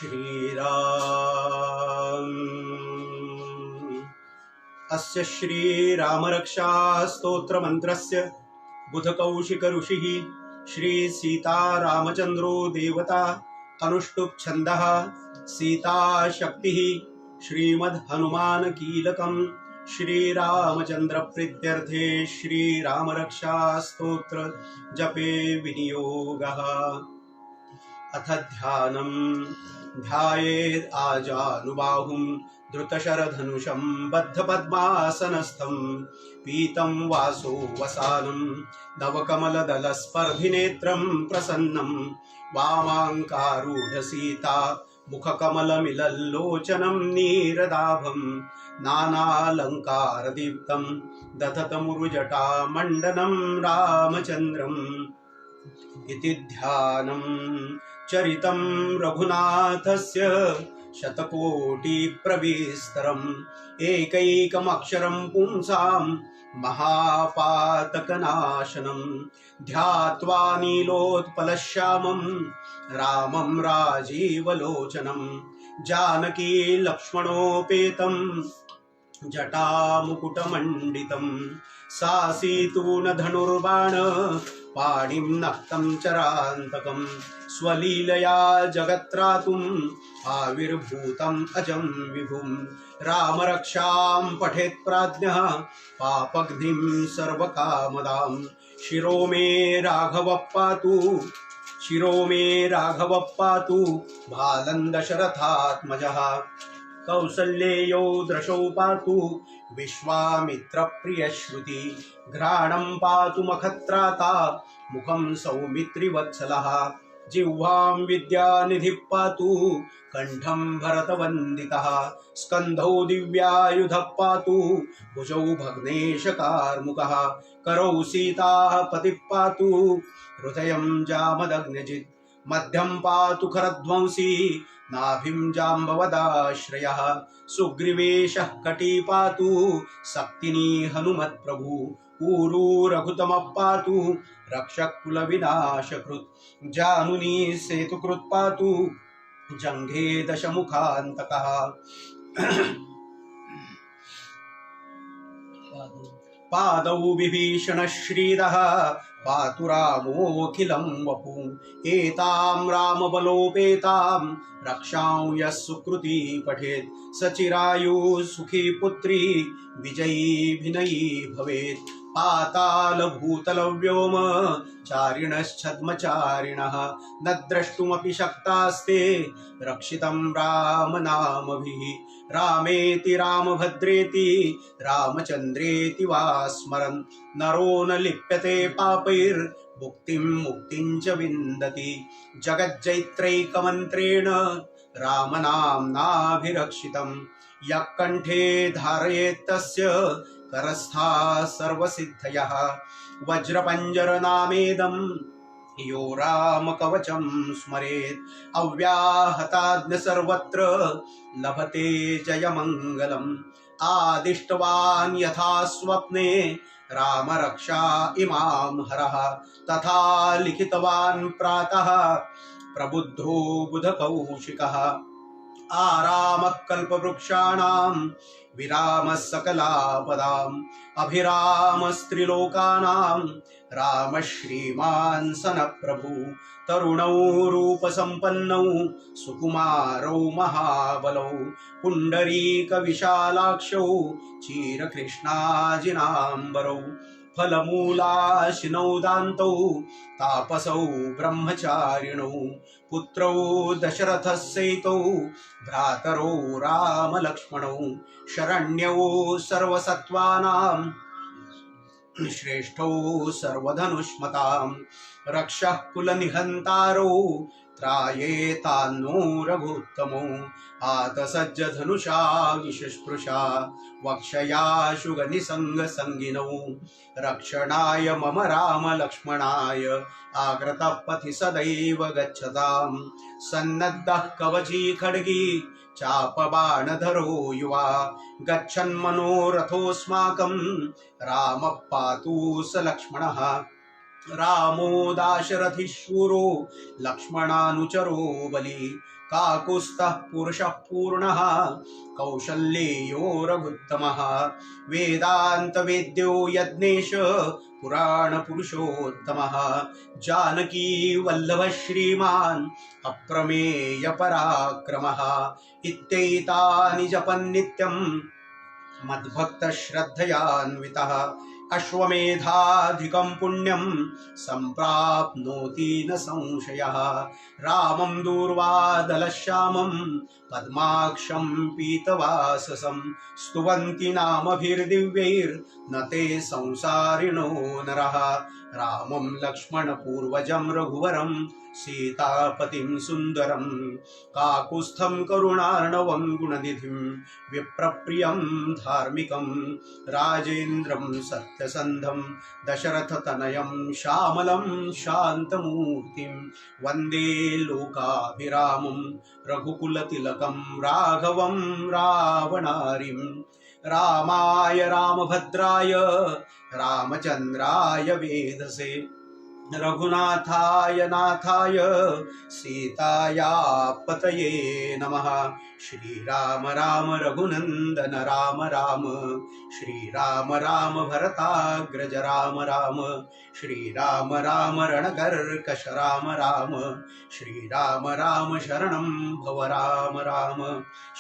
श्रीराम। अस्य श्रीरामरक्षा स्तोत्रमन्त्रस्य बुधकौशिक ऋषिः श्री सीतारामचन्द्रो देवता अनुष्टुप् छन्दः सीता शक्तिः श्रीमद् हनुमान कीलकम् श्रीरामचन्द्र प्रीत्यर्थे श्रीरामरक्षा स्तोत्र जपे विनियोगः। अथ ध्यानम् ध्यायेत् आजानुबाहुं धृतशरधनुषं बद्धपद्मासनस्थं पीतं वासो वसानं नवकमलदलस्पर्धिनेत्रं प्रसन्नं वामाङ्कारूढसीता मुखकमलमिलल्लोचनं नीरदाभं नानालङ्कारदीप्तं दधतमुरुजटामण्डनं रामचन्द्रम् इति ध्यानम्। चरितं रघुनाथस्य शतकोटिप्रविस्तरम् एकैकमक्षरं पुंसां महापातकनाशनं ध्यात्वा नीलोत्पलश्यामं रामं राजीवलोचनं जानकी लक्ष्मणोपेतं जटामुकुटमण्डितं सासीतून धनुर्बाण पाणिं नक्तं चरान्तकं स्वलीलया जगत्त्रातुम् आविर्भूतम् अजं विभुं रामरक्षां पठेत् प्राज्ञः पापग्निं सर्वकामदां शिरो मे राघवः पातु बालं दशरथात्मजः कौसल्येयो दृशौ पातु विश्वामित्रप्रियश्रुति घ्राणं पातु मखत्राता मुखं सौमित्रिवत्सलः जिह्वां विद्यानिधिः पातु कण्ठं भरतवन्दितः स्कन्धौ दिव्यायुधः पातु भुजौ भग्नेशकार्मुकः करौ सीताः पतिः पातु हृदयं जामदग्नजित् मध्यं पातु खरध्वंसी नाभिं जाम्बवदाश्रयः सुग्रीवेशः कटी पातु शक्तिनी हनुमत्प्रभु ऊरू रघुतमः पातु रक्षकुलविनाशकृत् जानुनी सेतुकृत् पातु जङ्घे दशमुखान्तकः पादौ विभीषणश्रीरः पातु रामोऽखिलं वपु एतां रामबलोपेतां रक्षां यः सुकृती पठेत् स चिरायुः सुखी पुत्री विजयी विनयी भवेत् पातालभूतलव्योम चारिणश्छद्मचारिणः न द्रष्टुमपि शक्तास्ते रक्षितं रामनामभिः रामेति रामभद्रेति रामचन्द्रेति वा स्मरन् नरो न लिप्यते पापैर्भुक्तिं मुक्तिं च विन्दति जगज्जैत्रैकमन्त्रेण रामनाम्नाभिरक्षितं यः कण्ठे धारयेत्तस्य करस्था सर्वसिद्धयः वज्रपञ्जरनामेदं यो रामकवचं स्मरेत् अव्याहताज्ञ सर्वत्र लभते जयमङ्गलम् आदिष्टवान् यथा स्वप्ने रामरक्षा इमां हरः तथा लिखितवान् प्रातः प्रबुद्धो बुधकौशिकः आरामः कल्पवृक्षाणां विरामः सकलापदाम् अभिरामस्त्रिलोकानां राम श्रीमान् सनप्रभु तरुणौ रूपसम्पन्नौ सुकुमारौ महाबलौ पुण्डरीकविशालाक्षौ चीरकृष्णाजिनाम्बरौ फलमूलाशिनौ दान्तौ तापसौ ब्रह्मचारिणौ पुत्रौ दशरथस्यैतौ भ्रातरौ रामलक्ष्मणौ शरण्यौ सर्वसत्त्वानां श्रेष्ठौ सर्वधनुष्मतां रक्षः कुलनिहन्तारौ त्रायेतान्नो रघुत्तमौ आतसज्जधनुषा विशस्पृशा वक्षया शुगनिसङ्गसङ्गिनौ रक्षणाय मम राम लक्ष्मणाय आग्रतः पथि सदैव गच्छतां सन्नद्धः कवची खड्गी चापबाणधरो युवा गच्छन्मनोरथोऽस्माकं रामः पातु स लक्ष्मणः रामो दाशरथिशूरो लक्ष्मणानुचरो बली काकुत्स्थः पुरुषः पूर्णः कौशल्येयो रघुत्तमः वेदान्तवेद्यो यज्ञेश पुराणपुरुषोत्तमः जानकी वल्लभः श्रीमान् अप्रमेय पराक्रमः इत्येतानि जपन् नित्यं मद्भक्तश्रद्धयान्वितः अश्वमेधाधिकं पुण्यं सम्प्राप्नोति न संशयः रामं दूर्वादलश्यामं पद्माक्षं पीतवाससं स्तुवन्ति नामभिर्दिव्यैर्न ते संसारिणो नरः रामं लक्ष्मणपूर्वजं रघुवरं सीतापतिं सुन्दरं काकुत्स्थं करुणार्णवं गुणनिधिं विप्रप्रियं धार्मिकं राजेन्द्रं सत्यसन्धं दशरथतनयं श्यामलं शान्तमूर्तिं वन्दे लोकाभिरामं रघुकुलतिलकं राघवं रावणारिं रामाय रामभद्राय रामचन्द्राय वेधसे रघुनाथाय नाथाय सीतायापतये नमः श्रीराम राम रघुनन्दन राम राम श्रीराम राम भरताग्रज राम राम श्रीराम राम रणकर्कश राम राम श्रीराम राम शरणं भव राम राम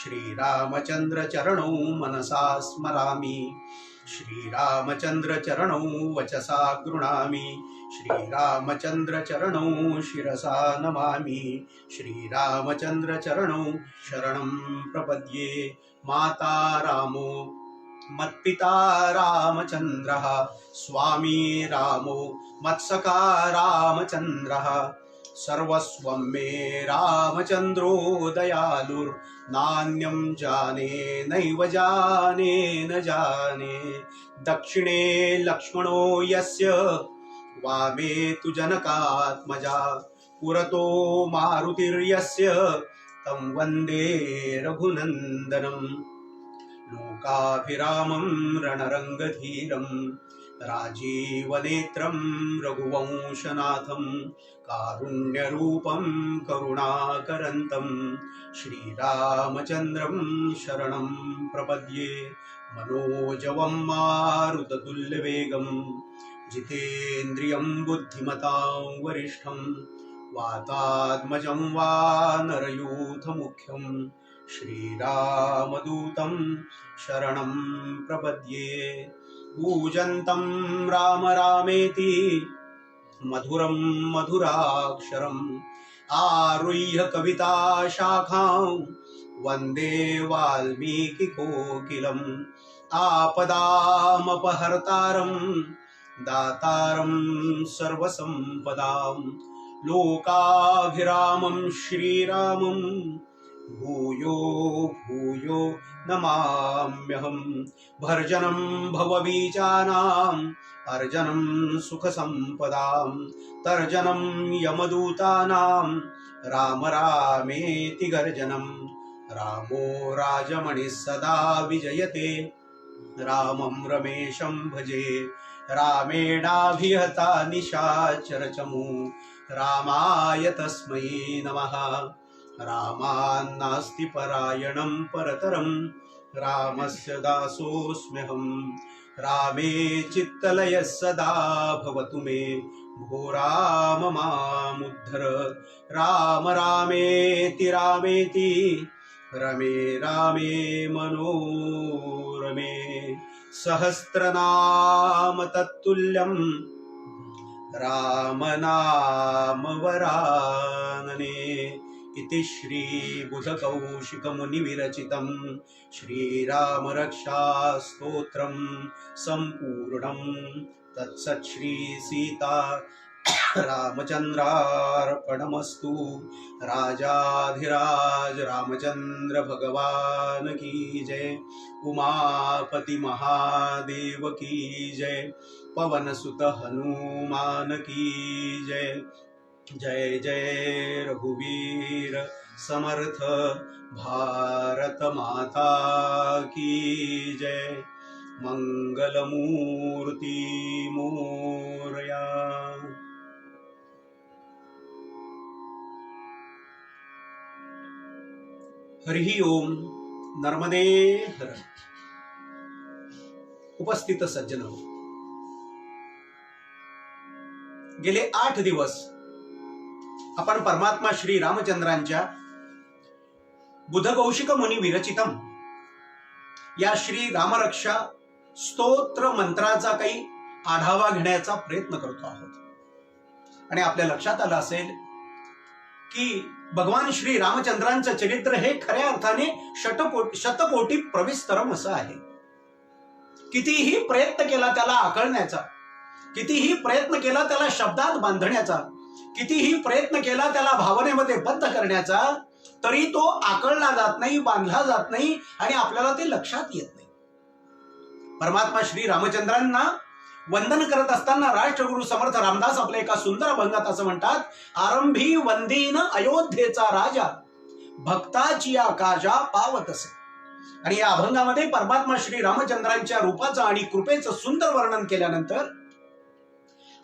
श्रीरामचन्द्र चरणौ मनसा स्मरामि श्रीरामचन्द्र चरणौ वचसा गृह्णामि श्रीरामचन्द्र चरणौ शिरसा नमामि श्रीरामचन्द्र चरणौ शरणं प्रपद्ये माता रामो मत्पिता रामचन्द्रः स्वामी रामो मत्सखा रामचन्द्रः सर्वस्वं मे रामचन्द्रो दयालुर्नान्यं जाने नैव जाने न जाने दक्षिणे लक्ष्मणो यस्य वामे तु जनकात्मजा पुरतो मारुतिर्यस्य तं वन्दे रघुनन्दनं लोकाभिरामं रणरङ्गधीरं राजीवनेत्रं रघुवंशनाथं कारुण्यरूपं करुणाकरन्तं श्रीरामचन्द्रं शरणं प्रपद्ये मनोजवं मारुततुल्यवेगं जितेन्द्रियं बुद्धिमतां वरिष्ठं वातात्मजं वानरयूथमुख्यं श्रीरामदूतं शरणं प्रपद्ये कूजन्तं राम रामेति मधुरं मधुराक्षरम् आरुह्य कविता शाखां वन्दे वाल्मीकिकोकिलम् आपदामपहर्तारं दातारं सर्वसम्पदां लोकाभिरामं श्रीरामं भूयो भूयो नमाम्यहं भर्जनं भवबीजानाम् अर्जनं सुखसम्पदां तर्जनं यमदूतानां राम रामेति गर्जनं रामो राजमणिः सदा विजयते रामं रमेशं भजे रामेणाभिहता निशाचरचमू रामाय तस्मै नमः रामान्नास्ति परायणं परतरं रामस्य दासोऽस्म्यहं रामे चित्तलयः सदा भवतु मे भो राम मामुद्धर राम रामेति रामेति रमे रामे मनोरमे सहस्रनाम तत्तुल्यं रामनाम वरानने इति श्रीबुधकौशिकमुनिविरचितं श्रीरामरक्षास्तोत्रं सम्पूर्णं तत्सत् श्रीसीता रामचन्द्रार्पणमस्तु राजाधिराज रामचन्द्र भगवान की जय उमापति महादेव की जय पवन सुत हनुमान की जय जय जय रघुवीर समर्थ भारत माता की जय मंगलमूर्ति मोरया। हरिः ओम नर्मदे हर. उपस्थित सज्जन हो, गेले 8 दिवस आपण परमात्मा श्री रामचंद्रांच्या बुधकौशिक मुनी विरचितम या श्री रामरक्षा स्तोत्र मंत्राचा काही आढावा घेण्याचा प्रयत्न करतो आहोत. आणि आपल्या लक्षात आलं असेल की भगवान श्री रामचंद्रांचं चरित्र हे खऱ्या अर्थाने शतकोटी प्रविस्तरम असं आहे. कितीही प्रयत्न केला त्याला आकळण्याचा, कितीही प्रयत्न केला त्याला शब्दात बांधण्याचा, कितीही प्रयत्न केला त्याला भावनेमध्ये बद्ध करण्याचा, तरी तो आकळला जात नाही, बांधला जात नाही आणि आपल्याला ते लक्षात येत नाही. परमात्मा श्री रामचंद्रांना वंदन करत असताना राष्ट्रगुरु समर्थ रामदास आपल्या एका सुंदर अभंगात असं म्हणतात, आरंभी वंदीन अयोध्येचा राजा, भक्ताची आकाशा पावतसे. आणि या अभंगामध्ये परमात्मा श्री रामचंद्रांच्या रूपाचं आणि कृपेचं सुंदर वर्णन केल्यानंतर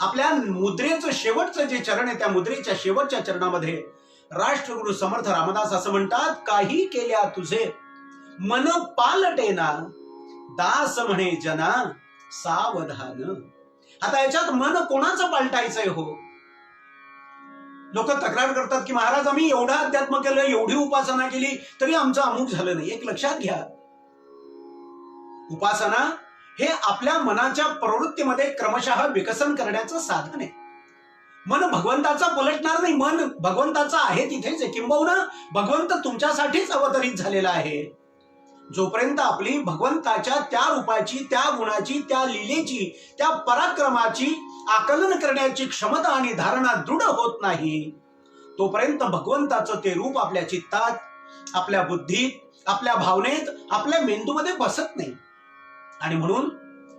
आपल्या मुद्रेचं शेवटचं जे चरण आहे त्या मुद्रेच्या शेवटच्या चरणामध्ये राष्ट्रगुरु समर्थ रामदास असं म्हणतात, काही केल्या तुझे मन पालटेना, दास म्हणे जना सावधान. आता याच्यात मन कोणाचं पालटायचंय हो? लोक तक्रार करतात की महाराज आम्ही एवढा अध्यात्म केलं, एवढी उपासना केली तरी आमचं अमुक झालं नाही. एक लक्षात घ्या, उपासना हे आपल्या मनाच्या प्रवृत्तीमध्ये क्रमशः विकसन करण्याचं साधन आहे. मन भगवंताचा पलटणार नाही, मन भगवंताचा आहे तिथेच आहे. किंबहुना भगवंत तुमच्यासाठीच अवतरित झालेला आहे. जोपर्यंत आपली भगवंताच्या त्या रूपाची, त्या गुणाची, त्या लीलेची, त्या पराक्रमाची आकलन करण्याची क्षमता आणि धारणा दृढ होत नाही, तोपर्यंत भगवंताचं ते रूप आपल्या चित्तात, आपल्या बुद्धीत, आपल्या भावनेत, आपल्या मेंदूमध्ये बसत नाही. आणि म्हणून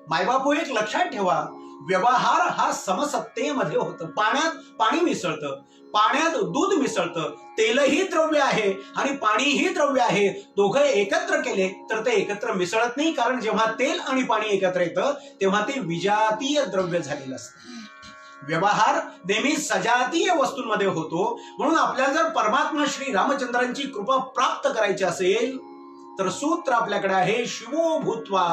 मायबापू एक लक्षात ठेवा, व्यवहार हा समसत्तेमध्ये होतं. पाण्यात पाणी मिसळतं, पाण्यात दूध मिसळतं, तेलही द्रव्य आहे आणि पाणीही द्रव्य आहे. दोघं एकत्र केले तर ते एकत्र मिसळत नाही, कारण जेव्हा तेल आणि पाणी एकत्र येतं तेव्हा ते विजातीय द्रव्य झालेलं असतं. व्यवहार नेहमी सजातीय वस्तूंमध्ये होतो. म्हणून आपल्याला जर परमात्मा श्री रामचंद्रांची कृपा प्राप्त करायची असेल तर सूत्र आपल्याकडे आहे, शिवो भूत्वा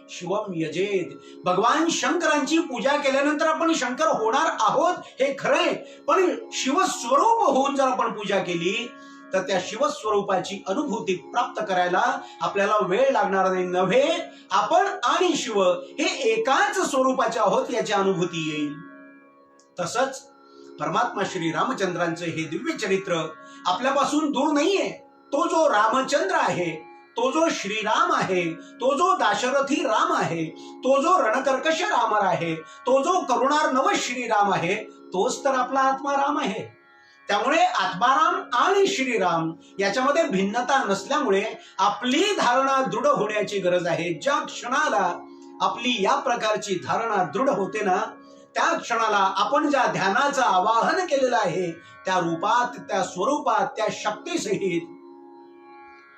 शिवम यजेत. भगवान शंकरांची पूजा केल्यानंतर आपण शंकर होणार आहोत हे खरंय, पण शिवस्वरूप होऊन जर आपण पूजा केली तर त्या शिवस्वरूपाची अनुभूती प्राप्त करायला आपल्याला वेळ लागणार नाही. नव्हे, आपण आणि शिव हे एकाच स्वरूपाचे आहोत याची अनुभूती येईल. तसंच परमात्मा श्री रामचंद्रांचं हे दिव्य चरित्र आपल्यापासून दूर नाहीये. तो जो रामचंद्र आहे, तो जो श्रीराम आहे, तो जो दाशरथी राम आहे, तो जो रणकर्कश राम आहे, तो जो करुणार्णव श्रीराम आहे, तोच तर आपला आत्माराम आहे. त्यामुळे आत्माराम आणि श्रीराम याच्यामध्ये भिन्नता नसल्यामुळे आपली धारणा दृढ होण्याची गरज आहे. ज्या क्षणाला आपली या प्रकारची धारणा दृढ होते ना, त्या क्षणाला आपण ज्या ध्यानाचं आवाहन केलेलं आहे त्या रूपात, त्या स्वरूपात, त्या शक्तीसहित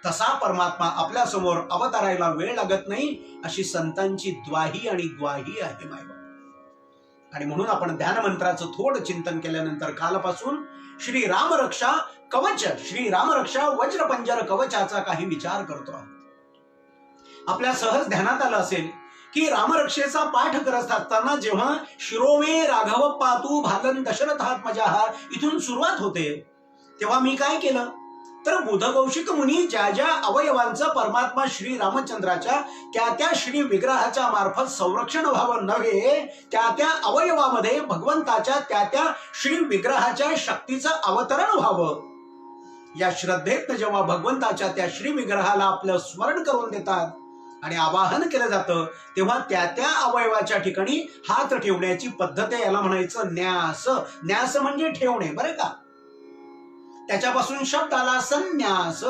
तसा परमात्मा आपल्या समोर अवतारायला वेळ लागत नाही, अशी संतांची द्वाही आणि ग्वाही आहे मायबाप. आणि म्हणून आपण ध्यानमंत्राचं थोडं चिंतन केल्यानंतर कालपासून श्री रामरक्षा कवच, श्री रामरक्षा वज्रपंजर कवचाचा काही विचार करतो आहोत. आपल्या सहज ध्यानात आलं असेल की रामरक्षेचा पाठ करत असताना जेव्हा शिरोमे राघव पातू भालन दशरथात्मजा इथून सुरुवात होते, तेव्हा मी काय केलं तर बुधकौशिक मुनी ज्या ज्या अवयवांचं परमात्मा श्री रामचंद्राच्या त्या श्री विग्रहाच्या मार्फत संरक्षण व्हावं, नव्हे त्या अवयवामध्ये भगवंताच्या त्या श्री विग्रहाच्या शक्तीचं अवतरण व्हावं, या श्रद्धेत जेव्हा भगवंताच्या त्या श्री विग्रहाला आपलं स्मरण करून देतात आणि आवाहन केलं जातं, तेव्हा त्या अवयवाच्या ठिकाणी हात ठेवण्याची पद्धत आहे. याला म्हणायचं न्यास. न्यास म्हणजे ठेवणे, बरं का. त्याच्यापासून शब्द आला संन्यास,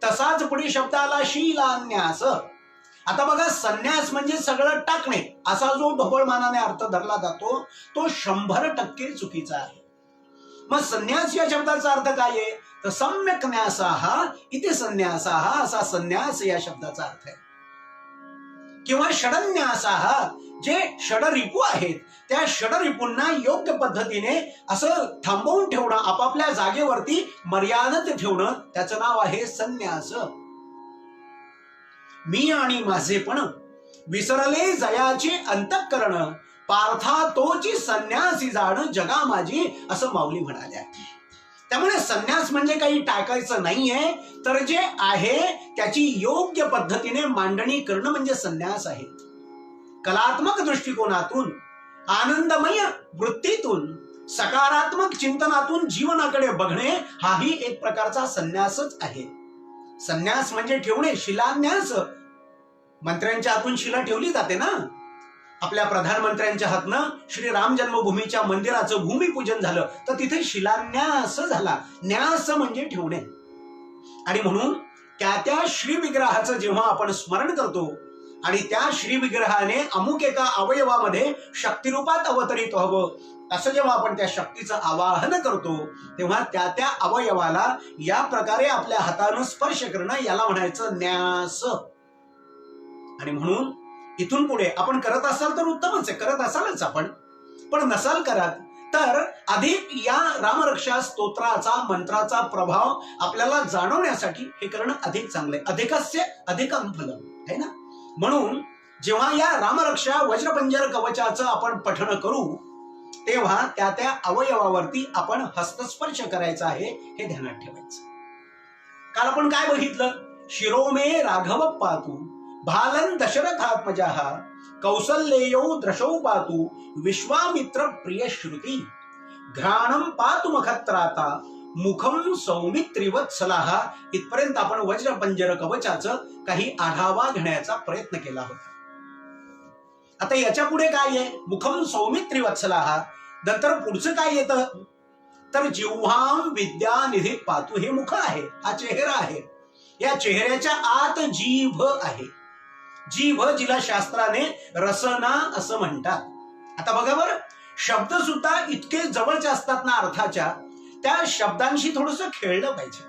तसाच पुढे शब्द आला शीलान्यास. आता बघा, संन्यास म्हणजे सगळं टाकणे असा जो ढोबळमानाने अर्थ धरला जातो तो 100% चुकीचा आहे. मग संन्यास या शब्दाचा अर्थ काय आहे तर सम्यक न्यासाहा इति संन्यासाहा, असा संन्यास या शब्दाचा अर्थ आहे. किंवा षडन्यासाह, जे षडरिपू आहेत त्या षडरिपूंना योग्य पद्धतीने असं थांबवून ठेवणं, आपापल्या जागेवरती मर्यादित ठेवणं, त्याचं नाव आहे संन्यास. मी आणि माझेपण विसरले जयाचे अंतःकरण, पार्था तोची संन्यासी जाण जगा माझी, असं माऊली म्हणाल्या. त्यामुळे संन्यास म्हणजे काही टाकायचं नाहीये, तर जे आहे त्याची योग्य पद्धतीने मांडणी करणं म्हणजे संन्यास आहे. कलात्मक दृष्टिकोनातून, आनंदमय वृत्तीतून, सकारात्मक चिंतनातून जीवनाकडे बघणे हाही एक प्रकारचा संन्यासच आहे. संन्यास म्हणजे ठेवणे. शिलान्यास, मंत्र्यांच्या हातून शिला ठेवली जाते ना. आपल्या प्रधानमंत्र्यांच्या हातनं श्री राम जन्मभूमीच्या मंदिराचं भूमिपूजन झालं तर तिथे शिलान्यास झाला. न्यास म्हणजे ठेवणे. आणि म्हणून त्या श्री विग्रहाचं जेव्हा आपण स्मरण करतो आणि त्या श्री विग्रहाने अमुक एका अवयवामध्ये शक्तिरूपात अवतरित व्हावं असं जेव्हा आपण त्या शक्तीचं आवाहन करतो, तेव्हा त्या अवयवाला या प्रकारे आपल्या हातानं स्पर्श करणं, याला म्हणायचं न्यास. आणि म्हणून इथून पुढे आपण करत असाल तर उत्तमच आहे, करत असालच आपण, पण नसाल करत तर अधिक या रामरक्षा स्तोत्राचा, मंत्राचा प्रभाव आपल्याला जाणवण्यासाठी हे करणं अधिक चांगलंय. अधिकस्य अधिकं फलम आहे ना. म्हणून जेव्हा या रामरक्षा वज्रपंजर कवचाचं आपण पठण करू तेव्हा त्या अवयवावरती आपण हस्तस्पर्श करायचा आहे, हे ध्यानात ठेवायचं. काल आपण काय बघितलं? शिरोमे राघव पातू भालन दशरथात्मजा कौसल्येयो द्रशौ पातू विश्वामित्र प्रिय श्रुती घ्राणम पातु मखत्राता मुखम सौमित्रिवत्सलाः. इथपर्यंत आपण वज्रपंजर कवचाचं काही आढावा घेण्याचा प्रयत्न केला होता. आता याच्या पुढे काय आहे? मुखम सौमित्रिवत्सलाः. नंतर पुढचं काय येतं? तर जिव्हाम विद्यानिधी पातू. हे मुख आहे, हा चेहरा आहे. या चेहऱ्याच्या आत जीभ आहे. जीभ, जिला शास्त्राने रसना असं म्हणतात. आता बघा बरं, शब्द सुद्धा इतके जवळचे असतात ना अर्थाच्या, त्या शब्दांशी थोडस खेळलं पाहिजे.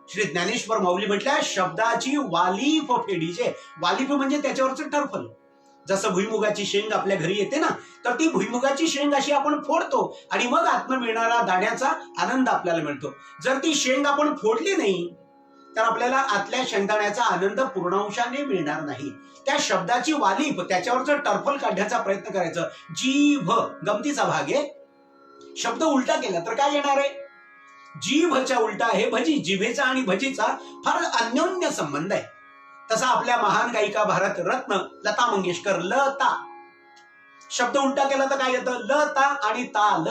श्री ज्ञानेश्वर माऊली म्हटल्या शब्दाची वालीफ फेडीचे. वालीफ म्हणजे त्याच्यावरचं टर्फल. जसं भुईमुगाची शेंग आपल्या घरी येते ना, तर ती भुईमुगाची शेंग अशी आपण फोडतो आणि मग आत्म मिळणारा दाण्याचा आनंद आपल्याला मिळतो. जर ती शेंग आपण फोडली नाही तर आपल्याला आतल्या शेंगदाण्याचा आनंद पूर्णांशाने मिळणार नाही. त्या शब्दाची वालीफ, त्याच्यावरचं टर्फल काढण्याचा प्रयत्न करायचं. जीभ गमतीचा भाग आहे. शब्द उलटा केला तर काय येणार आहे? जीभच्या उलटा आहे भजी. जिभेचा आणि भजीचा फार अन्योन्य संबंध आहे. तसा आपल्या महान गायिका भारत रत्न लता मंगेशकर, लता, शब्द उलटा केला तर काय येतं? लता आणि ताल.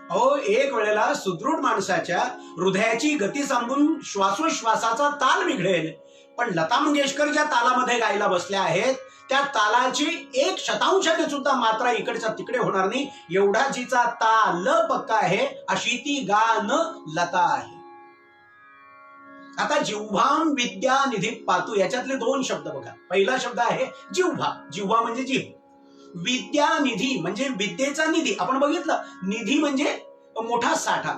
अहो, एक वेळेला सुदृढ माणसाच्या हृदयाची गती सांगून श्वासोश्वासाचा ताल बिघडेल, पण लता मंगेशकर ज्या तालामध्ये गायला बसल्या आहेत त्या तालाची 1/100 सुद्धा मात्रा इकडच्या तिकडे होणार नाही, एवढा जिचा ताल पक्का आहे अशी ती गान लता आहे. आता जिव्हाम विद्यानिधी पातू, याच्यातले 2 शब्द बघा. पहिला शब्द आहे जिव्हा. जिव्हा म्हणजे जीभ. विद्यानिधी म्हणजे विद्येचा निधी. आपण बघितलं, निधी म्हणजे मोठा साठा.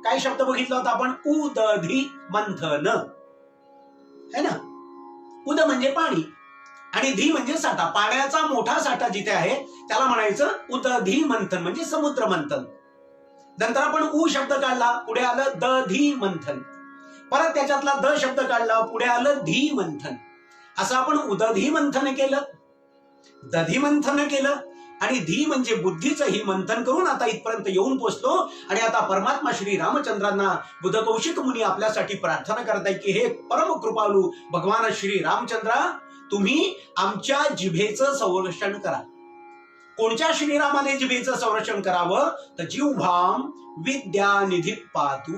काय शब्द बघितला होता आपण? उदधी मंथन है ना. उद म्हणजे पाणी आणि धी म्हणजे साठा. पाण्याचा मोठा साठा जिथे आहे त्याला म्हणायचं उदधी मंथन म्हणजे समुद्र मंथन. नंतर आपण उ शब्द काढला, पुढे आलं दधी मंथन. परत त्याच्यातला द शब्द काढला, पुढे आलं धी मंथन. असं आपण उदधी मंथन केलं, दधी मंथन केलं आणि धी म्हणजे बुद्धीचं ही मंथन करून आता इथपर्यंत येऊन पोहोचलो. आणि आता परमात्मा श्री रामचंद्रांना बुध कौशिक मुनी आपल्यासाठी प्रार्थना करताय की हे परम कृपालू भगवान श्री रामचंद्रा, तुम्ही आमच्या जिभेचं संरक्षण करा. कोणत्या श्रीरामाने जिभेचं संरक्षण करावं? तर जिव्हाम विद्यानिधी पातू.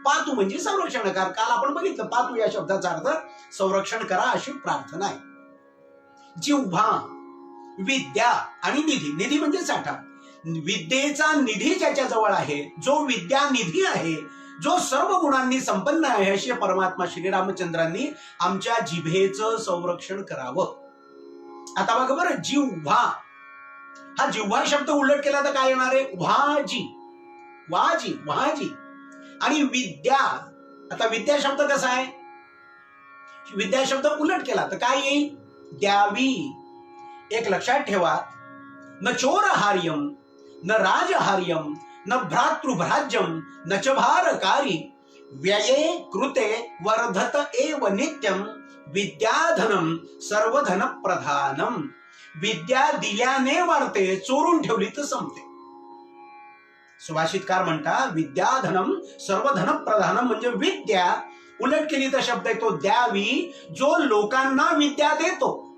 पातू म्हणजे संरक्षण करा. काल आपण बघितलं पातू या शब्दाचा अर्थ संरक्षण करा अशी प्रार्थना आहे. जिव्हा, विद्या आणि निधी. निधी म्हणजे साठा. विद्येचा निधी ज्याच्या जवळ आहे, जो विद्यानिधी आहे, जो सर्व गुणांनी संपन्न आहे, असे परमात्मा श्रीरामचंद्रांनी आमच्या जिभेचं संरक्षण करावं. आता बघा बरं, जिव्हा, हा जिव्हा शब्द उलट केला तर काय येणार आहे? व्हाजी, वाजी, व्हाजी. आणि विद्या, आता विद्या शब्द कसा आहे? विद्या शब्द उलट केला तर काय येईल? द्यावी. एक लक्षात ठेवा, न चोरहार्यम न राजहार्यम न भ्रातृभ्राज्यम न च भारकारी व्यये कृते वर्धत एव नित्यम विद्याधनम सर्वधन प्रधानम. विद्या दिल्याने वाढते, चोरून ठेवली तर संपते. सुभाषितकार म्हणतात विद्याधनम सर्वधन प्रधानम, म्हणजे विद्या उलट केली तर शब्द येतो द्यावी. जो लोकांना विद्या देतो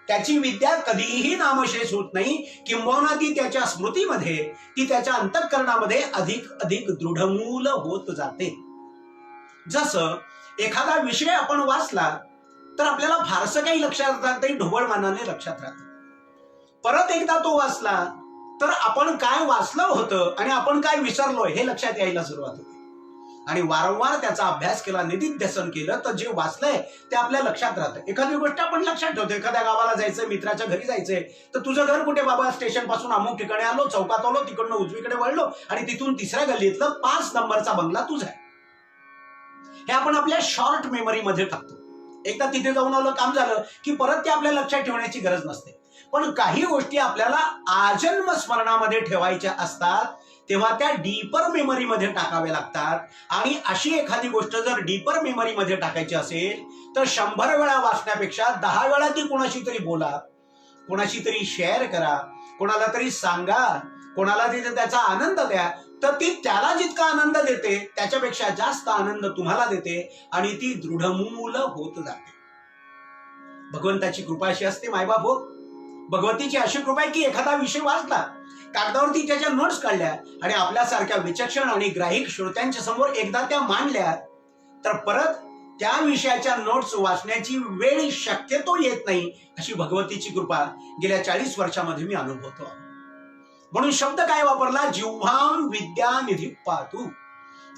त्याची विद्या कधीही नामशेष होत नाही, किंबहुना ती त्याच्या स्मृतीमध्ये, ती त्याच्या अंतःकरणामध्ये अधिक अधिक दृढमूल होत जाते. जसं एखादा विषय आपण वाचला तर आपल्याला फारसं काही लक्षात राहत नाही, ढोबळमानाने लक्षात राहतं. परत एकदा तो वाचला तर आपण काय वाचलं होतं आणि आपण काय विसरलोय हे लक्षात यायला सुरुवात होते. आणि वारंवार त्याचा अभ्यास केला, निदिध्यासन केलं तर जे वाचलंय ते आपल्या लक्षात राहतं. एखादी गोष्ट आपण लक्षात ठेवतो, एखाद्या गावाला जायचंय, मित्राच्या घरी जायचंय, तर तुझं घर कुठे बाबा? स्टेशन पासून अमुक ठिकाणी आलो, चौकात आलो, तिकडनं उजवीकडे वळलो आणि तिथून तिसऱ्या गल्लीतलं 5 नंबरचा बंगला तुझा आहे. हे आपण आपल्या शॉर्ट मेमरीमध्ये टाकतो. एकदा तिथे जाऊन आलो, काम झालं की परत ते आपल्या लक्षात ठेवण्याची गरज नसते. पण काही गोष्टी आपल्याला आजन्म स्मरणामध्ये ठेवायच्या असतात, तेव्हा त्या डीपर मेमरीमध्ये टाकाव्या लागतात. आणि अशी एखादी गोष्ट जर डीपर मेमरीमध्ये टाकायची असेल तर 100 वेळा वाचण्यापेक्षा 10 वेळा ती कोणाशी तरी बोला, कोणाशी तरी शेअर करा, कोणाला तरी सांगा, कोणाला तिथे त्याचा आनंद द्या. तर ती त्याला जितका आनंद देते त्याच्यापेक्षा जास्त आनंद तुम्हाला देते आणि ती दृढमूल होत जाते. भगवंताची कृपा अशी असते मायबाप हो, भगवतीची अशी कृपा आहे की एखादा विषय वाचला, कागदावरती त्याच्या नोट्स काढल्या आणि आपल्यासारख्या विचक्षण आणि ग्राहिक श्रोत्यांच्या समोर एकदा त्या मांडल्या तर परत त्या विषयाच्या नोट्स वाचण्याची वेळ शक्यतो येत नाही. अशी भगवतीची कृपा गेल्या 40 वर्षामध्ये मी अनुभवतो. म्हणून शब्द काय वापरला? जिव्हाम विद्यानिधी पातू.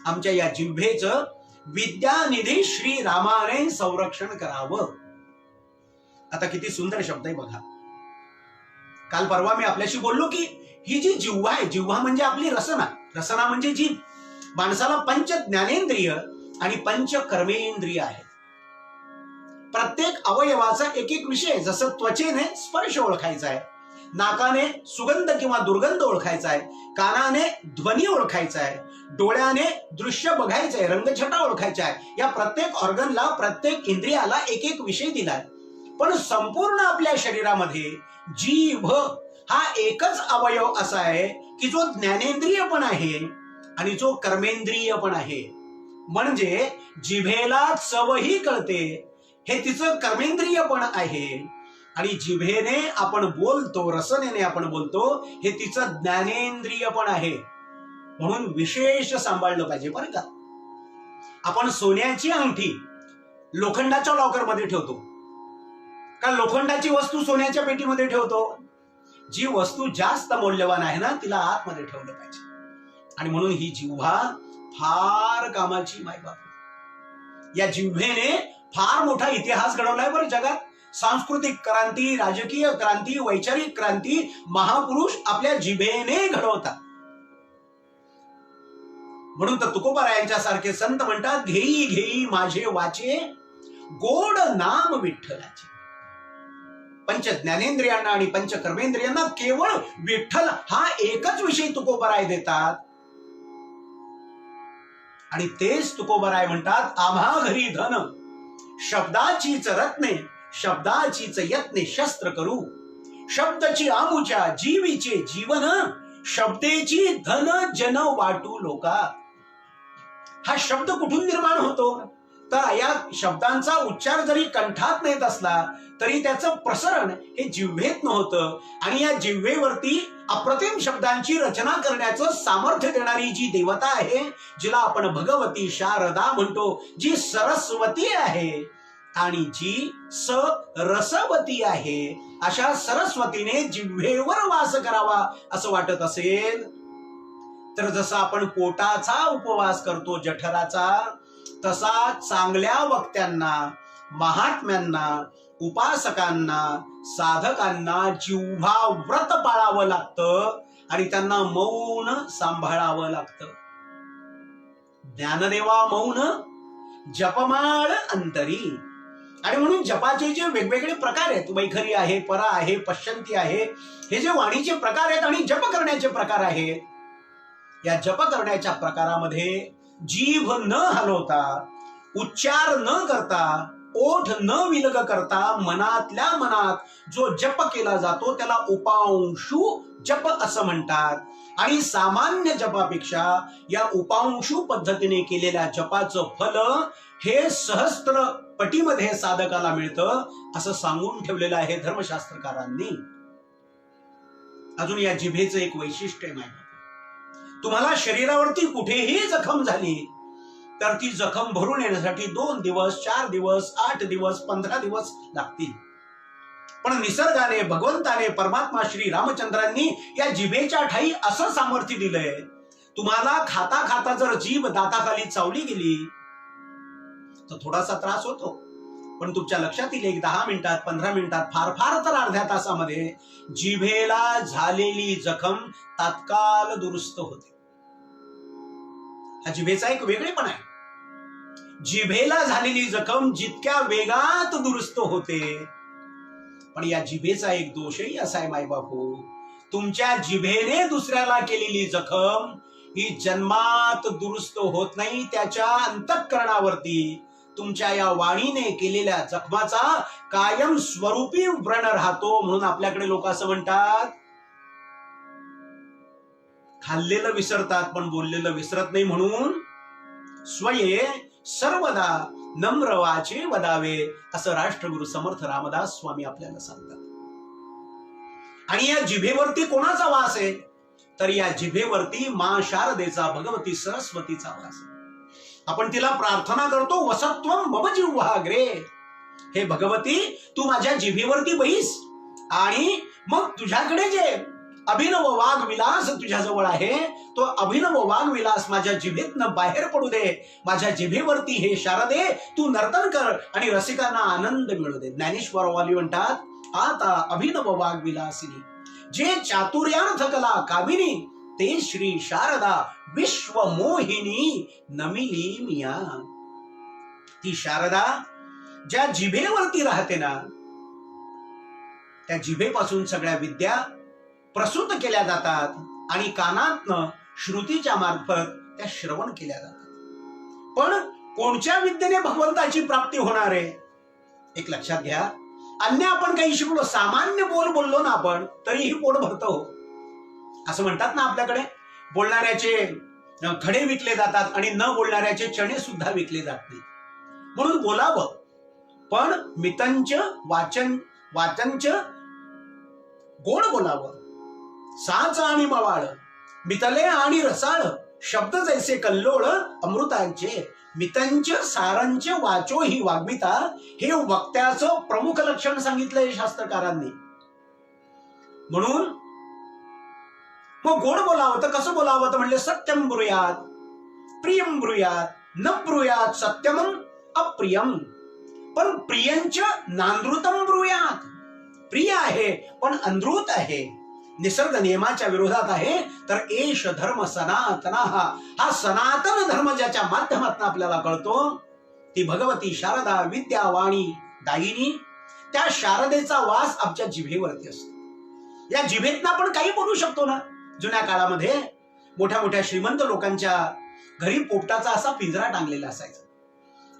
आमच्या या जिव्हेचं विद्यानिधी श्री रामाने संरक्षण करावं. आता किती सुंदर शब्द आहे बघा. काल परवा मी आपल्याशी बोललो की ही जी जिव्हा आहे, जिव्हा म्हणजे आपली रसना, रसना म्हणजे जीभ. माणसाला 5 ज्ञानेंद्रिय आणि 5 कर्मेंद्रिय आहे. प्रत्येक अवयवाचा एक एक विषय. जसं त्वचेने स्पर्श ओळखायचा आहे, नाकाने सुगंध किंवा दुर्गंध ओळखायचा आहे, कानाने ध्वनी ओळखायचा आहे, डोळ्याने दृश्य बघायचंय, रंगछटा ओळखायचा आहे. या प्रत्येक ऑर्गनला, प्रत्येक इंद्रियाला एक एक विषय दिलाय. पण संपूर्ण आपल्या शरीरामध्ये जीभ हा एकच अवयव असा आहे की जो ज्ञानेंद्रिय पण आहे आणि जो कर्मेंद्रिय पण आहे. म्हणजे जिभेला चवही कळते, हे तिचं कर्मेंद्रिय पण आहे. आणि जिभेने आपण बोलतो, रसनेने आपण बोलतो, हे तिचं ज्ञानेंद्रिय पण आहे. म्हणून विशेष सांभाळलं पाहिजे बरं का. आपण सोन्याची अंगठी लोखंडाच्या लॉकरमध्ये ठेवतो का लोखंडाची वस्तू सोन्याच्या पेटीमध्ये ठेवतो? जी वस्तू जास्त मौल्यवान आहे ना तिला आतमध्ये ठेवलं पाहिजे. आणि म्हणून ही जिव्हा फार कामाची मायबाप. या जिव्हेने फार मोठा इतिहास घडवलाय बरं जगात. सांस्कृतिक क्रांती, राजकीय क्रांती, वैचारिक क्रांती महापुरुष आपल्या जिभेने घडवतात. म्हणून तर तुकोबारायांच्या सारखे संत म्हणतात, घेई घेई माझे वाचे गोड नाम विठ्ठलाचे. 5 ज्ञानेंद्रियांना आणि 5 कर्मेंद्रियांना केवळ विठ्ठल हा एकच विषय तुकोबाराय देतात. आणि तेच तुकोबाराय म्हणतात, आम्हा घरी धन शब्दाचीच रत्ने, शब्दाचीच यत्ने शस्त्र करू. शब्दची आमुच्या जीवीचे जीवन, शब्देची धन जन वाटू लोका. हा शब्द कुठून निर्माण होतो? तर या शब्दांचा उच्चार जरी कंठात नेत असला तरी त्याचं प्रसरण हे जिव्हेतनं होतं. आणि या जिव्हेवरती अप्रतिम शब्दांची रचना करण्याचं सामर्थ्य देणारी जी देवता आहे, जिला आपण भगवती शारदा म्हणतो, जी सरस्वती आहे आणि जी सरसवती आहे, अशा सरस्वतीने जिव्हेवर वास करावा असं वाटत असेल तर जसं आपण पोटाचा उपवास करतो जठराचा, तसा चांगल्या वक्त्यांना, महात्म्यांना, उपासकांना, साधकांना जिव्हा व्रत पाळावं लागतं आणि त्यांना मौन सांभाळावं लागतं. ज्ञानदेवा मौन जपमाळ अंतरी, आणि म्हणून जपाचे जे वेगवेगळे प्रकार आहेत, वैखरी आहे, परा आहे, पश्चंती आहे, हे जे वाणीचे प्रकार आहेत आणि जप करण्याचे प्रकार आहेत, या जप करण्याच्या प्रकारामध्ये जीभ न हलवता, उच्चार न करता, ओठ न विलग करता मनातल्या मनात जो जप केला जातो त्याला उपांशु जप असं म्हणतात. आणि सामान्य जपापेक्षा या उपांशु पद्धतीने केलेल्या जपाचं फल हे सहस्त्र पटीमध्ये साधकाला मिळतं असं सांगून ठेवलेलं आहे धर्मशास्त्रकारांनी. अजून या जिभेचं एक वैशिष्ट्य आहे. तुम्हाला शरीरावरती कुठेही जखम झाली तर ती जखम भरून येण्यासाठी 2 दिवस, 4 दिवस, 8 दिवस, 15 दिवस लागतील. पण निसर्गाने, भगवंताने, परमात्मा श्री रामचंद्रांनी या जिभेच्या ठाई असं सामर्थ्य दिलंय, तुम्हाला खाता खाता जर जीभ दाताखाली चावली गेली तर थोडासा त्रास होतो, पण तुमच्या लक्षात येईल एक 10 मिनिटात, 15 मिनिटात, फार फार तर अर्ध्या तासामध्ये जिभेला झालेली जखम तात्काळ दुरुस्त होते. हा जिभेचा एक वेगळेपण आहे. जिभेला झालेली जखम जितक्या वेगात दुरुस्त होते, पण या जिभेचा एक दोषही असा आहे मायबापू, तुमच्या जिभेने दुसऱ्याला केलेली जखम ही जन्मात दुरुस्त होत नाही. त्याच्या अंतःकरणावरती तुमच्या या वाणीने केलेल्या जखमाचा कायम स्वरूपी व्रण राहतो. म्हणून आपल्याकडे लोक असं म्हणतात, खाल्लेलं विसरतात पण बोललेलं विसरत नाही. म्हणून स्वये सर्वदा नम्र वाचे वदावे असं राष्ट्रगुरु समर्थ रामदास स्वामी आपल्याला सांगतात. आणि या जिभेवरती कोणाचा वास आहे तर या जिभेवरती मां शारदेचा, भगवती सरस्वतीचा वास आहे. आपण तिला प्रार्थना करतो, वसत्वम मम जिह्वाग्रे, हे भगवती तू माझ्या जिभेवरती बैस आणि मग तुझ्याकडे जे अभिनव वाघ विलास तुझ्याजवळ आहे तो अभिनव वाघ विलास माझ्या जिभेतनं बाहेर पडू दे. माझ्या जिभेवरती हे शारदे तू नर्तन कर आणि रसिकांना आनंद मिळू दे. ज्ञानेश्वर वाली म्हणतात, आता अभिनव वाघ विलासिनी जे चातुर्यार्थ कला कामिनी ते श्री शारदा विश्व मोहिनी नमिली मिया. ती शारदा ज्या जिभेवरती राहते ना, त्या जिभेपासून सगळ्या विद्या प्रसूत केल्या जातात आणि कानातनं श्रुतीच्या मार्फत त्या श्रवण केल्या जातात. पण कोणत्या विद्येने भगवंताची प्राप्ती होणार आहे एक लक्षात घ्या. अन्य आपण काही शिकलो, सामान्य बोललो ना आपण तरीही पोट भरतो. असं म्हणतात ना आपल्याकडे, बोलणाऱ्याचे खडे विकले जातात आणि न बोलणाऱ्याचे चणे सुद्धा विकले जात नाही. म्हणून बोलावं, पण मितंच वाचंच गोड बोलावं. साच आणि मवाळ, मितले आणि रसाळ, शब्द जैसे कल्लोळ अमृतांचे, मितंच सारंच वाचो ही वाग्मिता, हे वक्त्याचं प्रमुख लक्षण सांगितलंय शास्त्रकारांनी. म्हणून मग गोड बोलावं तर कसं बोलावं तर म्हणले, सत्यम ब्रूयात, प्रियम ब्रूयात, न ब्रूयात सत्यमं अप्रियम, पण प्रियंच नानृतम ब्रूयात. प्रिय आहे पण अनृत आहे, निसर्ग नियमाच्या विरोधात आहे. तर एष धर्म सनातना, हा सनातन धर्म ज्याच्या माध्यमातून आपल्याला कळतो ती भगवती शारदा विद्या वाणी दायिनी, त्या शारदेचा वास आमच्या जिभेवरती असतो. या जिभेतनं आपण काही बोलू शकतो ना. जुन्या काळामध्ये मोठ्या मोठ्या श्रीमंत लोकांच्या घरी पोपटाचा असा पिंजरा टांगलेला असायचा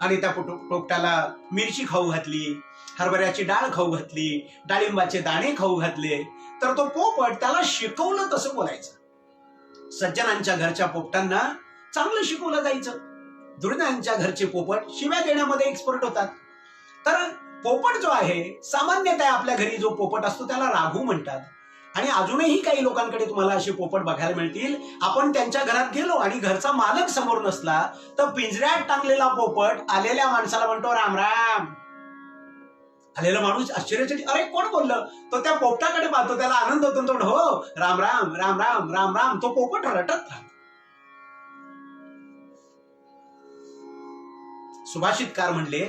आणि त्या पोपटाला मिरची खाऊ घातली, हरभऱ्याची डाळ खाऊ घातली, डाळिंबाचे दाणे खाऊ घातले तर तो पोपट त्याला शिकवलं तसं बोलायचं. सज्जनांच्या घरच्या पोपटांना चांगलं शिकवलं जायचं. दुर्जनांच्या घरचे पोपट शिव्या देण्यामध्ये एक्सपर्ट होतात. तर पोपट जो आहे, सामान्यतः आपल्या घरी जो पोपट असतो त्याला राघू म्हणतात. आणि अजूनही काही लोकांकडे तुम्हाला असे पोपट बघायला मिळतील. आपण त्यांच्या घरात गेलो आणि घरचा मालक समोर नसला तर पिंजऱ्यात टांगलेला पोपट आलेल्या माणसाला म्हणतो राम राम. आलेला माणूस आश्चर्यचकित, अरे कोण बोललं, तो त्या पोपटाकडे पाहतो, त्याला आनंद होतो, तो हो राम राम राम राम राम राम. तो पोपट रटत राहतो. सुभाषितकार म्हणले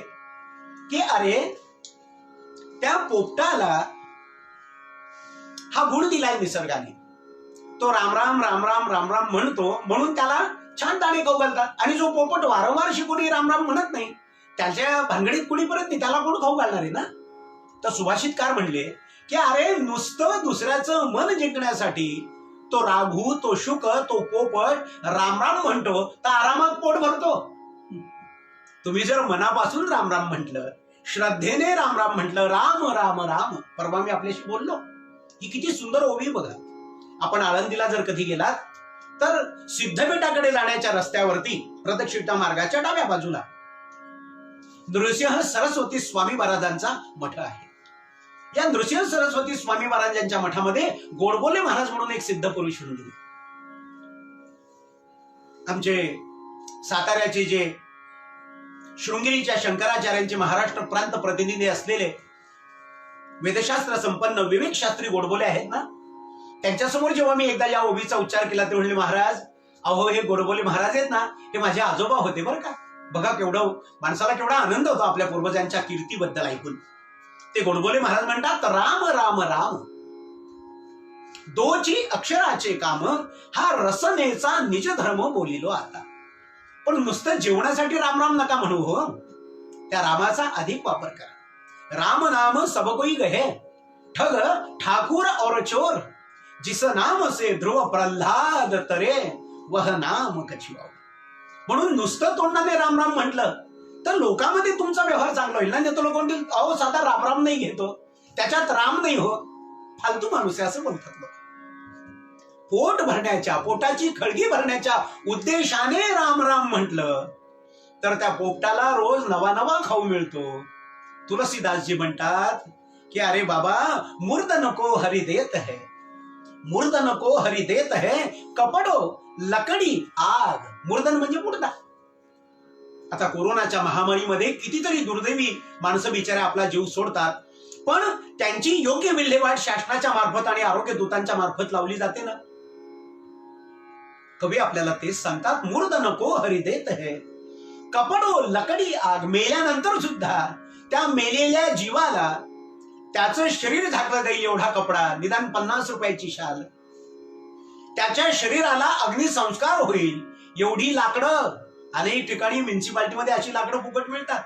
की अरे त्या पोपटाला हा गुण दिलाय निसर्गाने, तो राम राम राम राम राम राम म्हणतो म्हणून त्याला छान दाणे खाऊ घालतात. आणि जो पोपट वारंवार शिकूनही राम राम म्हणत नाही त्याच्या भानगडीत कुणी परत नाही, त्याला कोण खाऊ घालणार आहे ना. तर सुभाषितकार म्हणले की अरे नुसतं दुसऱ्याचं मन जिंकण्यासाठी तो राघू, तो शुक, तो पोपट राम राम म्हणतो तर आरामात पोट भरतो. तुम्ही जर मनापासून राम राम म्हटलं, श्रद्धेने राम राम म्हटलं, राम राम राम, परवा मी आपल्याशी बोललो, ही किती सुंदर ओवी बघा. आपण आळंदीला जर कधी गेलात तर सिद्धपीठाकडे जाण्याच्या रस्त्यावरती प्रदक्षिणा मार्गाच्या डाव्या बाजूला नृसिंह सरस्वती स्वामी महाराजांचा मठ आहे. या नृसिंह सरस्वती स्वामी महाराजांच्या मठामध्ये गोडबोले महाराज म्हणून एक सिद्ध पुरुष होऊन गेले. आमचे साताऱ्याचे जे शृंगेरीच्या शंकराचार्यांचे महाराष्ट्र प्रांत प्रतिनिधी असलेले वेदशास्त्र संपन्न विवेक शास्त्री गोडबोले आहेत ना, त्यांच्यासमोर जेव्हा मी एकदा या ओवीचा उच्चार केला ते म्हणले, महाराज अहो हे गोडबोले महाराज आहेत ना, हे माझे आजोबा होते बरं का. बघा केवढं माणसाला केवढा आनंद होतो आपल्या पूर्वजांच्या कीर्तीबद्दल ऐकून. ते गोडबोले महाराज म्हणतात, राम राम राम दोची अक्षराचे काम, हा रसनेचा निज धर्म बोलिलो आता. पण नुसतं जेवणासाठी राम राम नका म्हणू हो, त्या रामाचा अधिक वापर करा. राम नाम सब कोई गहे, ठग ठाकुर और चोर, जिस नाम से ध्रुव प्रल्हाद तरे, वह नाम कछुआ. म्हणून नुसतं तोंडाने राम राम म्हटलं तर लोकांमध्ये तुमचा व्यवहार चांगला होईल ना. नाही तर लोक म्हणतील अहो साधा राम राम नाही घेतो, त्याच्यात राम नाही हो, फालतू माणूस आहे असं बोलतात लोक. पोट भरण्याच्या, पोटाची खळगी भरण्याच्या उद्देशाने राम राम म्हटलं तर त्या पोपटाला रोज नवा नवा खाऊ मिळतो. तुलसीदासजी म्हणतात की अरे बाबा मूर्द नको हरी देत है, मूर्द नको हरी देत है, कपडो लकडी आग. मूर्दन म्हणजे मुर्दा. आता कोरोनाच्या महामारीमध्ये कितीतरी दुर्दैवी माणसं बिचारे आपला जीव सोडतात, पण त्यांची योग्य विल्हेवाट शासनाच्या मार्फत आणि आरोग्य दूतांच्या मार्फत लावली जाते ना. कवी आपल्याला तेच सांगतात, मूर्द नको हरी देत है, कपडो लकडी आग. मेल्यानंतर सुद्धा त्या मेलेल्या जीवाला त्याचं शरीर झाकलं जाईल एवढा कपडा, निदान 50 रुपयाची शाल, त्याच्या शरीराला अग्निसंस्कार होईल एवढी लाकडं. अनेक ठिकाणी म्युन्सिपाल्टीमध्ये अशी लाकडं फुकट मिळतात.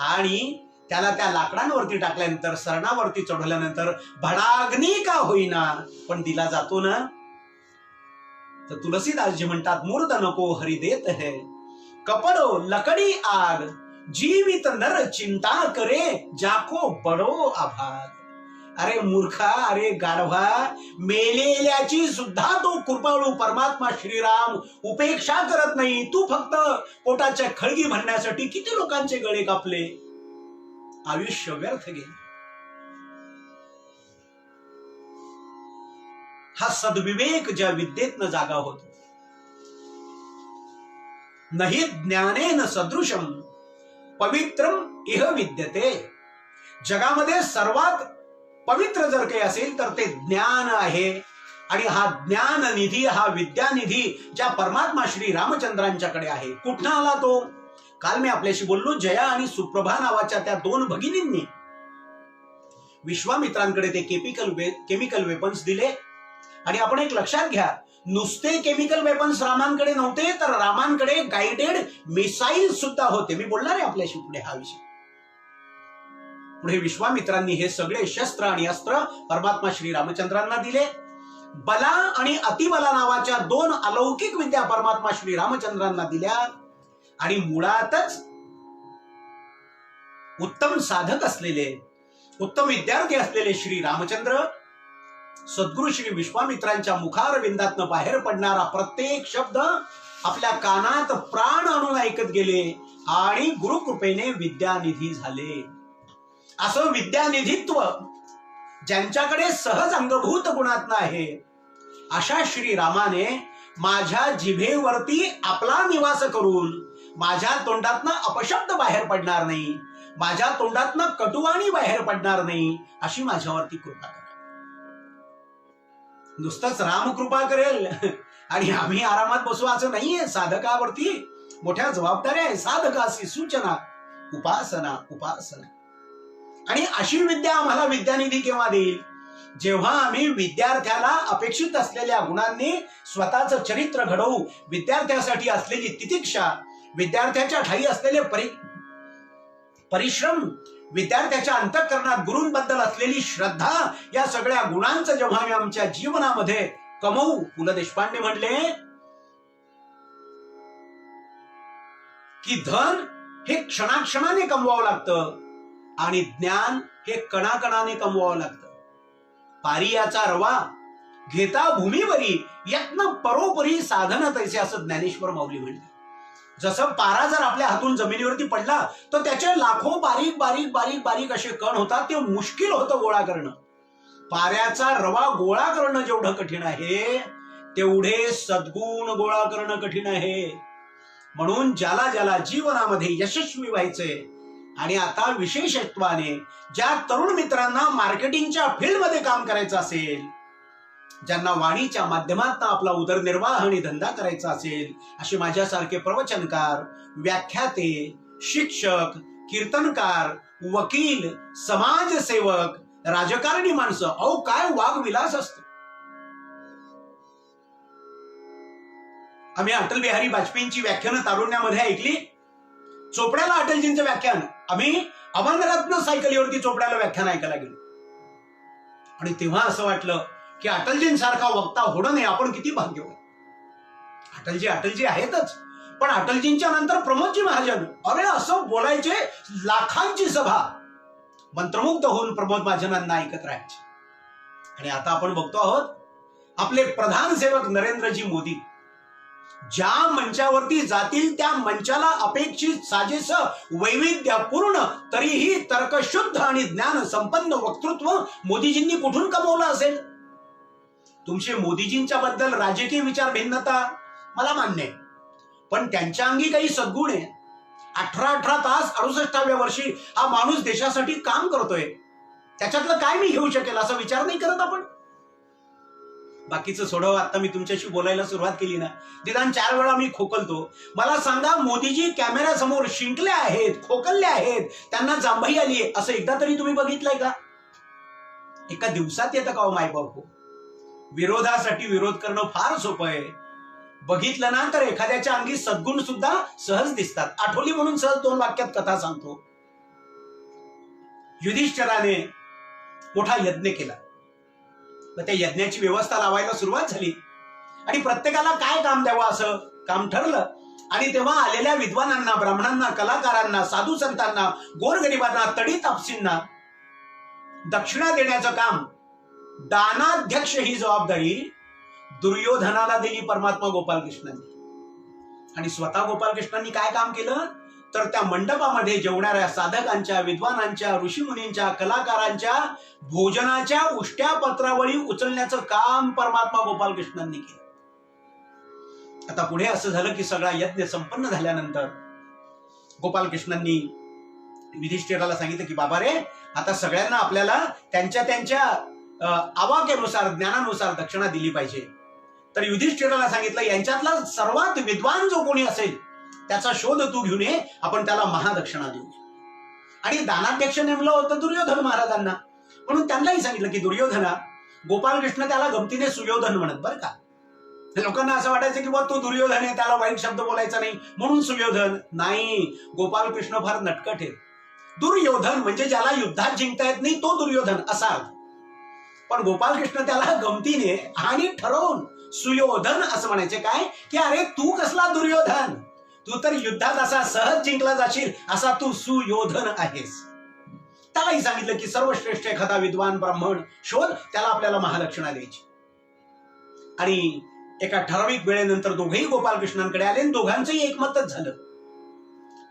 आणि त्याला त्या लाकडांवरती टाकल्यानंतर, सरणावरती चढवल्यानंतर भडाग्नी का होईना पण दिला जातो ना. तर तुलसीदासजी म्हणतात, मूर्त नको हरी देत है, कपडो लकडी आग, जीवित नर चिंता करे, जाको बडो आभाग. अरे मूर्खा, अरे गाढवा, मेलेल्याची सुद्धा तो कृपाळू परमात्मा श्रीराम उपेक्षा करत नाही. तू फक्त पोटाच्या खळगी भरण्यासाठी किती लोकांचे गळे कापले, आयुष्य व्यर्थ गेले. हा सद्विवेक ज्या विद्येतनं जागा होतो. नहि ज्ञानेन सदृशम पवित्रम इह विद्यते. जगामध्ये सर्वात पवित्र जर काही असेल तर ते ज्ञान आहे. आणि हा ज्ञान निधी, हा विद्यानिधी ज्या परमात्मा श्री रामचंद्रांच्याकडे आहे. कुठं आला तो? काल मी आपल्याशी बोललो, जया आणि सुप्रभा नावाच्या त्या दोन भगिनींनी विश्वामित्रांकडे ते केमिकल वेपन्स दिले. आणि आपण एक लक्षात घ्या, नुसते केमिकल वेपन्स रामांकडे नव्हते, तर रामांकडे गाइडेड मिसाईल सुद्धा होते. मी बोलणार आहे आपल्याशी पुढे हा विषय. पुढे विश्वामित्रांनी हे सगळे शस्त्र आणि अस्त्र परमात्मा श्री रामचंद्रांना दिले. बला आणि अतिबला नावाच्या दोन अलौकिक विद्या परमात्मा श्री रामचंद्रांना दिल्या. आणि मुळातच उत्तम साधक असलेले, उत्तम विद्यार्थी असलेले श्री रामचंद्र सद्गुरु श्री विश्वामित्रांच्या मुखारविंदातनं बाहेर पडणारा प्रत्येक शब्द आपल्या कानात प्राण आणून ऐकत गेले आणि गुरुकृपेने विद्यानिधी झाले. असं विद्यानिधित्व ज्यांच्याकडे सहज अंगभूत गुणात्न आहे, अशा श्री रामाने माझ्या जिभेवरती आपला निवास करून माझ्या तोंडातनं अपशब्द बाहेर पडणार नाही, माझ्या तोंडातनं कटुवाणी बाहेर पडणार नाही, अशी माझ्यावरती कृपा करा. नुसतंच राम कृपा करेल आणि आम्ही आरामात बसू असं नाहीये. साधकावरती मोठ्या जबाबदाऱ्या आहे. साधकाची सूचना, उपासना उपासना. आणि अशी विद्या आम्हाला विद्यानिधी केव्हा देईल? जेव्हा आम्ही विद्यार्थ्याला अपेक्षित असलेल्या गुणांनी स्वतःचं चरित्र घडवू, विद्यार्थ्यासाठी असलेली तितिक्षा, विद्यार्थ्याच्या ठायी असलेले परिश्रम, विद्यार्थ्याच्या अंतःकरणात गुरूंबद्दल असलेली श्रद्धा, या सगळ्या गुणांचं जेव्हा आम्ही आमच्या जीवनामध्ये कमवू, पु ल देशपांडे म्हणले की धन हे क्षणाक्षणाने कमवावं लागतं आणि ज्ञान हे कणाकणाने कमवावं लागतं. पारियाचा रवा घेता भूमीवरी यत्न परोपरी साधन तैसे, असं ज्ञानेश्वर माऊली म्हणले. जसं पारा जर आपल्या हातून जमिनीवरती पडला तर त्याचे लाखो बारीक बारीक बारीक बारीक असे कण होतात, ते मुश्किल होतं गोळा करणं. पाऱ्याचा रवा गोळा करणं जेवढं कठीण आहे तेवढे सद्गुण गोळा करणं कठीण आहे. म्हणून ज्याला ज्याला जीवनामध्ये यशस्वी व्हायचंय आणि आता विशेषत्वाने ज्या तरुण मित्रांना मार्केटिंगच्या फील्डमध्ये काम करायचं असेल, ज्यांना वाणीच्या माध्यमातून आपला उदरनिर्वाह आणि धंदा करायचा असेल, असे माझ्यासारखे प्रवचनकार, व्याख्याते, शिक्षक, कीर्तनकार, वकील, समाजसेवक, राजकारणी माणसं, अहो काय वाघविलास असतो. आम्ही अटल बिहारी वाजपेयींची व्याख्यानं तारुण्यामध्ये ऐकली. चोपड्याला अटलजींचं व्याख्यान, आम्ही अमरनाथनं सायकलीवरती चोपड्याला व्याख्यान ऐकायला गेलो आणि तेव्हा असं वाटलं की अटलजींसारखा वक्ता होणं नाही, आपण किती भाग्यवान. अटलजी आहेतच, पण अटलजींच्या नंतर प्रमोदजी महाजन, अरे असं बोलायचे, लाखांची सभा, मंत्रमुग्ध होऊन प्रमोद महाजनांना ऐकत राहायचे. आणि आता आपण बघतो आहोत आपले प्रधान सेवक नरेंद्रजी मोदी ज्या मंचावरती जातील त्या मंचाला अपेक्षित साजेस वैविध्यपूर्ण तरीही तर्कशुद्ध आणि ज्ञान संपन्न वक्तृत्व मोदीजींनी कुठून कमवलं असेल. तुमचे मोदीजींच्या बद्दल राजकीय विचार भिन्नता मला मान्य आहे, पण त्यांच्या अंगी काही सद्गुण आहे. 18 तास 68व्या वर्षी हा माणूस देशासाठी काम करतोय, त्याच्यातलं काय मी घेऊ शकेल असा विचार नाही करत आपण. बाकीचं सोडव, आता मी तुमच्याशी बोलायला सुरुवात केली ना, निदान 4 वेळा मी खोकलतो. मला सांगा, मोदीजी कॅमेरा समोर शिंकले आहेत, खोकलले आहेत, त्यांना जांभई आली आहे, असं एकदा तरी तुम्ही बघितलंय का? एका दिवसात येतं का हो मायबाप? विरोधासाठी विरोध करणं फार सोपं आहे. बघितलं ना तर एखाद्याच्या अंगी सद्गुण सुद्धा सहज दिसतात. आठवली म्हणून सहज 2 वाक्यात कथा सांगतो. युधिष्ठिराने मोठा यज्ञ केला, मग त्या यज्ञाची व्यवस्था लावायला सुरुवात झाली आणि प्रत्येकाला काय काम द्यावं असं काम ठरलं. आणि तेव्हा आलेल्या विद्वानांना, ब्राह्मणांना, कलाकारांना, साधू संतांना, गोरगरिबांना, तडी तापसींना दक्षिणा देण्याचं काम, दानाध्यक्ष ही जबाबदारी दुर्योधनाला दिली परमात्मा गोपालकृष्णांनी. आणि स्वतः गोपालकृष्णांनी काय काम केलं तर त्या मंडपामध्ये जेवणाऱ्या साधकांच्या, विद्वानांच्या, ऋषीमुनींच्या, कलाकारांच्या भोजनाच्या उष्ट्या पत्रावळी उचलण्याचं काम परमात्मा गोपालकृष्णांनी केलं. आता पुढे असं झालं की सगळा यज्ञ संपन्न झाल्यानंतर गोपालकृष्णांनी युधिष्ठिराला सांगितलं की बाबा रे, आता सगळ्यांना आपल्याला त्यांच्या त्यांच्या आवाक्यानुसार, ज्ञानानुसार दक्षिणा दिली पाहिजे. तर युधिष्ठिराला सांगितलं, यांच्यातला सर्वात विद्वान जो कोणी असेल त्याचा शोध तू घेऊन ये, आपण त्याला महादक्षिणा देऊ. आणि दानाध्यक्ष नेमलं होतं दुर्योधन महाराजांना, म्हणून त्यांनाही सांगितलं की दुर्योधना, गोपालकृष्ण त्याला गमतीने सुयोधन म्हणत बरं का. लोकांना असं वाटायचं की तो दुर्योधन आहे, त्याला वाईट शब्द बोलायचा नाही म्हणून सुयोधन. नाही, गोपालकृष्ण फार नटकट आहे. दुर्योधन म्हणजे ज्याला युद्धात जिंकता येत नाही तो दुर्योधन असा अर्थ. पण गोपालकृष्ण त्याला गमतीने आणि ठरवून सुयोधन असं म्हणायचे. काय की अरे तू कसला दुर्योधन, तू तर युद्धात असा सहज जिंकला जाशील, असा तू सुयोधन आहेस. त्यालाही सांगितलं की सर्वश्रेष्ठ एखादा विद्वान ब्राह्मण शोध, त्याला आपल्याला महादक्षिणा द्यायची. आणि एका ठराविक वेळेनंतर दोघेही गोपालकृष्णांकडे आले आणि दोघांचंही एकमतच झालं.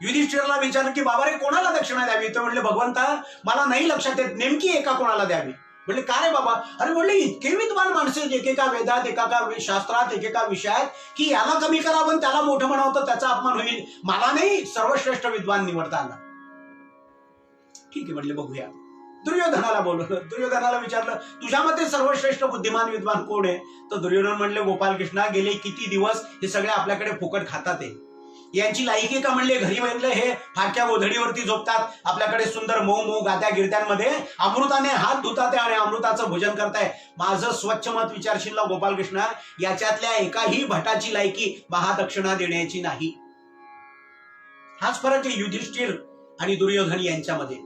युधिष्ठिराला विचारलं की बाबा रे, कोणाला दक्षिणा द्यावी? तर म्हणले, भगवंता मला नाही लक्षात येत नेमकी एका कोणाला द्यावी. म्हणले का रे बाबा? अरे म्हणले, इतके विद्वान माणसे एकेका वेदात, एकेका शास्त्रात, एकेका विषयात, की याला कमी करावं त्याला मोठं म्हणावं तर त्याचा अपमान होईल. मला नाही सर्वश्रेष्ठ विद्वान निवडता आला. ठीक आहे म्हणले, बघूया. दुर्योधनाला बोलवलं. दुर्योधनाला विचारलं, तुझ्या मते सर्वश्रेष्ठ बुद्धिमान विद्वान कोण आहे? तर दुर्योधन म्हणले, गोपालकृष्णा, गेले किती दिवस हे सगळे आपल्याकडे फुकट खातात आहे, यांची लायकी का? म्हणले, घरी म्हणले हे फाटक्या गोधडीवरती झोपतात, आपल्याकडे सुंदर मऊ मऊ गाद्या गिरद्यांमध्ये अमृताने हात धुतात आणि अमृताचं भोजन करताय. माझं स्वच्छ मत विचारशील ना गोपालकृष्णा, याच्यातल्या एकाही भटाची लायकी महादक्षिणा देण्याची नाही. हाच फरक आहे युधिष्ठिर आणि दुर्योधन यांच्यामध्ये.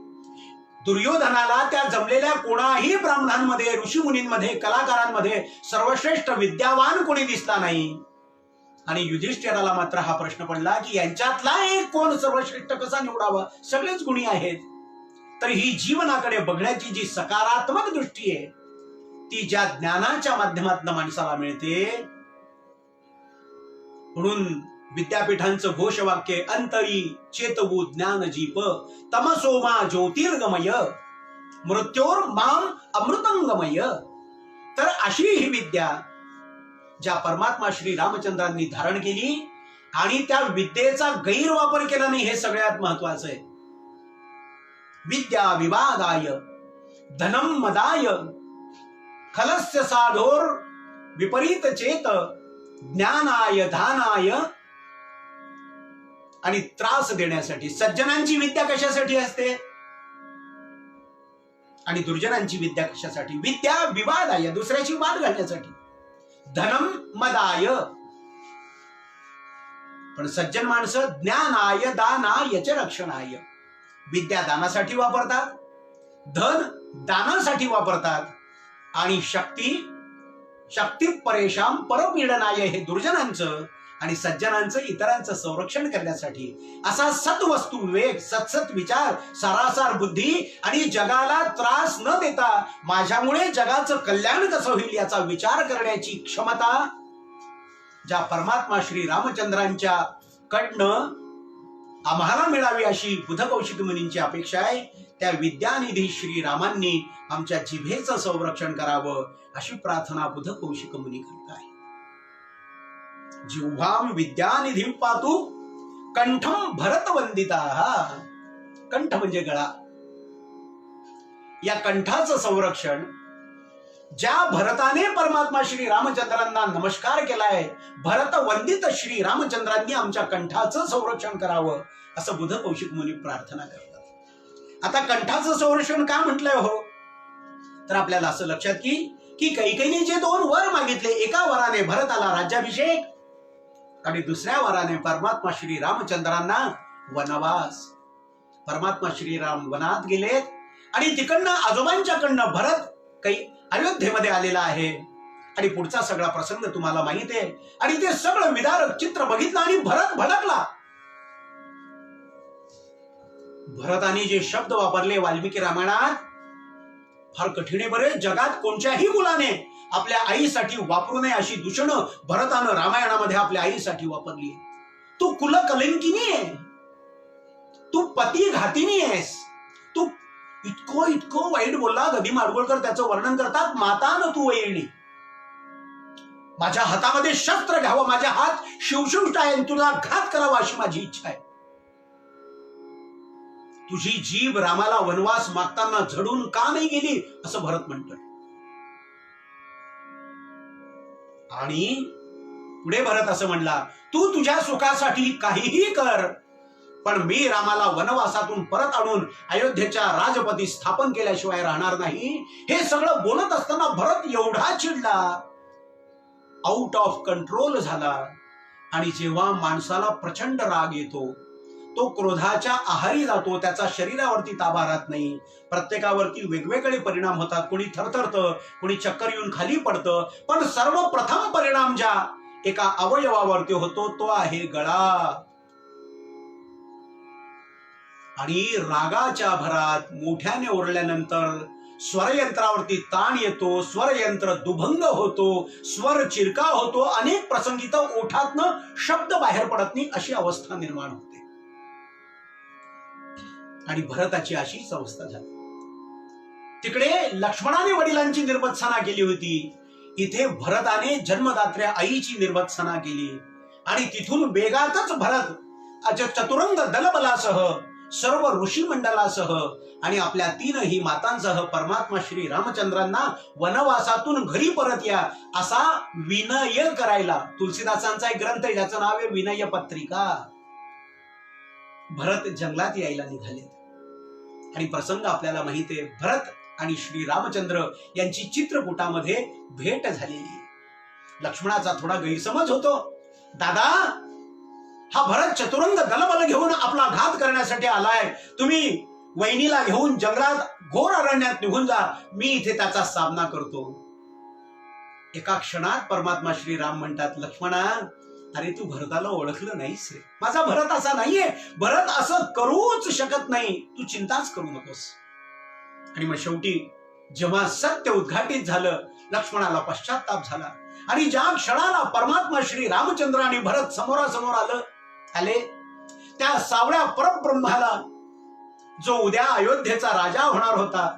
दुर्योधनाला त्या जमलेल्या कोणाही ब्राह्मणांमध्ये, ऋषीमुनींमध्ये, कलाकारांमध्ये सर्वश्रेष्ठ विद्यावान कोणी दिसला नाही. आणि युधिष्ठिराला मात्र हा प्रश्न पडला की यांच्यातला एक कोण सर्वश्रेष्ठ कसा निवडावा, सगळेच गुणी आहेत. तर ही जीवनाकडे बघण्याची जी सकारात्मक दृष्टी आहे ती ज्या ज्ञानाच्या माध्यमातून माणसाला मिळते. म्हणून विद्यापीठांचं घोषवाक्य अंतरी चेतवू ज्ञान जीप तमसोमा ज्योतिर्गमय मृत्योर माम अमृतंगमय. तर अशी ही विद्या ज्या परमात्मा श्री रामचंद्रांनी धारण केली आणि त्या विद्येचा गैरवापर केला नाही, हे सगळ्यात महत्वाचं आहे. विद्या विवादाय धनम मदाय खलस्य साधोर विपरीत चेत ज्ञानाय दानाय आणि त्रास देण्यासाठी. सज्जनांची विद्या कशासाठी असते आणि दुर्जनांची विद्या कशासाठी? विद्या विवादाय, दुसऱ्याची वाद घालण्यासाठी. धनम मदाय, पण सज्जन माणसं ज्ञानाय दानाय च रक्षणाय. विद्या दानासाठी वापरतात, धन दानासाठी वापरतात आणि शक्ती परेशान परपीडनाय हे दुर्जनांचं आणि सज्जनांचं इतरांचं संरक्षण करण्यासाठी. असा सत्वस्तू विवेक, सत्सत विचार, सारासार बुद्धी आणि जगाला त्रास न देता माझ्यामुळे जगाचं कल्याण कसं होईल याचा विचार करण्याची क्षमता ज्या परमात्मा श्री रामचंद्रांच्या कडनं आम्हाला मिळावी अशी बुधकौशिक मुनींची अपेक्षा आहे. त्या विद्यानिधी श्री रामांनी आमच्या जिभेचं संरक्षण करावं अशी प्रार्थना बुधकौशिक मुनी करत आहे. जिव्हाम विद्यानिधीं पातु कंठम भरत वंदिता. कंठ म्हणजे गळा. या कंठाचं संरक्षण ज्या भरताने परमात्मा श्री रामचंद्रांना नमस्कार केलाय, भरत वंदित श्री रामचंद्रांनी आमच्या कंठाचं संरक्षण करावं असं बुधकौशिक मुनी प्रार्थना करतात. आता कंठाचं संरक्षण का म्हटलंय हो, तर आपल्याला असं लक्षात की कैकेयीने जे 2 वर मागितले, एका वराने भरताला राज्याभिषेक आणि दुसऱ्या वराने परमात्मा श्री रामचंद्रांना वनवास. परमात्मा श्रीराम वनात गेलेत आणि तिकडनं आजोबांच्याकडनं भरत काही अयोध्येमध्ये आलेला आहे आणि पुढचा सगळा प्रसंग तुम्हाला माहित आहे. आणि ते सगळं विदारक चित्र बघितलं आणि भरत भडकला. भरताने जे शब्द वापरले वाल्मिकी रामायणात फार कठीण आहे बरे. जगात कोणत्याही मुलाने आपल्या आईसाठी वापरू नये अशी दूषणं भरतानं रामायणामध्ये आपल्या आईसाठी वापरली. तू कुलकलंकिनी आहे, तू पती घातिनी आहेस, तू इतकं वाईट बोलला. गदी माडगुळकर त्याचं वर्णन करतात, माता न तू वैरिणी. माझ्या हातामध्ये शस्त्र घ्यावं, माझा हात शिवशिवष्ट आहे, तुला घात करावा अशी माझी इच्छा आहे. तुझी जीभ रामाला वनवास मागताना झडून का नाही गेली असं भरत म्हणतोय. आणि पुढे भरत असं म्हणला, तू तुझ्या सुखासाठी काहीही कर, पण मी रामाला वनवासातून परत आणून अयोध्येच्या राजपदी स्थापन केल्याशिवाय राहणार नाही. हे सगळं बोलत असताना भरत एवढा चिडला, आउट ऑफ कंट्रोल झाला. आणि जेव्हा माणसाला प्रचंड राग येतो, तो क्रोधाच्या आहारी जातो, त्याचा शरीरावरती ताबा राहत नाही. प्रत्येकावरती वेगवेगळे परिणाम होतात. कोणी थरथरतं, कोणी चक्कर येऊन खाली पडतं, पण सर्वप्रथम परिणाम ज्या एका अवयवावरती होतो तो आहे गळा. आणि रागाच्या भरात मोठ्याने ओरडल्यानंतर स्वरयंत्रावरती ताण येतो, स्वरयंत्र दुभंग होतो, स्वर चिरका होतो, अनेक प्रसंगी तर ओठातनं शब्द बाहेर पडत नाही अशी अवस्था निर्माण होते. आणि भरताची अशीच अवस्था झाली. तिकडे लक्ष्मणाने वडिलांची निर्भत्सना केली होती, इथे भरताने जन्मदात्र्या आईची निर्भत्सना केली. आणि तिथून वेगातच भरत चतुरंग दलबलासह सर्व ऋषी मंडळासह आणि आपल्या 3ही मातांसह परमात्मा श्री रामचंद्रांना वनवासातून घरी परत या असा विनय करायला. तुलसीदासांचा एक ग्रंथ आहे ज्याचं नाव आहे विनय पत्रिका. भरत जंगलात यायला निघाले आणि प्रसंग आपल्याला माहिती आहे. भरत आणि श्री रामचंद्र यांची चित्रकूटामध्ये भेट झालेली. लक्ष्मणाचा थोडा गैरसमज होतो. दादा हा भरत चतुरंग दलबल घेऊन आपला घात करण्यासाठी आलाय. तुम्ही वहिनीला घेऊन जंगलात घोर अरण्यात निघून जा, मी इथे त्याचा सामना करतो. एका क्षणात परमात्मा श्रीराम म्हणतात, लक्ष्मणा, अरे तू भरताला ओळखलं नाहीस रे. माझा भरत असा नाहीये, भरत असं करूच शकत नाही, तू चिंताच करू नकोस. आणि मग शेवटी जेव्हा सत्य उद्घाटित झालं, लक्ष्मणाला पश्चाताप झाला. आणि ज्या क्षणाला परमात्मा श्री रामचंद्र आणि भरत समोरासमोर आले, त्या सावळ्या परब्रह्माला, जो उद्या अयोध्येचा राजा होणार होता,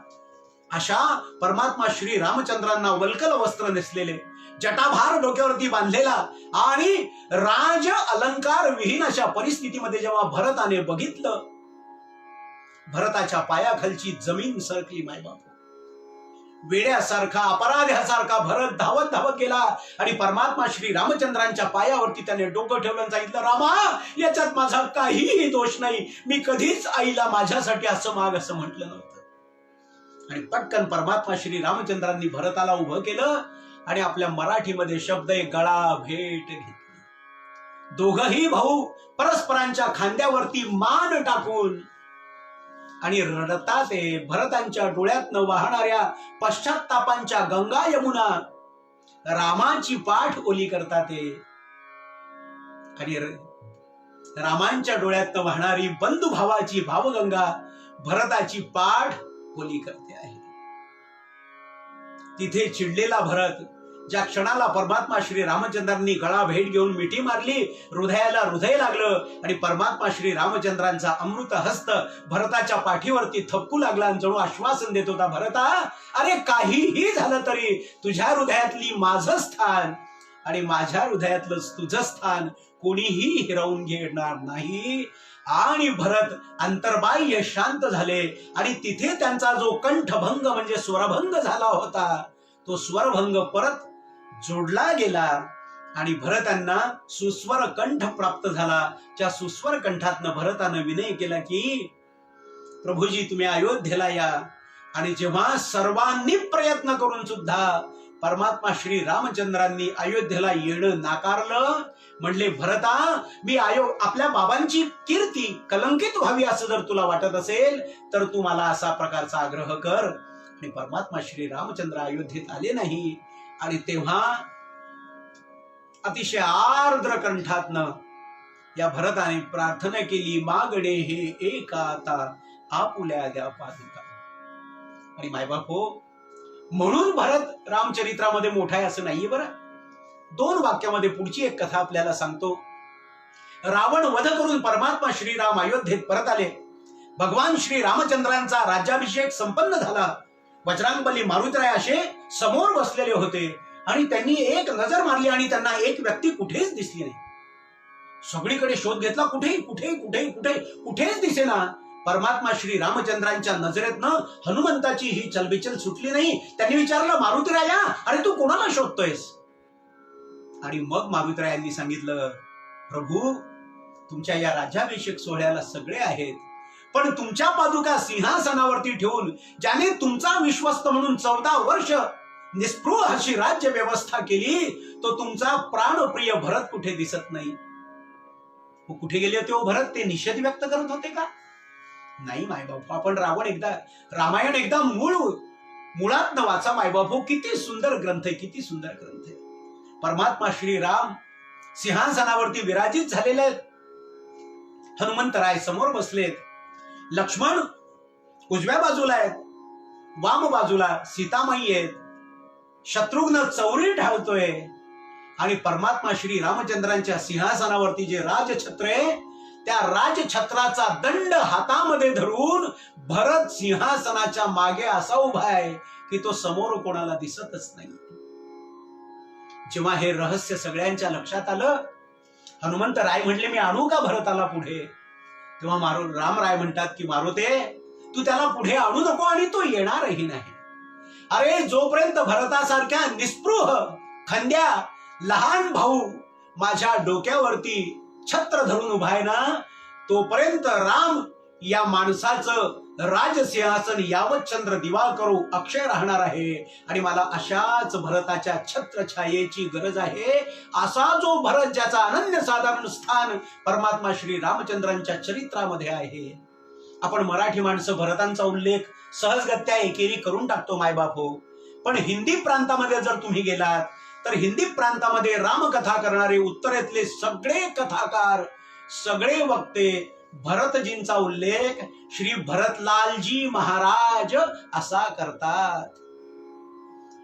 अशा परमात्मा श्री रामचंद्रांना वल्कल वस्त्र नेसलेले, जटाभार डोक्यावरती बांधलेला आणि राज अलंकार विहीन अशा परिस्थितीमध्ये जेव्हा भरताने बघितलं, भरताच्या पायाखालची जमीन सरकली. मायबाप, वेड्यासारखा, अपराध्यासारखा भरत धावत धावत गेला आणि परमात्मा श्री रामचंद्रांच्या पायावरती त्याने डोकं ठेवलं आणि सांगितलं, रामा, याच्यात माझा काहीही दोष नाही, मी कधीच आईला माझ्यासाठी असं माग असं म्हटलं नव्हतं. आणि पटकन परमात्मा श्री रामचंद्रांनी भरताला उभं केलं आणि आपल्या मराठीमध्ये शब्द एक गळा भेट घेतली. दोघही भाऊ परस्परांच्या खांद्यावरती मान टाकून आणि रडतात. भरतांच्या डोळ्यातनं वाहणाऱ्या पश्चात्तापांच्या गंगा यमुना रामाची पाठ ओली करतात. आणि रामांच्या डोळ्यातनं वाहणारी बंधुभावाची भावगंगा भरताची पाठ ओली करते आहे. तिथे चिडलेला भरत, ज्या क्षणाला परमात्मा श्री रामचंद्रांनी गळा भेट घेऊन मिठी मारली, हृदयाला हृदय लागलं आणि परमात्मा श्री रामचंद्रांचा अमृत हस्त भरताच्या पाठीवरती थपकू लागला आणि जणू आश्वासन देत होता, भरता, अरे काहीही झालं तरी तुझ्या हृदयातली माझं स्थान आणि माझ्या हृदयातलं तुझं स्थान कोणीही हिरावून घेणार नाही. आणि भरत अंतर्बाह्य शांत झाले आणि तिथे त्यांचा जो कंठभंग म्हणजे स्वरभंग झाला होता, तो स्वरभंग परत जोडला गेला आणि भरतांना सुस्वर कंठ प्राप्त झाला. त्या सुस्वर कंठातनं भरतानं विनय केला की, प्रभूजी, तुम्ही अयोध्येला या. आणि जेव्हा सर्वांनी प्रयत्न करून सुद्धा परमात्मा श्री रामचंद्रांनी अयोध्येला येणं नाकारलं, म्हणले, भरता, मी आपल्या बाबांची कीर्ती कलंकित व्हावी असं जर तुला वाटत असेल तर तू मला असा प्रकारचा आग्रह कर. आणि परमात्मा श्री रामचंद्र अयोध्येत आले नाही. आणि तेव्हा अतिशय आर्द्र कंठातनं या भरताने प्रार्थना केली, मागणे हे एक आता आपुल्या द्या पादुका. आणि मायबाप हो, म्हणून भरत रामचरित्रामध्ये मोठा आहे असं नाहीये बरं. 2 वाक्यामध्ये पुढची एक कथा आपल्याला सांगतो. रावण वध करून परमात्मा श्रीराम अयोध्येत परत आले. भगवान श्री रामचंद्रांचा राज्याभिषेक संपन्न झाला. बजरंगबली, मारुतराय असे समोर बसलेले होते आणि त्यांनी एक नजर मारली आणि त्यांना एक व्यक्ती कुठेच दिसली नाही. सगळीकडे शोध घेतला, कुठेच दिसेना. परमात्मा श्री रामचंद्रांच्या नजरेतनं हनुमंताची ही चलबिचल सुटली नाही. त्यांनी विचारलं, मारुतराया, अरे तू कोणाला शोधतोयस? आणि मग मारुतरायांनी सांगितलं, प्रभू, तुमच्या या राज्याभिषेक सोहळ्याला सगळे आहेत, पण तुमच्या पादुका सिंहासनावरती ठेवून ज्याने तुमचा विश्वस्त म्हणून 14 वर्ष निस्पृह अशी राज्य व्यवस्था केली, तो तुमचा प्राणप्रिय भरत कुठे दिसत नाही. कुठे गेले होते भरत? ते निषेध व्यक्त करत होते का? नाही मायबापू, आपण रामायण एकदा मुळात न वाचा मायबापू. किती सुंदर ग्रंथ आहे, किती सुंदर ग्रंथ आहे. परमात्मा श्रीराम सिंहासनावरती विराजित झालेले आहेत. हनुमंतराय समोर बसलेत. लक्ष्मण उजव्या बाजूला आहेत, वाम बाजूला सीतामाई आहेत. शत्रुघ्न चौरी ढाळतोय आणि परमात्मा श्री रामचंद्रांच्या सिंहासनावरती जे राजछत्र आहे, त्या राजछत्राचा दंड हातामध्ये धरून भरत सिंहासनाच्या मागे असा उभा आहे की तो समोर कोणाला दिसतच नाही. जेव्हा हे रहस्य सगळ्यांच्या लक्षात आलं, हनुमंतराय म्हणले, मी आणू का भरताला पुढे? तेव्हा रामराय म्हणतात की, मारुते, तू त्याला पुढे आणू नको आणि तो येणारही नाही. अरे, जोपर्यंत भरतासारख्या निस्पृह खंद्या लहान भाऊ माझ्या डोक्यावरती छत्र धरून उभा आहे ना, तोपर्यंत राम या माणसाचं राजसिंहासन यावत चंद्र दिवा करू अक्षय राहणार आहे आणि मला अशाच भरताच्या छत्रछायेची गरज आहे. असा जो भरत ज्याचा अनन्य साधारण स्थान परमात्मा श्री रामचंद्रांच्या चरित्रामध्ये आहे. आपण मराठी माणसं भरतांचा उल्लेख सहजगत्या एकेरी करून टाकतो मायबाप हो, पण हिंदी प्रांतामध्ये जर तुम्ही गेलात तर हिंदी प्रांतामध्ये रामकथा करणारे उत्तरेतले सगळे कथाकार, सगळे वक्ते भरतजींचा उल्लेख श्री भरतलालजी महाराज असा करतात.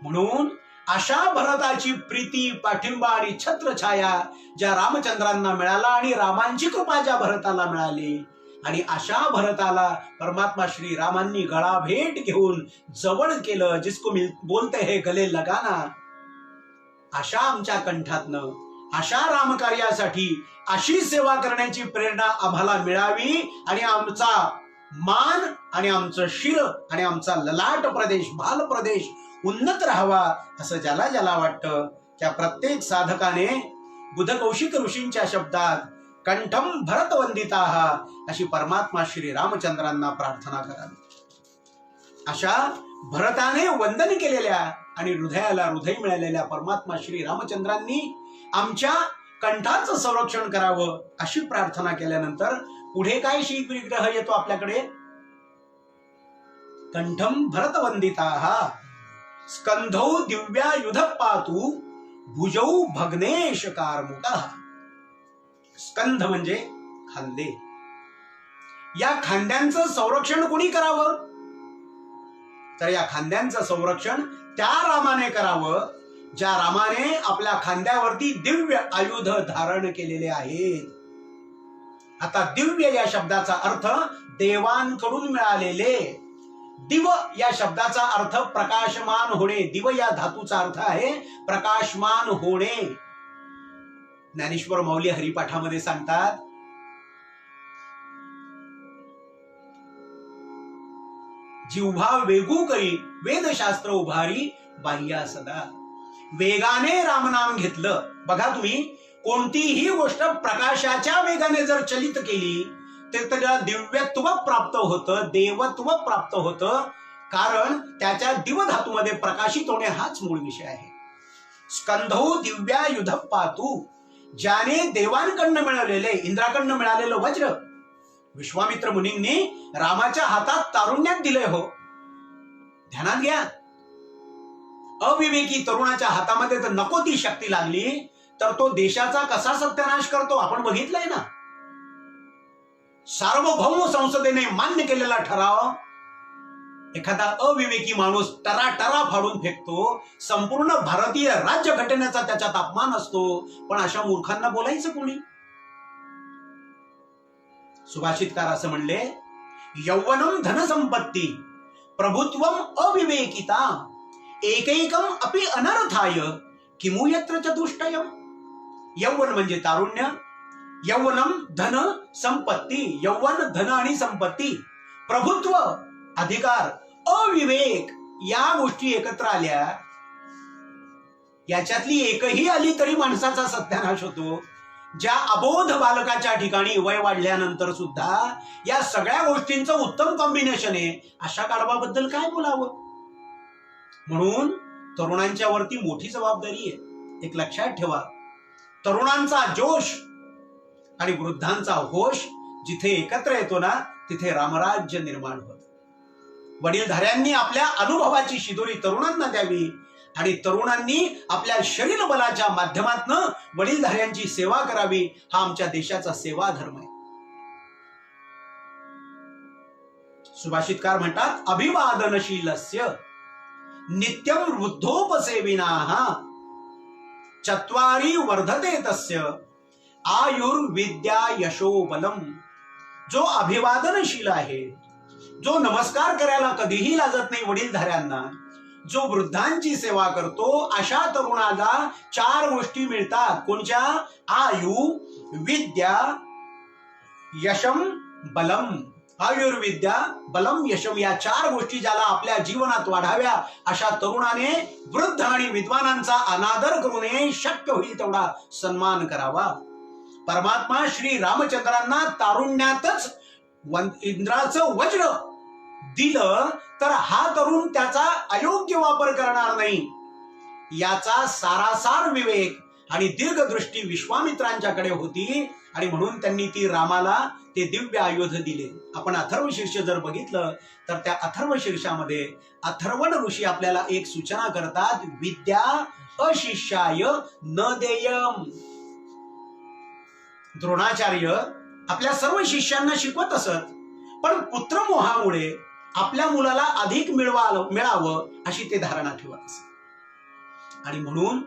म्हणून अशा भरताची प्रीती, पाठिंबा आणि छत्रछाया ज्या रामचंद्रांना मिळाला आणि रामांची कृपा ज्या भरताला मिळाली आणि अशा भरताला परमात्मा श्री रामांनी गळा भेट घेऊन जवळ केलं. जिसको बोलते है गले लगाना. अशा आमच्या कंठातनं अशा रामकार्यासाठी अशी सेवा करण्याची प्रेरणा आम्हाला मिळावी आणि आमचा मान आणि आमचं शिर आणि आमचा ललाट प्रदेश, भाल प्रदेश उन्नत राहावा असं ज्याला ज्याला वाटतं त्या प्रत्येक साधकाने बुधकौशिक ऋषींच्या शब्दात कंठम भरतवंदिताः अशी परमात्मा श्री रामचंद्रांना प्रार्थना करावी. अशा भरताने वंदन केलेल्या आणि हृदयाला हृदय मिळालेल्या परमात्मा श्री रामचंद्रांनी आमच्या कंठाचं संरक्षण करावं अशी प्रार्थना केल्यानंतर पुढे काय शीत विग्रह येतो आपल्याकडे. कंठम भरतवंदिताः स्कंधौ दिव्यायुध पातु भुजौ भग्नेश कारमुकः. स्कंध म्हणजे खांदे. या खांद्यांचं संरक्षण कोणी करावं तर या खांद्यांचं संरक्षण त्या रामाने करावं ज्या रामाने आपल्या खांद्यावरती दिव्य आयुध धारण केलेले आहेत. आता दिव्य या शब्दाचा अर्थ देवांकडून मिळालेले. दिव या शब्दाचा अर्थ प्रकाशमान होणे. दिव या धातूचा अर्थ आहे प्रकाशमान होणे. ज्ञानेश्वर माऊली हरिपाठामध्ये सांगतात, जिव्हा वेगू करी वेदशास्त्र उभारी बाह्या सदा. वेगाने रामनाम घेतलं. बघा तुम्ही कोणतीही गोष्ट प्रकाशाच्या वेगाने जर चलित केली तर त्याला दिव्यत्व प्राप्त होतं, देवत्व प्राप्त होतं. कारण त्याच्या दिव धातूमध्ये प्रकाशित होणे हाच मूळ विषय आहे. स्कंधौ दिव्यायुध पातु. ज्याने देवांकडनं मिळालेले, इंद्राकडनं मिळालेलं वज्र विश्वामित्र मुनींनी रामाच्या हातात तारुण्यात दिलंय हो. ध्यानात घ्या. अविवेकी तरुणाच्या हातामध्ये जर नको ती शक्ती लागली तर तो देशाचा कसा सत्यानाश करतो आपण बघितलंय ना. सार्वभौम संसदेने मान्य केलेला ठराव एखादा अविवेकी माणूस टरा फाडून फेकतो. संपूर्ण भारतीय राज्य घटनेचा त्याच्यात अपमान असतो. पण अशा मूर्खांना बोलायचं कोणी. सुभाषितकार असं म्हणले, यौवनम धनसंपत्ती प्रभुत्वम अविवेकिता एकैकम अपि अनर्थाय किमु यत्र चतुष्टयम. यौवन म्हणजे तारुण्य. यौवनम धन संपत्ती. यौवन धन आणि संपत्ती. प्रभुत्व अधिकार, अविवेक या गोष्टी एकत्र आल्या, याच्यातली एकही आली तरी माणसाचा सत्यानाश होतो. ज्या अबोध बालकाच्या ठिकाणी वय वाढल्यानंतर सुद्धा या सगळ्या गोष्टींचं उत्तम कॉम्बिनेशन आहे. अशा कारभाराबद्दल काय बोलावं. म्हणून तरुणांच्या वरती मोठी जबाबदारी आहे. एक लक्षात ठेवा, तरुणांचा जोश आणि वृद्धांचा होश जिथे एकत्र येतो ना तिथे रामराज्य निर्माण होत. वडीलधाऱ्यांनी आपल्या अनुभवाची शिदोरी तरुणांना द्यावी आणि तरुणांनी आपल्या शरीर बलाच्या माध्यमातून वडीलधाऱ्यांची सेवा करावी. हा आमच्या देशाचा सेवा धर्म आहे. सुभाषितकार म्हणतात, अभिवादनशीलस्य नित्यम वृद्धोपसेविनाः चत्वारी वर्धते तस्य आयुर्विद्या यशोबलम. जो अभिवादनशील आहे, जो नमस्कार करायला कधीही लाजत नाही वडीलधाऱ्यांना, जो वृद्धांची सेवा करतो, अशा तरुणाला 4 गोष्टी मिळतात. कोणत्या? आयु, विद्या, यशम, बलम. आयुर्विद्या, बलम, यशम या 4 गोष्टी ज्याला आपल्या जीवनात वाढाव्या अशा तरुणाने वृद्ध आणि विद्वानांचा अनादर करू नये. शक्य होईल तेवढा सन्मान करावा. परमात्मा श्री रामचंद्रांना तारुण्यातच इंद्राचं वज्र दिलं तर हा तरुण त्याचा अयोग्य वापर करणार नाही, याचा सारासार विवेक आणि दीर्घदृष्टी विश्वामित्रांच्याकडे होती आणि म्हणून त्यांनी ती रामाला ते दिव्य आयुध दिले. आपण अथर्व शीर्ष जर बघितलं तर त्या अथर्व शीर्षामध्ये अथर्वण ऋषी आपल्याला एक सूचना करतात, विद्या अशिष्याय न देयम. द्रोणाचार्य आपल्या सर्व शिष्यांना शिकवत असत, पण पुत्रमोहामुळे आपल्या मुलाला अधिक मिळावं अशी ते धारणा ठेवत असत. आणि म्हणून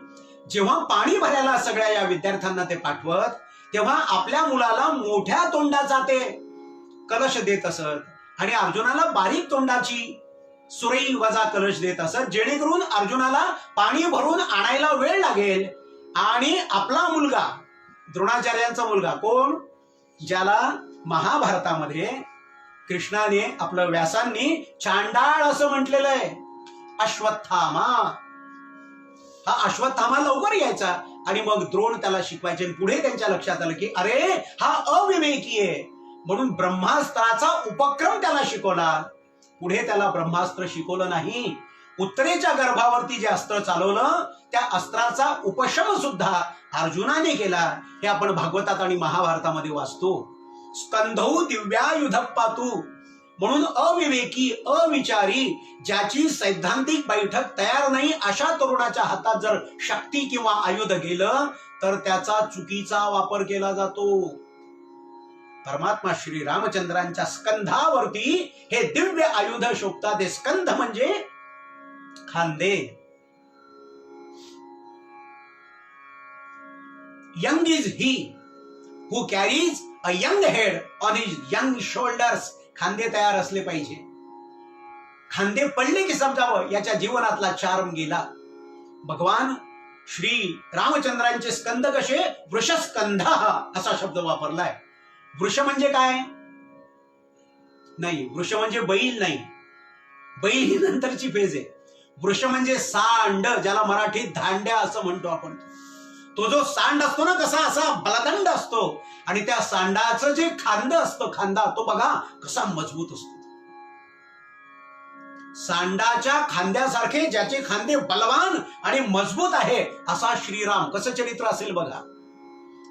जेव्हा पाणी भरायला सगळ्या या विद्यार्थ्यांना ते पाठवत, तेव्हा आपल्या मुलाला मोठ्या तोंडाचा ते कलश देत असत आणि अर्जुनाला बारीक तोंडाची सुरई वजा कलश देत असत, जेणेकरून अर्जुनाला पाणी भरून आणायला वेळ लागेल. आणि आपला मुलगा, द्रोणाचार्यांचा मुलगा कोण, ज्याला महाभारतामध्ये कृष्णाने आपलं व्यासांनी चांडाळ असं म्हटलेलं आहे, अश्वत्थामा. हा अश्वत्थामा लवकर यायचा आणि मग द्रोण त्याला शिकवायचे. पुढे त्यांच्या लक्षात आलं की अरे हा अविवेकी आहे, म्हणून ब्रह्मास्त्राचा उपक्रम त्याला शिकवला. पुढे त्याला ब्रह्मास्त्र शिकवलं नाही, उत्तरेच्या गर्भावरती जे अस्त्र चालवलं त्या अस्त्राचा उपशम सुद्धा अर्जुनाने केला. हे आपण भागवतात आणि महाभारतामध्ये वाचतो. स्कंधौ दिव्यायुध पातू, म्हणून अविवेकी अविचारी ज्याची सैद्धांतिक बैठक तयार नाही अशा तरुणाच्या हातात जर शक्ती किंवा आयुध गेलं तर त्याचा चुकीचा वापर केला जातो. परमात्मा श्री रामचंद्रांच्या स्कंधावरती हे दिव्य आयुध शोभतात. हे स्कंध म्हणजे खांदे. Young is he who carries a young head on his young shoulders. खांदे तयार असले पाहिजे. खांदे पडले की समजावं याच्या जीवनातला चार्म गेला. भगवान श्री रामचंद्रांचे स्कंद कसे, वृषस्कंधा असा शब्द वापरलाय. वृष म्हणजे काय नाही, वृष म्हणजे बैल नाही, बैल ही नंतरची फेज आहे. वृष म्हणजे सांड, ज्याला मराठीत धांड्या असं म्हणतो आपण. तो जो सांड असतो ना, कसा असा बलदंड असतो आणि त्या सांडाचं जे खांद असतं, खांदा तो बघा कसा मजबूत असतो. सांडाच्या खांद्यासारखे ज्याचे खांदे बलवान आणि मजबूत आहे असा श्रीराम, कसं चरित्र असेल बघा.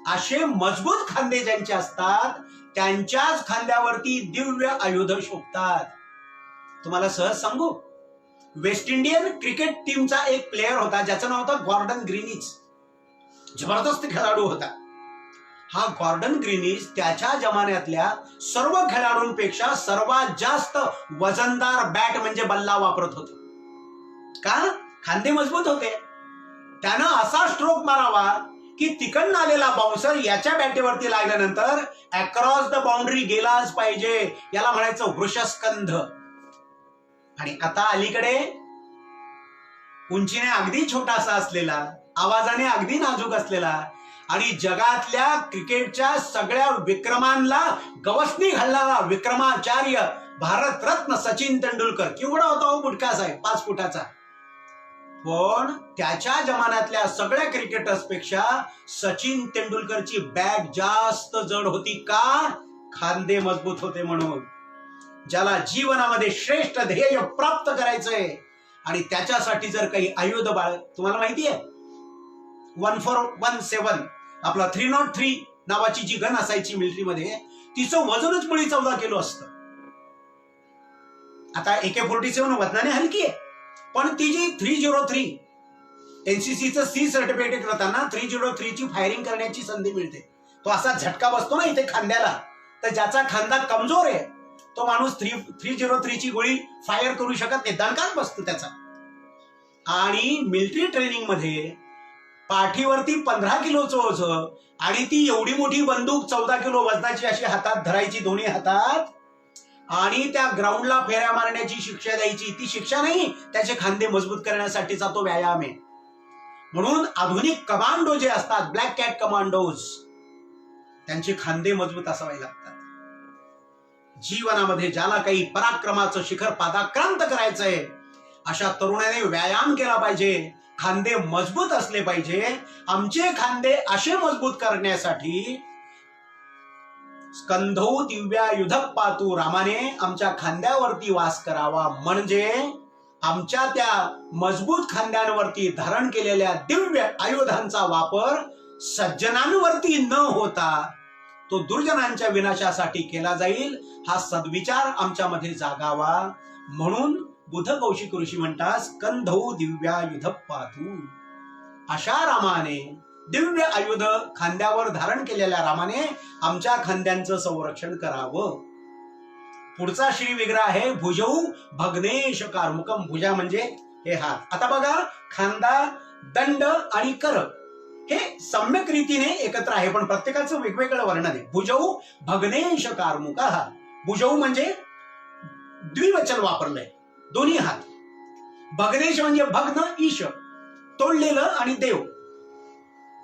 असे मजबूत खांदे ज्यांचे असतात त्यांच्याच खांद्यावरती दिव्य आयुध शोभतात. तुम्हाला सहज सांगू, वेस्ट इंडियन क्रिकेट टीमचा एक प्लेयर होता ज्याचं नाव होतं गॉर्डन ग्रीनिज. जबरदस्त खेळाडू होता. हा गॉर्डन ग्रीनिज त्याच्या जमान्यातल्या सर्व खेळाडूंपेक्षा सर्वात जास्त वजनदार बॅट म्हणजे बल्ला वापरत होता. का? खांदे मजबूत होते. त्यानं असा स्ट्रोक मारावा की तिकडनं आलेला बाउन्सर याच्या बॅटेवरती लागल्यानंतर अक्रॉस द बाउंड्री गेलाच पाहिजे. याला म्हणायचं वृषस्कंध. आणि आता अलीकडे उंचीने अगदी छोटासा असलेला, आवाजाने अगदी नाजूक असलेला आणि जगातल्या क्रिकेटच्या सगळ्या विक्रमांना गवसणी घालणारा विक्रमाचार्य भारतरत्न सचिन तेंडुलकर. केवढा होता हो बुटका साहेब, 5 फुटाचा. पण त्याच्या जमान्यातल्या सगळ्या क्रिकेटर्स पेक्षा सचिन तेंडुलकरची बॅट जास्त जड होती. का? खांदे मजबूत होते म्हणून. ज्याला जीवनामध्ये श्रेष्ठ ध्येय प्राप्त करायचंय आणि त्याच्यासाठी जर काही आयुध बाळ, तुम्हाला माहिती आहे 1417 आपला 303 नावाची जी गन असायची मिलिटरीमध्ये, तिचं वजनच मुळी 14 किलो असतं. आता AK-47 वजनाने हलकी आहे, पण ती जी 303 NCCचं C सर्टिफिकेट करताना 303 ची फायरिंग करण्याची संधी मिळते. तो असा झटका बसतो ना इथे खांद्याला, तर ज्याचा खांदा कमजोर आहे तो माणूस 303 ची गोळी फायर करू शकत नाही, दणकाच बसतो त्याचा. आणि मिलिटरी ट्रेनिंग मध्ये पाठीवरती 15 किलोचं ओझं आणि ती एवढी मोठी बंदूक 14 किलो वजनाची अशी हातात धरायची दोन्ही हातात आणि त्या ग्राउंडला फेऱ्या मारण्याची शिक्षा द्यायची. ती शिक्षा नाही, त्याचे खांदे मजबूत करण्यासाठीचा तो व्यायाम आहे. म्हणून आधुनिक कमांडो जे असतात, ब्लॅक कॅट कमांडोज, त्यांचे खांदे मजबूत असावे लागतात. जीवनामध्ये ज्याला काही पराक्रमाचं शिखर पादाक्रांत करायचंय अशा तरुणाने व्यायाम केला पाहिजे. खांदे मजबूत असले पाहिजे. आमचे खांदे असे मजबूत करण्यासाठी स्कंधौ दिव्यायुध पातू, रामाने आमच्या खांद्यावरती वास करावा, म्हणजे आमच्या त्या मजबूत खांद्यांवरती धारण केलेल्या दिव्य आयुधांचा वापर सज्जनांवरती न होता तो दुर्जनांच्या विनाशासाठी केला जाईल, हा सद्विचार आमच्यामध्ये जागावा. म्हणून बुध कौशिक ऋषी म्हणतात स्कंधौ दिव्यायुध पातू. अशा रामाने, दिव्य आयुध खांद्यावर धारण केलेल्या रामाने आमच्या खांद्यांचं संरक्षण करावं. पुढचा श्री विग्रह आहे भुजौ भग्नेश कार्मुकम. भुजा म्हणजे हे हात. आता बघा, खांदा, दंड आणि कर हे सम्यक रीतीने एकत्र आहे, पण प्रत्येकाचं वेगवेगळं वर्णन आहे. भुजौ भग्नेश कार्मुक. भुजौ म्हणजे द्विवचन वापरलंय, दोन्ही हात. भग्नेश म्हणजे भग्न ईश, तोडलेलं, आणि देव.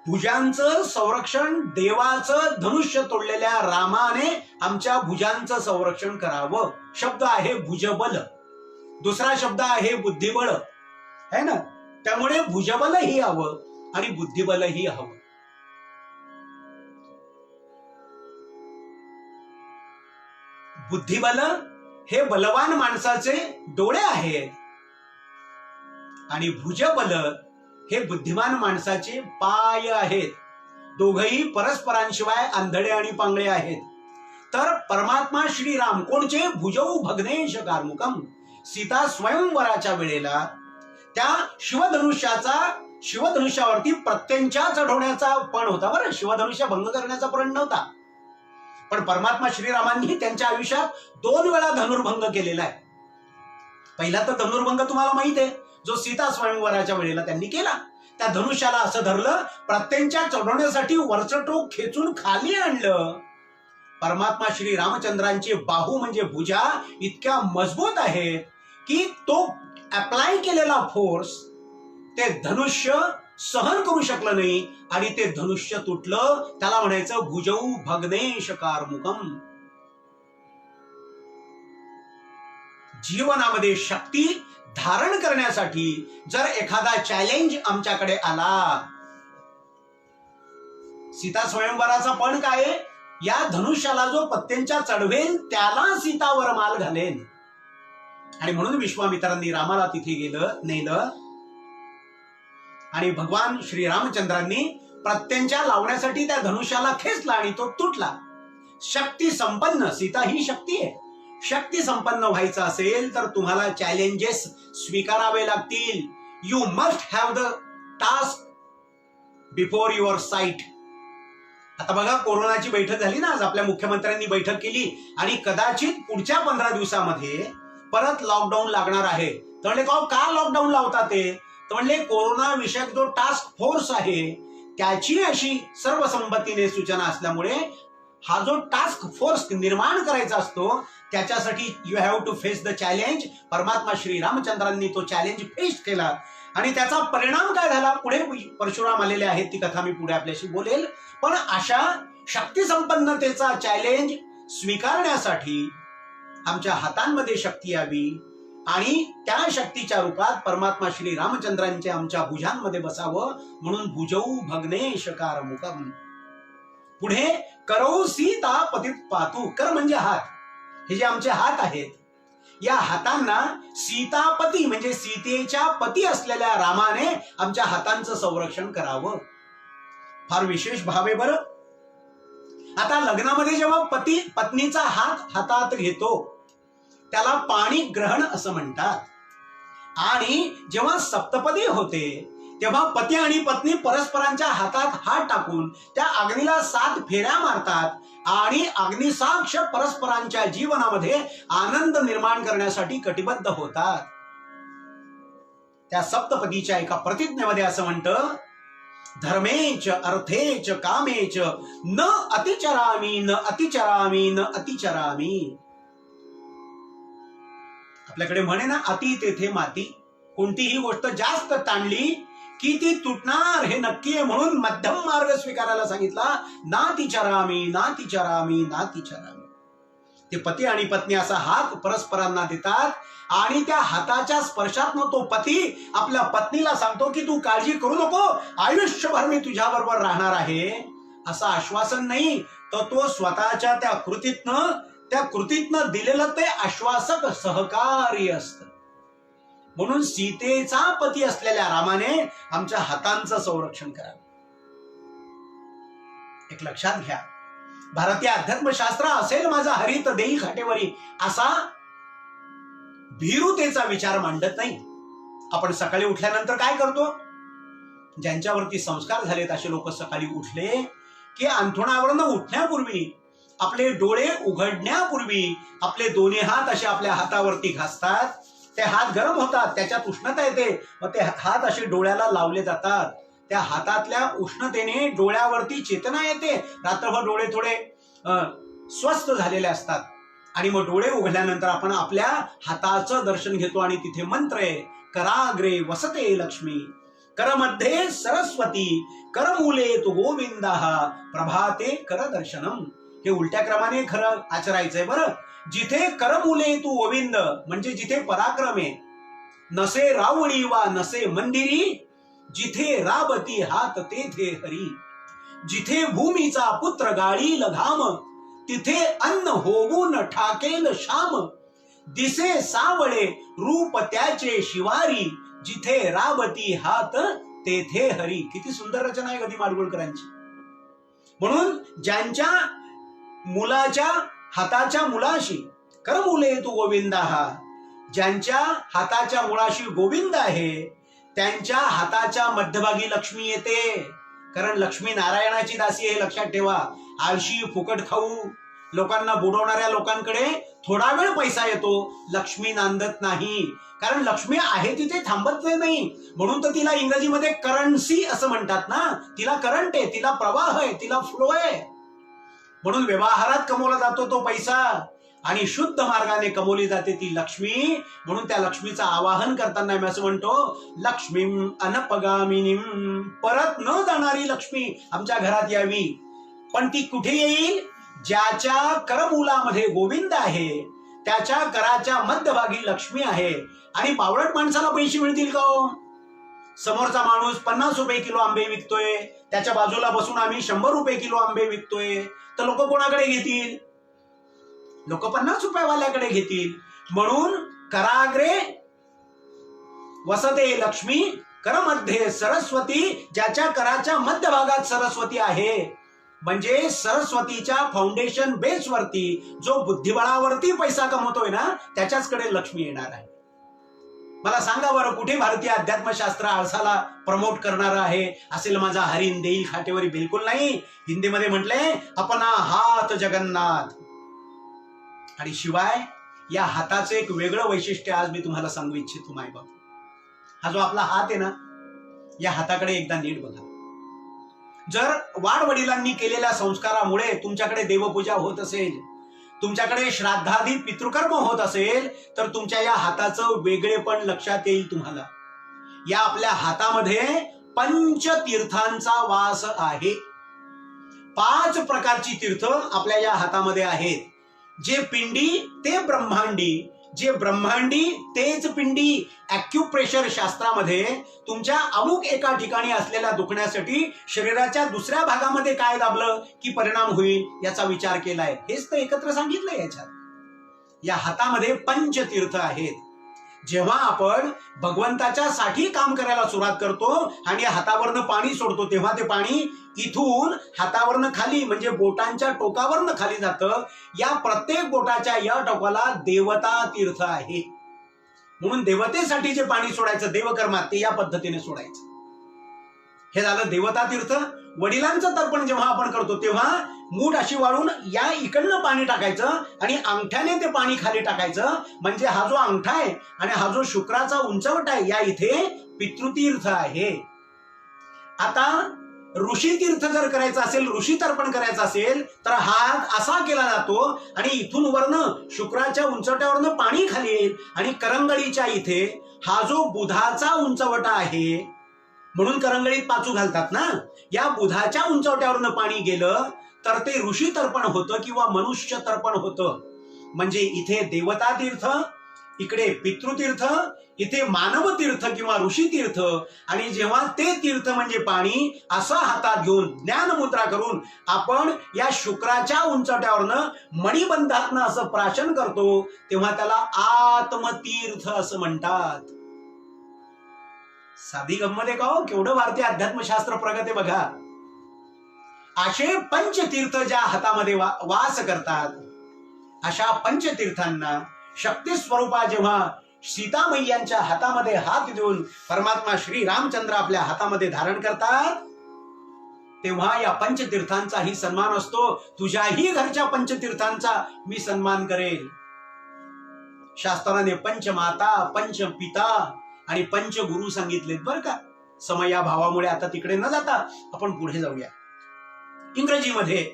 भुजांचं संरक्षण, देवाचं धनुष्य तोडलेल्या रामाने आमच्या भुजांचं संरक्षण करावं. शब्द आहे भुजबल, दुसरा शब्द आहे बुद्धिबळ, है ना. त्यामुळे भुजबल ही हवं आणि बुद्धिबल ही हवं. बुद्धिबल हे बलवान माणसाचे डोळे आहेत आणि भुजबल हे बुद्धिमान माणसाचे पाय आहेत. दोघही परस्परांशिवाय आंधळे आणि पांगळे आहेत. तर परमात्मा श्रीराम कोणचे? भुजौ भग्नेश कार्मुकम. सीता स्वयंवराच्या वेळेला त्या शिवधनुष्यावरती प्रत्यंच्या चढवण्याचा पण होता बरं, शिवधनुष्य भंग करण्याचा पण नव्हता. पण परमात्मा श्रीरामांनी त्यांच्या आयुष्यात 2 वेळा धनुर्भंग केलेला आहे. पहिला तर धनुर्भंग तुम्हाला माहित आहे, जो सीता स्वयंवराच्या वेळेला त्यांनी केला. त्या धनुष्याला असं धरलं, प्रत्यंच्या चढवण्यासाठी वरचं टोक खेचून खाली आणलं. परमात्मा श्री रामचंद्रांची बाहू म्हणजे भुजा इतक्या मजबूत आहेत की तो अप्लाय केलेला फोर्स ते धनुष्य सहन करू शकलं नाही आणि ते धनुष्य तुटलं. त्याला म्हणायचं भुजौ भग्नेश कार्मुकम. जीवनामध्ये शक्ती धारण करण्यासाठी जर एखादा चॅलेंज आमच्याकडे आला, सीता स्वयंवराचा पण काय, या धनुष्याला जो पत्त्यांच्या चढवेल त्याला सीतावर माल घालेल. आणि म्हणून विश्वामित्रांनी रामाला तिथे नेलं आणि भगवान श्रीरामचंद्रांनी प्रत्यंच्या लावण्यासाठी त्या धनुष्याला खेचला आणि तो तुटला. शक्ती संपन्न, सीता ही शक्ती आहे. शक्ती संपन्न व्हायचं असेल तर तुम्हाला चॅलेंजेस स्वीकारावे लागतील. You must have the task before your site. आता बघा, कोरोनाची बैठक झाली ना आज, आपल्या मुख्यमंत्र्यांनी बैठक केली आणि कदाचित पुढच्या 15 दिवसामध्ये परत लॉकडाऊन लागणार आहे. तर म्हणले का लॉकडाऊन लावतात ते? तर म्हणले कोरोना विषयक जो टास्क फोर्स आहे त्याची अशी सर्वसंमतीने सूचना असल्यामुळे हा जो टास्क फोर्स निर्माण करायचा असतो त्याच्यासाठी you have to face the challenge. परमात्मा श्री रामचंद्रांनी तो चॅलेंज फेस केला आणि त्याचा परिणाम काय झाला, पुढे परशुराम आलेले आहेत, ती कथा मी पुढे आपल्याशी बोलेल. पण अशा शक्ती संपन्नतेचा चॅलेंज स्वीकारण्यासाठी आमच्या हातांमध्ये शक्ती यावी आणि त्या शक्तीच्या रूपात परमात्मा श्री रामचंद्रांचे आमच्या भुजांमध्ये बसावं. म्हणून भुजौ भग्नेश कार्मुकम. पुढे करौ सीता पतित पातू. कर म्हणजे हात. हे जे आमचे हात आहेत, या हातांना सीतापती म्हणजे सीतेच्या पती असलेल्या रामाने आमच्या हातांचं संरक्षण करावं. फार विशेष भाव आहे बरं. आता लग्नामध्ये जेव्हा पती पत्नीचा हात हातात घेतो त्याला पाणी ग्रहण असं म्हणतात. आणि जेव्हा सप्तपदी होते तेव्हा पती आणि पत्नी परस्परांच्या हातात हात टाकून त्या अग्नीला 7 फेऱ्या मारतात आणि अग्निसाक्ष परस्परांच्या जीवनामध्ये आनंद निर्माण करण्यासाठी कटिबद्ध होतात. त्या सप्तपदीच्या एका प्रतिज्ञेमध्ये असं म्हणतं, धर्मेच अर्थेच कामेच न अतिचरामी न अतिचरामी न अतिचरामी. आपल्याकडे म्हणे ना, अति तेथे माती. कोणतीही गोष्ट जास्त ताणली की ती तुटणार हे नक्की आहे. म्हणून मध्यम मार्ग स्वीकारायला सांगितला. नातिचरामी नातिचरामी नातिचरामी. ते पती आणि पत्नी असा हात परस्परांना देतात आणि त्या हाताच्या स्पर्शातनं तो पती आपल्या पत्नीला सांगतो की तू काळजी करू नको, आयुष्यभर मी तुझ्या बरोबर राहणार आहे. असं आश्वासन नाही, तर तो स्वतःच्या त्या कृतीतनं दिलेलं ते आश्वासक सहकार्य असतं. म्हणून सीतेचा पती असलेल्या रामाने आमच्या हातांचं संरक्षण करावं. एक लक्षात घ्या, भारतीय अध्यात्मशास्त्र असेल माझा हरित देई खाटेवरी असा भीरुतेचा विचार मांडत नाही. आपण सकाळी उठल्यानंतर काय करतो? ज्यांच्यावरती संस्कार झालेत असे लोक सकाळी उठले की अंथरुणावरनं उठण्यापूर्वी, आपले डोळे उघडण्यापूर्वी आपले दोन्ही हात असे आपल्या हातावरती घासतात. ते हात गरम होतात, त्याच्यात उष्णता येते, मग ते हात असे डोळ्याला लावले जातात. त्या हातातल्या उष्णतेने डोळ्यावरती चेतना येते. रात्रभर डोळे थोडे स्वस्थ झालेले असतात आणि मग डोळे उघडल्यानंतर आपण आपल्या हाताचं दर्शन घेतो आणि तिथे मंत्र आहे, कराग्रे वसते लक्ष्मी, करमध्ये सरस्वती, करमूले तू गोविंदः, प्रभाते कर दर्शनम. हे उलट्या क्रमाने खरं आचरायचंय बरं. जिथे करमूले तू गोविंद म्हणजे जिथे पराक्रम आहे, नसे रावणी वा नसे मंदिरी, जिथे राबती हात तेथे हरी, जिथे भूमीचा पुत्र गाळील घाम, तिथे अन्न होऊन ठाकेल शाम, दिसे सावळे रूप त्याचे शिवारी, जिथे राबती हात तेथे हरी. किती सुंदर रचना आहे गदी माडगुळकरांची. म्हणून ज्यांच्या मुलाच्या हाताच्या मुळाशी करमुले तू गोविंदः, ज्यांच्या हाताच्या मुळाशी गोविंद आहे त्यांच्या हाताच्या मध्यभागी लक्ष्मी येते. कारण लक्ष्मी नारायणाची दासी आहे, लक्षात ठेवा. आळशी फुकट खाऊ लोकांना बुडवणाऱ्या लोकांकडे थोडा वेळ पैसा येतो, लक्ष्मी नांदत नाही. कारण लक्ष्मी आहे तिथे थांबत नाही. म्हणून तर तिला इंग्रजीमध्ये करन्सी असं म्हणतात ना. तिला करंट आहे, तिला प्रवाह आहे, तिला फ्लो आहे. म्हणून व्यवहारात कमवला जातो तो पैसा आणि शुद्ध मार्गाने कमवली जाते ती लक्ष्मी. म्हणून त्या लक्ष्मीचं आवाहन करताना मी असं म्हणतो, लक्ष्मीम अनपगामिनीम, परत न जाणारी लक्ष्मी आमच्या घरात यावी. पण ती कुठे येईल? ज्याच्या करमूलामध्ये गोविंद आहे, त्याच्या कराच्या मध्यभागी लक्ष्मी आहे. आणि बावळट माणसाला पैसे मिळतील का हो? समोरचा माणूस 50 रुपये किलो आंबे विकतोय, त्याच्या बाजूला बसून आम्ही 100 रुपये किलो आंबे विकतोय, तर लोक कोणाकडे घेतील? लोक 50 रुपयावाल्याकडे घेतील. म्हणून कराग्रे वसते लक्ष्मी, करमध्ये सरस्वती, ज्याच्या कराच्या मध्यभागात सरस्वती आहे. म्हणजे सरस्वतीच्या फाउंडेशन बेसवरती जो बुद्धिबळावरती पैसा कमवतोय ना, त्याच्याचकडे लक्ष्मी येणार आहे. मला सांगा बरं, कुठे भारतीय अध्यात्मशास्त्र आळसाला प्रमोट करणारा आहे? असेल माझा हरिन देईल खाटेवरी? बिलकुल नाही. हिंदीमध्ये म्हटलंय अपना हात जगन्नाथ. आणि शिवाय या हाताचं एक वेगळं वैशिष्ट्य आज मी तुम्हाला सांगू इच्छितो. मायबाप, हा जो आपला हात आहे ना, या हाताकडे एकदा नीट बघा. जर वाडवडिलांनी केलेल्या संस्कारामुळे तुमच्याकडे देवपूजा होत असेल, तुमच्याकडे श्राद्धादी पितृकर्म होत असेल, तर तुमच्या या हाताचं वेगळेपण लक्षात येईल तुम्हाला. या आपल्या हातामध्ये पंचतीर्थांचा वास आहे. 5 प्रकारची तीर्थ आपल्या या हातामध्ये आहेत. जे पिंडी ते ब्रह्मांडी, जे ब्रह्मांडी तेच पिंडी. ॲक्युप्रेशर शास्त्रामध्ये तुमच्या अमुक एका ठिकाणी असलेल्या दुखण्यासाठी शरीराच्या दुसऱ्या भागामध्ये काय दाबलं की परिणाम होईल याचा विचार केलाय. हेच तर एकत्र सांगितलंय याच्यात. या हातामध्ये पंचतीर्थ आहेत. जेव्हा आपण भगवंताच्या साठी काम करायला सुरुवात करतो आणि हातावरनं पाणी सोडतो, तेव्हा ते पाणी इथून हातावरनं खाली म्हणजे बोटांच्या टोकावरनं खाली जातं. या प्रत्येक बोटाच्या या टोकाला देवता तीर्थ आहे. म्हणून देवतेसाठी जे पाणी सोडायचं देवकर्मात, ते या पद्धतीने सोडायचं. हे झालं देवता तीर्थ. वडिलांचं तर्पण जेव्हा आपण करतो तेव्हा मूठ अशी वाळून या इकडनं पाणी टाकायचं आणि अंगठ्याने ते पाणी खाली टाकायचं. म्हणजे हा जो अंगठा आहे आणि हा जो शुक्राचा उंचवट आहे, या इथे पितृतीर्थ आहे. आता ऋषी तीर्थ जर करायचं असेल, ऋषी तर्पण करायचं असेल, तर हात असा केला जातो आणि इथून वरनं शुक्राच्या उंचवट्यावरनं पाणी खाली येईल आणि करंगळीच्या इथे हा जो बुधाचा उंचवटा आहे, म्हणून करंगळीत पाचू घालतात ना, या बुधाच्या उंचवट्यावरनं पाणी गेलं तर ते ऋषी तर्पण होतं किंवा मनुष्य तर्पण होतं. म्हणजे इथे देवता तीर्थ, इकडे पितृतीर्थ, इथे मानव तीर्थ किंवा ऋषी तीर्थ. आणि जेव्हा ते तीर्थ म्हणजे पाणी असं हातात घेऊन ज्ञानमुद्रा करून आपण या शुक्राच्या उंचट्यावरनं मणिबंधातनं असं प्राशन करतो, तेव्हा त्याला आत्मतीर्थ असं म्हणतात. साधी गंमत आहे का हो? केवढं भारतीय अध्यात्मशास्त्र प्रगत आहे बघा. असे पंचतीर्थ ज्या हातामध्ये वास करतात, अशा पंचतीर्थांना शक्ती स्वरूपा जेव्हा सीतामय्यांच्या हातामध्ये हात देऊन परमात्मा श्री रामचंद्र आपल्या हातामध्ये धारण करतात, तेव्हा या पंचतीर्थांचाही सन्मान असतो. तुझ्याही घरच्या पंचतीर्थांचा मी सन्मान करेल. शास्त्राने पंचमाता, पंचपिता आणि पंचगुरु सांगितलेत बरं का. समयाभावामुळे आता तिकडे न जाता आपण पुढे जाऊया. इंग्रजीमध्ये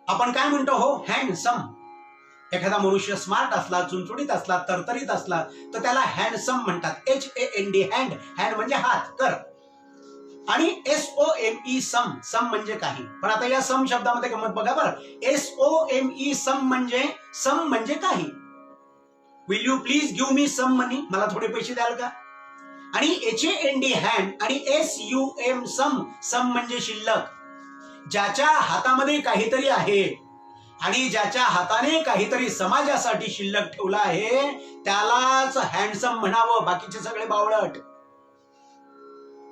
आपण काय म्हणतो हो? हँडसम. एखादा मनुष्य स्मार्ट असला, चुणचुणीत असला, तरतरीत असला तर त्याला हँडसम म्हणतात. HAND, hand. हँड म्हणजे हात, कर. आणि SOME, सम. सम म्हणजे काही. पण आता या सम शब्दामध्ये गंमत बघा बरं. SOME, सम म्हणजे काही. Will you please give me some money? मला थोडे पैसे द्याल का? आणि HAND, हँड. आणि SUM, सम म्हणजे शिल्लक. ज्याच्या हातामध्ये काहीतरी आहे आणि ज्याच्या हाताने काहीतरी समाजासाठी शिल्लक ठेवला आहे, त्यालाच हँडसम म्हणावं. बाकीचे सगळे बावळट.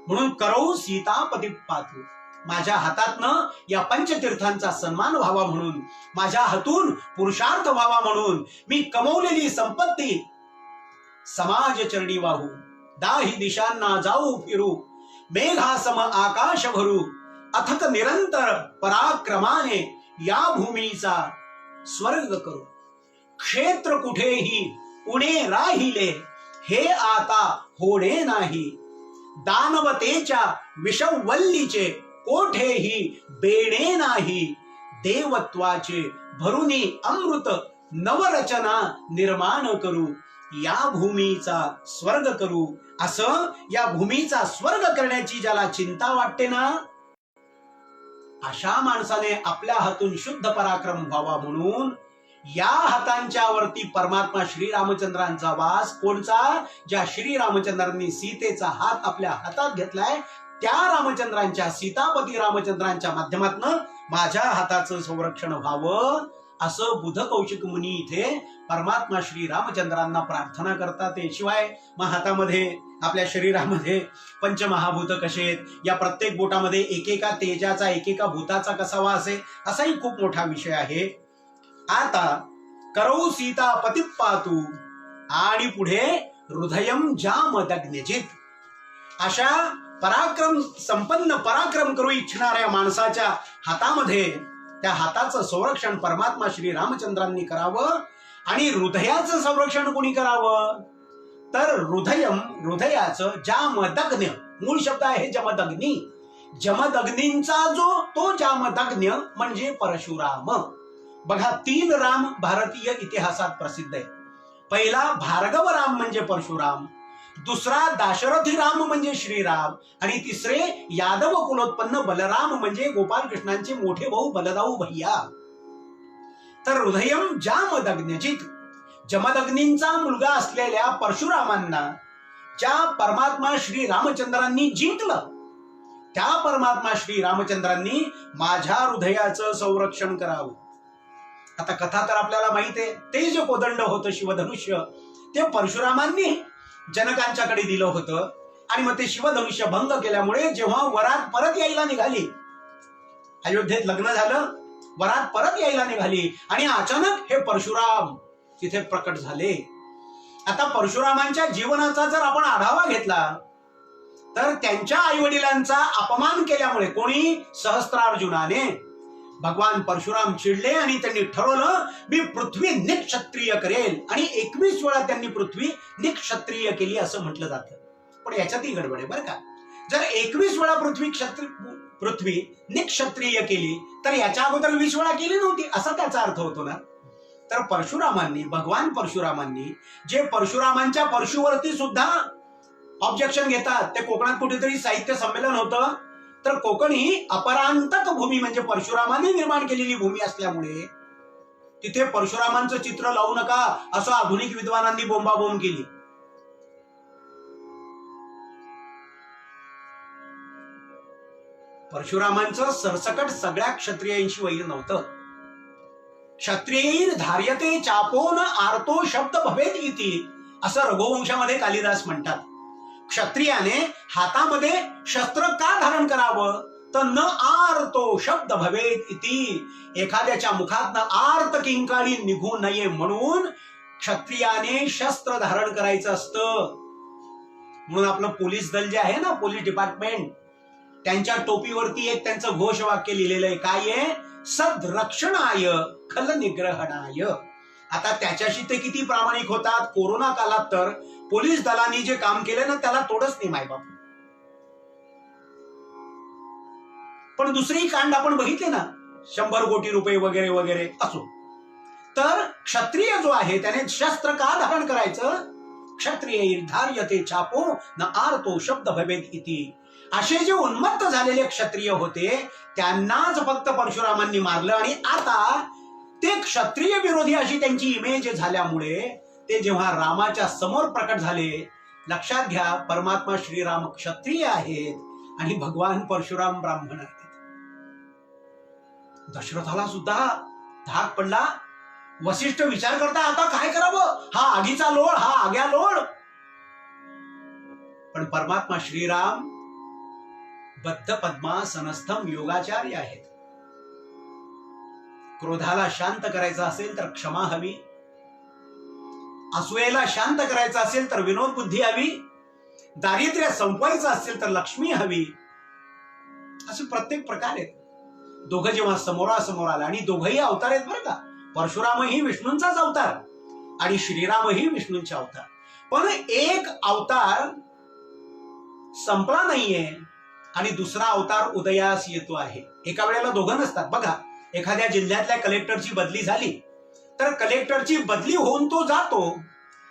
म्हणून करौ सीतापती पातू. माझ्या हातातनं या पंचतीर्थांचा सन्मान व्हावा म्हणून, माझ्या हातून पुरुषार्थ व्हावा म्हणून मी कमवलेली संपत्ती समाज चरणी वाहू. दाही दिशांना जाऊ फिरू, मेघासम आकाश भरू. अथक निरंतर पराक्रमाने या भूमीचा स्वर्ग करू. क्षेत्र कुठेही उणे राहिले, हे आता होणे नाही. दानवतेच्या विषवल्लीचे कोठेही बेणे नाही. देवत्वाचे भरुनी अमृत नवरचना निर्माण करू. या भूमीचा स्वर्ग करू. असं या भूमीचा स्वर्ग करण्याची ज्याला चिंता वाटते ना, अशा माणसाने आपल्या हातून शुद्ध पराक्रम व्हावा म्हणून या हातांच्या वरती परमात्मा श्रीरामचंद्रांचा वास. कोणचा? ज्या श्रीरामचंद्रांनी सीतेचा हात आपल्या हातात घेतलाय, त्या रामचंद्रांच्या, सीतापती रामचंद्रांच्या माध्यमातून माझ्या हाताचं संरक्षण व्हावं, असं बुध कौशिक मुनी इथे परमात्मा श्री रामचंद्रांना प्रार्थना करतात. शिवाय मग हातामध्ये आपल्या शरीरामध्ये पंचमहाभूत कसे आहेत, या प्रत्येक बोटामध्ये एकेका तेजाचा, एकेका भूताचा कसा वास आहे, असाही खूप मोठा विषय आहे. आता करौ सीता पतिपातू. आणि पुढे हृदयम जामदग्निजित. अशा पराक्रम संपन्न, पराक्रम करू इच्छिणाऱ्या माणसाच्या हातामध्ये, त्या हाताचं संरक्षण परमात्मा श्री रामचंद्रांनी करावं. आणि हृदयाचं संरक्षण कोणी करावं? तर हृदयम, हृदयाचं, जामदग्न, मूळ शब्द आहे जमदग्नी. जमदग्नींचा तो जामदग्न म्हणजे परशुराम. बघा, 3 राम भारतीय इतिहासात प्रसिद्ध आहे. पहिला भार्गव राम म्हणजे परशुराम, दुसरा दाशरथी राम म्हणजे श्रीराम, आणि तिसरे यादव कुलोत्पन्न बलराम म्हणजे गोपालकृष्णांचे मोठे भाऊ बलदाऊ भैया. तर हृदयम जामदग्नजित, जमदग्नींचा मुलगा असलेल्या परशुरामांना ज्या परमात्मा श्री रामचंद्रांनी जिंकलं, त्या परमात्मा श्री रामचंद्रांनी माझ्या हृदयाचं संरक्षण करावं. आता कथा तर आपल्याला माहिती आहे. ते जे कोदंड होतं शिवधनुष्य, ते परशुरामांनी जनकांच्याकडे दिलं होतं. आणि मग ते शिवधनुष्य भंग केल्यामुळे जेव्हा वरात परत यायला निघाली, अयोध्येत लग्न झालं, वरात परत यायला निघाली, आणि अचानक हे परशुराम तिथे प्रकट झाले. आता परशुरामांच्या जीवनाचा जर आपण आढावा घेतला तर त्यांच्या आईवडिलांचा अपमान केल्यामुळे, कोणी? सहस्त्रार्जुनाने. भगवान परशुराम चिडले आणि त्यांनी ठरवलं, मी पृथ्वी निक्षत्रिय करेल. आणि 21 वेळा त्यांनी पृथ्वी निक्षत्रिय केली असं म्हटलं जातं. पण याच्यातही गडबड आहे बरं का. जर 21 वेळा पृथ्वी निक्षत्रिय केली तर याच्या अगोदर 20 वेळा केली नव्हती, असा त्याचा अर्थ होतो ना. तर परशुरामांनी, भगवान परशुरामांनी, जे परशुरामांच्या परशुवरती सुद्धा ऑब्जेक्शन घेतात, ते कोकणात कुठेतरी साहित्य संमेलन होतं, तर कोकण ही अपरांतक भूमी म्हणजे परशुरामांनी निर्माण केलेली भूमी असल्यामुळे तिथे परशुरामांचं चित्र लावू नका असं आधुनिक विद्वानांनी बोंबाबोंब केली. परशुरामांचं सरसकट सगळ्या क्षत्रियांशी वैर नव्हतं. क्षत्रियैर धार्यते चापोन आर्तो शब्द भवेद इति असं रघुवंशामध्ये कालिदास म्हणतात. क्षत्रियाने हातामध्ये शस्त्र का धारण करावं तर न आर्तो शब्द भवेद इति, एखाद्याच्या मुखात आर्त किंकाळी निघू नये म्हणून क्षत्रियाने शस्त्र धारण करायचं असतं. म्हणून आपलं पोलीस दल जे आहे ना, पोलीस डिपार्टमेंट, त्यांच्या टोपीवरती एक त्यांचं घोषवाक्य लिहिलेलं आहे. काय आहे? सद्रक्षणाय खल निग्रहणाय. आता त्याच्याशी ते किती प्रामाणिक होतात. कोरोना काळात तर पोलीस दलांनी जे काम केलं ना त्याला तोडच नाही मायबाप. पण दुसरी कांड आपण बघितले ना, 100 कोटी रुपये वगैरे वगैरे असो. तर क्षत्रिय जो आहे त्याने शस्त्र का धारण करायचं? क्षत्रिय धार्यते चापो न आर्तो शब्द भवेद इति. असे जे उन्मत्त झालेले क्षत्रिय होते त्यांनाच फक्त परशुरामांनी मारलं. आणि आता ते क्षत्रिय विरोधी अशी त्यांची इमेज झाल्यामुळे ते जेव्हा रामाच्या समोर प्रकट झाले, लक्षात घ्या परमात्मा श्रीराम क्षत्रिय आहेत आणि भगवान परशुराम ब्राह्मण आहेत. दशरथाला सुद्धा धाक पडला. वसिष्ठ विचार करता आता काय करावं, हा आगीचा लोळ, हा आग्या लोळ. पण परमात्मा श्रीराम बद्ध पद्मासनस्थम योगाचार्य आहेत. क्रोधाला शांत करायचं असेल तर क्षमा हवी, असूयेला शांत करायचं असेल तर विनोद बुद्धी हवी, दारिद्र्य संपवायचं असेल तर लक्ष्मी हवी. असे प्रत्येक प्रकार आहेत. दोघं जेव्हा समोरासमोर आले, आणि दोघही अवतार आहेत बरं का, परशुरामही विष्णूंचाच अवतार आणि श्रीरामही विष्णूंचे अवतार. पण एक अवतार संपला नाहीये आणि दुसरा अवतार उदयास येतो आहे. एका वेळेला दोघं नसतात. बघा, एखाद्या जिल्ह्यातल्या कलेक्टरची बदली झाली तर कलेक्टरची बदली होऊन तो जातो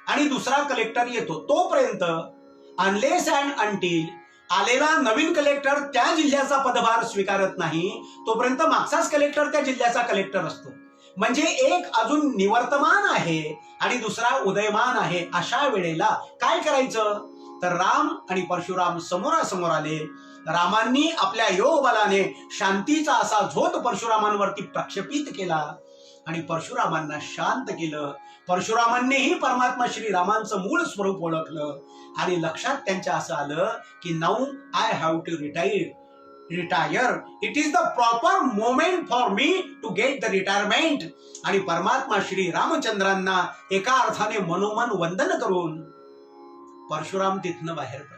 आणि दुसरा कलेक्टर येतो. तोपर्यंत अनलेस अँड अंटिल आलेला नवीन कलेक्टर त्या जिल्ह्याचा पदभार स्वीकारत नाही तोपर्यंत मागचाच कलेक्टर त्या जिल्ह्याचा कलेक्टर असतो. म्हणजे एक अजून निवर्तमान आहे आणि दुसरा उदयमान आहे. अशा वेळेला काय करायचं तर राम आणि परशुराम समोरासमोर आले. रामांनी आपल्या योग बलाने शांतीचा असा झोत परशुरामांवरती प्रक्षेपित केला आणि परशुरामांना शांत केलं. परशुरामांनीही परमात्मा श्रीरामांचं मूळ स्वरूप ओळखलं आणि लक्षात त्यांच्या असं आलं की now I have to retire. It is the proper moment for me to get the retirement. आणि परमात्मा श्री रामचंद्रांना एका अर्थाने मनोमन वंदन करून परशुराम तिथनं बाहेर पडले.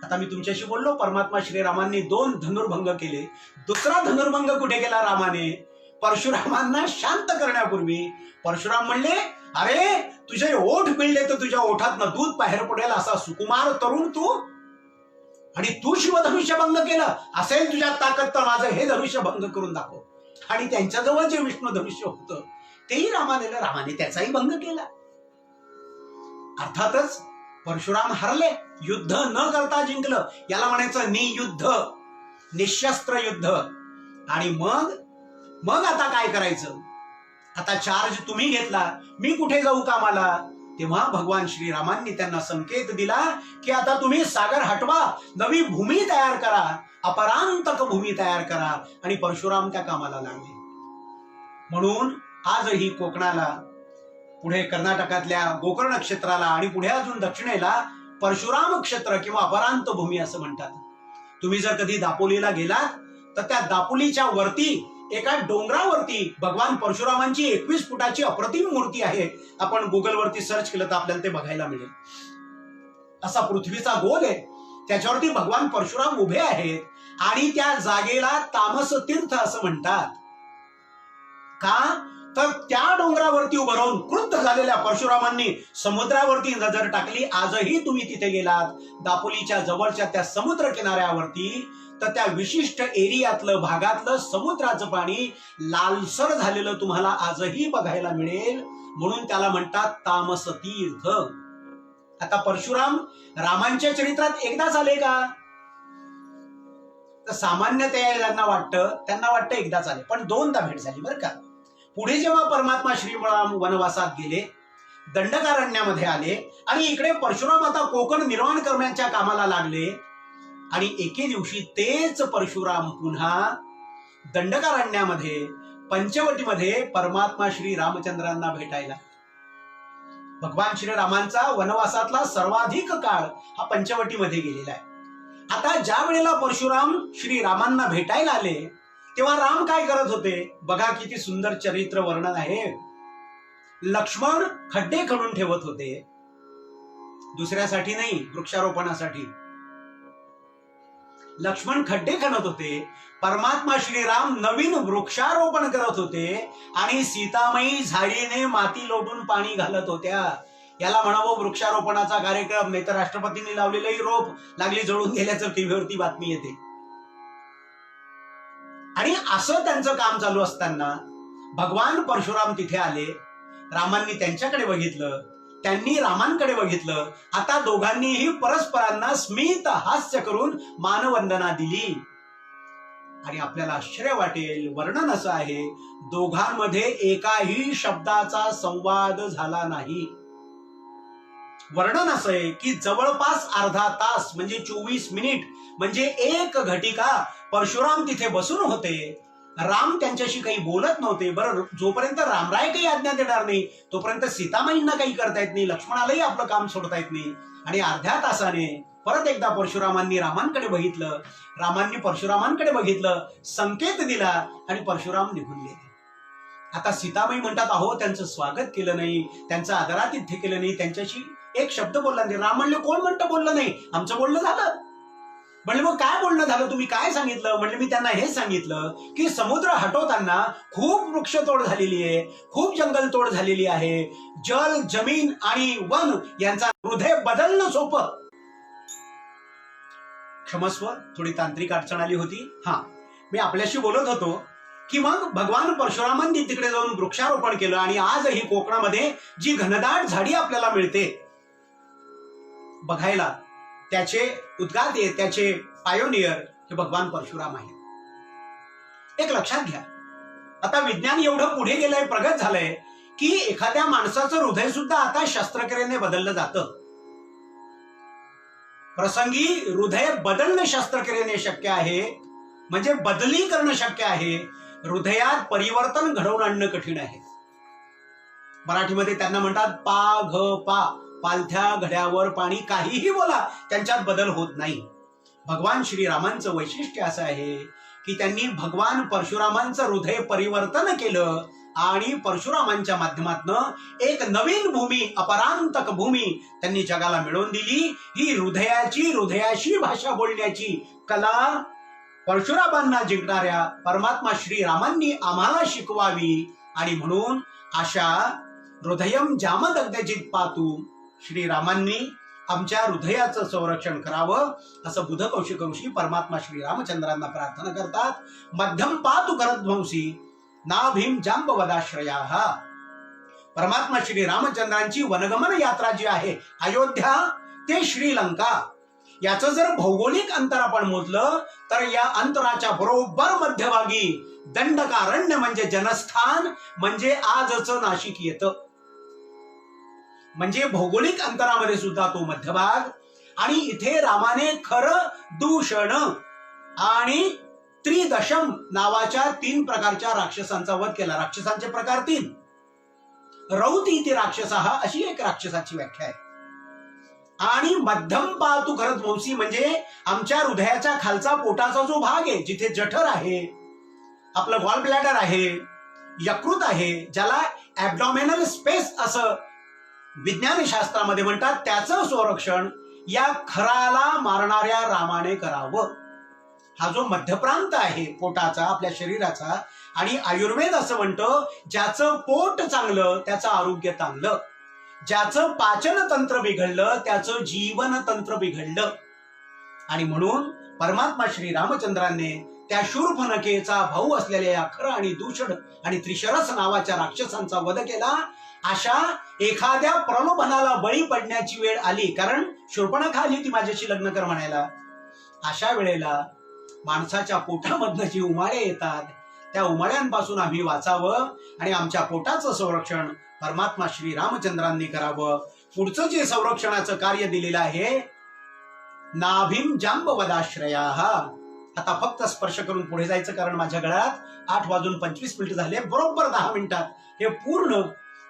आता मी तुमच्याशी बोललो परमात्मा श्रीरामांनी 2 धनुर्भंग केले. दुसरा धनुर्भंग कुठे केला रामाने? परशुरामांना शांत करण्यापूर्वी परशुराम म्हणले, अरे तुझे ओठ पिळले तर तुझ्या ओठातनं दूध बाहेर पडेल असा सुकुमार तरुण तू, आणि तू शिवधनुष्यभंग केलं. असेल तुझ्यात ताकद तर माझं हे धनुष्य भंग करून दाखव. आणि त्यांच्याजवळ जे विष्णू धनुष्य होतं तेही रामाने त्याचाही भंग केला. अर्थातच परशुराम हरले, युद्ध न करता जिंकलं. याला म्हणायचं नियुद्ध, निशस्त्र युद्ध. आणि मग आता काय करायचं? आता चार्ज तुम्ही घेतला, मी कुठे जाऊ कामाला? तेव्हा भगवान श्रीरामांनी त्यांना संकेत दिला की आता तुम्ही सागर हटवा, नवी भूमी तयार करा, अपरांतक भूमी तयार करा. आणि परशुराम त्या कामाला लागले. म्हणून आजही कोकणाला, पुढे कर्नाटकातल्या गोकर्ण क्षेत्राला आणि पुढे अजून दक्षिणेला परशुराम क्षेत्र किंवा अपरांत भूमी असं म्हणतात. तुम्ही जर कधी दापोलीला गेलात तर त्या दापोलीच्या वरती एका डोंगरावरती भगवान परशुरामांची 21 फुटाची अप्रतिम मूर्ती आहे. आपण गुगलवरती सर्च केलं तर आपल्याला ते बघायला मिळेल. असा पृथ्वीचा गोल आहे, त्याच्यावरती भगवान परशुराम उभे आहेत आणि त्या जागेला तामस तीर्थ असं म्हणतात. का तर त्या डोंगरावरती उभं राहून क्रुद्ध झालेल्या परशुरामांनी समुद्रावरती नजर टाकली. आजही तुम्ही तिथे गेलात दापोलीच्या जवळच्या त्या समुद्र किनाऱ्यावरती तर त्या विशिष्ट एरियातलं भागातलं समुद्राचं पाणी लालसर झालेलं तुम्हाला आजही बघायला मिळेल. म्हणून त्याला म्हणतात तामस तीर्थ. आता परशुराम रामांच्या चरित्रात एकदाच आले का? तर सामान्यतः त्यांना वाटतं एकदाच आले, पण 2दा भेट झाली बरं का. पुढे जेव्हा परमात्मा श्रीराम वनवासात गेले, दंडकारण्यामध्ये आले आणि इकडे परशुराम आता कोकण निर्माण करण्याच्या कामाला लागले आणि एके दिवशी तेच परशुराम पुन्हा दंडकारण्यामध्ये पंचवटीमध्ये परमात्मा श्री रामचंद्रांना भेटायला. भगवान श्रीरामांचा वनवासातला सर्वाधिक काळ हा पंचवटीमध्ये गेलेला आहे. आता ज्या वेळेला परशुराम श्रीरामांना भेटायला आले तेव्हा राम काय करत होते बघा, किती सुंदर चरित्र वर्णन आहे. लक्ष्मण खड्डे खणून ठेवत होते, दुसऱ्यासाठी नाही, वृक्षारोपणासाठी. लक्ष्मण खड्डे खणत होते, परमात्मा श्रीराम नवीन वृक्षारोपण करत होते आणि सीतामाई झाडीने माती लोटून पाणी घालत होत्या. याला म्हणावं वृक्षारोपणाचा कार्यक्रम, नाही तर राष्ट्रपतींनी लावलेलंही रोप लागली जळून गेल्याचं टीव्हीवरती बातमी येते. आणि असं त्यांचं काम चालू असताना भगवान परशुराम तिथे आले. रामांनी त्यांच्याकडे बघितलं, त्यांनी रामांकडे बघितलं. आता दोघांनीही परस्परांना स्मित हास्य करून मानवंदना दिली. आणि आपल्याला आश्चर्य वाटेल, वर्णन असं आहे, दोघांमध्ये एकाही शब्दाचा संवाद झाला नाही. वर्णन असं आहे की जवळपास अर्धा तास म्हणजे 24 मिनिट म्हणजे 1 घटिका परशुराम तिथे बसून होते. राम त्यांच्याशी काही बोलत नव्हते. बरं, जोपर्यंत रामराय काही आज्ञा देणार नाही तोपर्यंत सीतामाईंना काही करता येत नाही, लक्ष्मणालाही आपलं काम सोडता येत नाही. आणि अर्ध्या तासाने परत एकदा परशुरामांनी रामांकडे बघितलं, रामांनी परशुरामांकडे बघितलं, संकेत दिला आणि परशुराम निघून गेले. आता सीतामाई म्हणतात, अहो त्यांचं स्वागत केलं नाही, त्यांचं आदरातिथ्य केलं नाही, त्यांच्याशी एक शब्द बोलला नाही. राम म्हणले, कोण म्हणतं बोललं नाही, आमचं बोलणं झालं. म्हणले, मग काय बोलणं झालं, तुम्ही काय सांगितलं? म्हणले, मी त्यांना हे सांगितलं की समुद्र हटवताना खूप वृक्षतोड झालेली आहे, खूप जंगलतोड झालेली आहे, जल, जमीन आणि वन यांचा हृदय बदलणं सोपं. क्षमस्व, थोडी तांत्रिक अडचण आली होती. मी आपल्याशी बोलत होतो की मग भगवान परशुरामांनी तिकडे जाऊन वृक्षारोपण केलं आणि आजही कोकणामध्ये जी घनदाट झाडी आपल्याला मिळते बघायला, त्याचे उद्गाते, त्याचे पायोनियर हे भगवान परशुराम आहे. एक लक्षात घ्या, आता विज्ञान एवढं पुढे गेलंय, प्रगत झालंय की एखाद्या माणसाचं हृदय सुद्धा आता शस्त्रक्रियेने बदललं जातं. प्रसंगी हृदय बदलणं शस्त्रक्रियेने शक्य आहे, म्हणजे बदली करणं शक्य आहे. हृदयात परिवर्तन घडवून आणणं कठीण आहे. मराठीमध्ये त्यांना म्हणतात पा घ पा, पालथ्या घड्यावर पाणी, काहीही बोला त्यांच्यात बदल होत नाही. भगवान श्रीरामांचं वैशिष्ट्य असं आहे की त्यांनी भगवान परशुरामांचं हृदय परिवर्तन केलं आणि परशुरामांच्या माध्यमातून एक नवीन भूमी, अपरांतक भूमी त्यांनी जगाला मिळवून दिली. ही हृदयाशी भाषा बोलण्याची कला परशुरामांना जिंकणाऱ्या परमात्मा श्रीरामांनी आम्हाला शिकवावी. आणि म्हणून अशा हृदयम जामदग्धजित पातू, श्रीरामांनी आमच्या हृदयाचं संरक्षण करावं असं बुध कौशिक ऋषी परमात्मा श्रीरामचंद्रांना प्रार्थना करतात. मध्यम पातु करध्वंसी ना भीम जांबवदाश्रया. परमात्मा श्रीरामचंद्रांची वनगमन यात्रा जी आहे, अयोध्या ते श्रीलंका, याचं जर भौगोलिक अंतर आपण मोजलं तर या अंतराच्या बरोबर मध्यभागी दंडकारण्य म्हणजे जनस्थान, म्हणजे आजचं नाशिक येतं. म्हणजे भौगोलिक अंतरामध्ये सुद्धा तो मध्यभाग. आणि इथे रामाने खरं, दूषण आणि त्रिदशम नावाच्या 3 प्रकारच्या राक्षसांचा वध केला. राक्षसांचे प्रकार 3. रौती इति राक्षसः अशी एक राक्षसाची व्याख्या आहे. आणि मध्यम पातु करध्वंसी म्हणजे आमच्या हृदयाच्या खालचा पोटाचा जो भाग आहे, जिथे जठर आहे, आपलं गॉल ब्लॅडर आहे, यकृत आहे, ज्याला ॲब्डॉमिनल स्पेस असं विज्ञानशास्त्रामध्ये म्हणतात, त्याचं संरक्षण या खराला मारणाऱ्या रामाने करावं. हा जो मध्यप्रांत आहे पोटाचा, आपल्या शरीराचा, आणि आयुर्वेद असं म्हणतं ज्याचं पोट चांगलं त्याचं आरोग्य चांगलं, ज्याचं पाचन तंत्र बिघडलं त्याचं जीवन तंत्र बिघडलं. आणि म्हणून परमात्मा श्री रामचंद्रांनी त्या शूर्पणखेचा भाऊ असलेल्या या खर आणि दूषण आणि त्रिशरस नावाच्या राक्षसांचा वध केला. अशा एखाद्या प्रलोभनाला बळी पडण्याची वेळ आली, कारण शूर्पणखा आली ती माझ्याशी लग्न कर म्हणायला. अशा वेळेला माणसाच्या पोटामधनं जी उमाळे येतात त्या उमाळ्यांपासून आम्ही वाचावं आणि आमच्या पोटाचं संरक्षण परमात्मा श्री रामचंद्रांनी करावं. पुढचं जे संरक्षणाचं कार्य दिलेलं आहे, नाभिम जांबवदाश्रयाः. आता फक्त स्पर्श करून पुढे जायचं, कारण माझ्या गळ्यात 8:25 झाले. बरोबर 10 मिनिटात हे पूर्ण